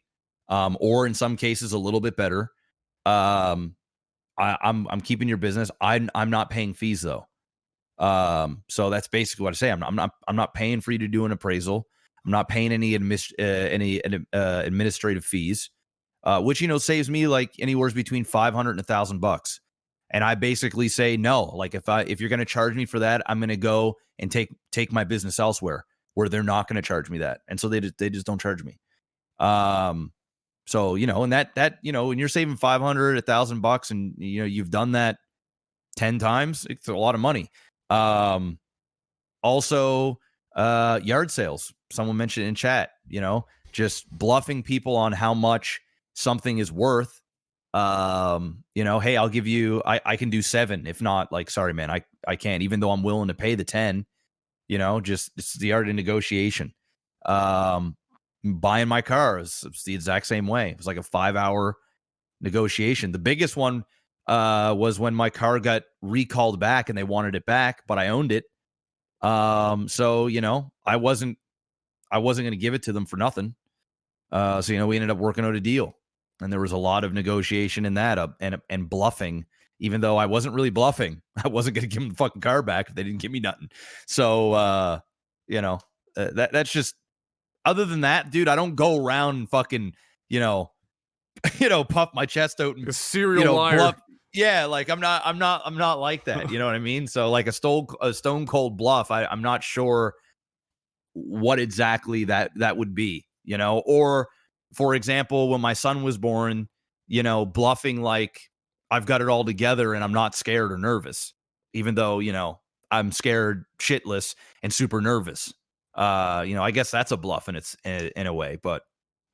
or in some cases a little bit better. I'm keeping your business. I'm not paying fees though. So that's basically what I say. I'm not paying for you to do an appraisal. I'm not paying any administrative fees, which saves me like anywhere between $500 and $1,000. And I basically say no. Like if you're going to charge me for that, I'm going to go and take my business elsewhere where they're not going to charge me that. And so they just don't charge me. So and that when you're saving $500, $1,000, and you've done that 10 times, it's a lot of money. Also, yard sales. Someone mentioned in chat, just bluffing people on how much something is worth. Hey, I'll give you, I can do 7. If not, like, sorry, man, I can't, even though I'm willing to pay the 10, just it's the art of negotiation. Buying my car is the exact same way. It was like a 5-hour negotiation. The biggest one was when my car got recalled back and they wanted it back, but I owned it. So I wasn't going to give it to them for nothing. So we ended up working out a deal, and there was a lot of negotiation in that, and bluffing. Even though I wasn't really bluffing, I wasn't going to give them the fucking car back if they didn't give me nothing. So that's just. Other than that, dude, I don't go around and fucking puff my chest out and A serial liar. Yeah, like I'm not like that. You know what I mean? So like a stone cold bluff. I'm not sure what exactly that would be, you know, or for example, when my son was born, you know, bluffing like I've got it all together and I'm not scared or nervous, even though, you know, I'm scared shitless and super nervous. You know, I guess that's a bluff and it's in a way, but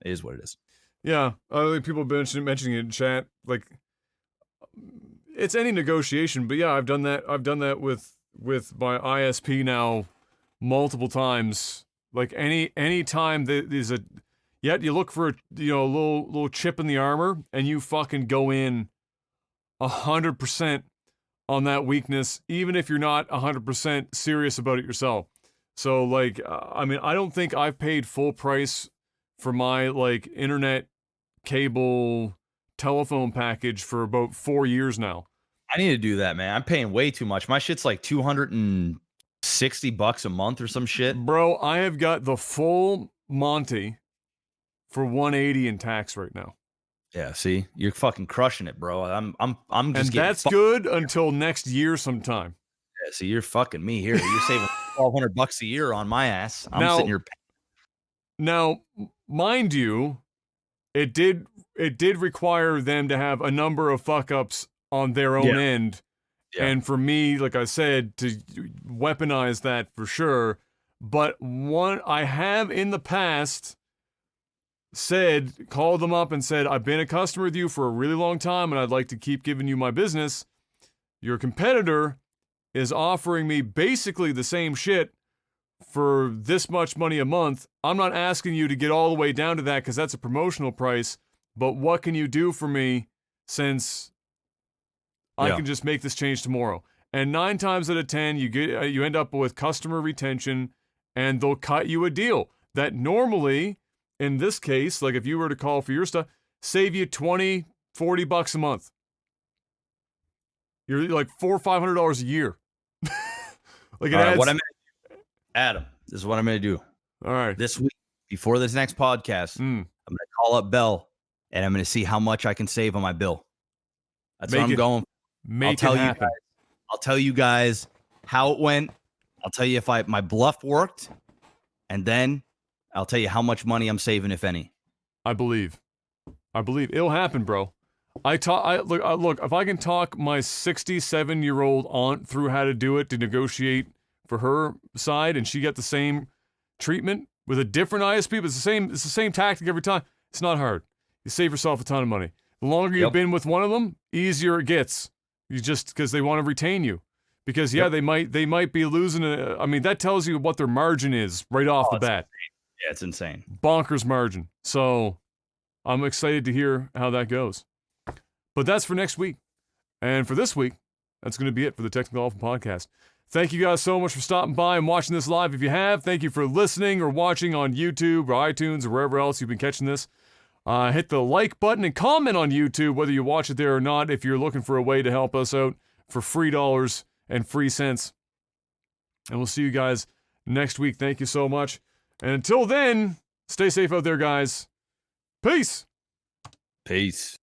it is what it is. Yeah, I think people have been mentioning it in chat. Like, it's any negotiation, but yeah, I've done that. I've done that with my ISP now multiple times. Like any time that there's a, yet you look for a, you know, a little chip in the armor, and you fucking go in 100% on that weakness, even if you're not 100% serious about it yourself. So like, I mean, I don't think I've paid full price for my like internet cable telephone package for about 4 years now. I need to do that, man. I'm paying way too much. My shit's like $260 a month or some shit. Bro, I have got the full Monty for 180 in tax right now. Yeah, see, you're fucking crushing it, bro. I'm just And getting that's good until next year sometime. Yeah, see, you're fucking me here. You're saving $1,200 a year on my ass. I'm Now- sitting here. Now, mind you, it did require them to have a number of fuck ups on their own Yeah. end. Yeah. And for me, like I said, to weaponize that for sure. But one I have in the past called them up and said, I've been a customer with you for a really long time and I'd like to keep giving you my business. Your competitor is offering me basically the same shit for this much money a month. I'm not asking you to get all the way down to that because that's a promotional price. But what can you do for me since I can just make this change tomorrow? And 9 times out of 10, you end up with customer retention, and they'll cut you a deal that normally, in this case, like if you were to call for your stuff, save you $20-$40 a month. You're like $400 or $500 a year. Like it adds. Adam, this is what I'm gonna do. All right. This week, before this next podcast, I'm gonna call up Bell and I'm gonna see how much I can save on my bill. That's what I'm going. Make it happen. I'll tell you guys how it went. I'll tell you if my bluff worked, and then I'll tell you how much money I'm saving, if any. I believe it'll happen, bro. Look, if I can talk my 67-year-old aunt through how to do it to negotiate for her side, and she got the same treatment with a different ISP, but it's the same tactic every time. It's not hard. You save yourself a ton of money. The longer you've been with one of them, easier it gets. You just because they want to retain you. Because they might be losing. I mean, that tells you what their margin is right off the bat. Insane. Yeah, it's insane. Bonkers margin. So I'm excited to hear how that goes. But that's for next week. And for this week, that's going to be it for the Technical Alpha Podcast. Thank you guys so much for stopping by and watching this live. If you have, thank you for listening or watching on YouTube or iTunes or wherever else you've been catching this. Hit the like button and comment on YouTube whether you watch it there or not if you're looking for a way to help us out for free dollars and free cents. And we'll see you guys next week. Thank you so much. And until then, stay safe out there, guys. Peace. Peace.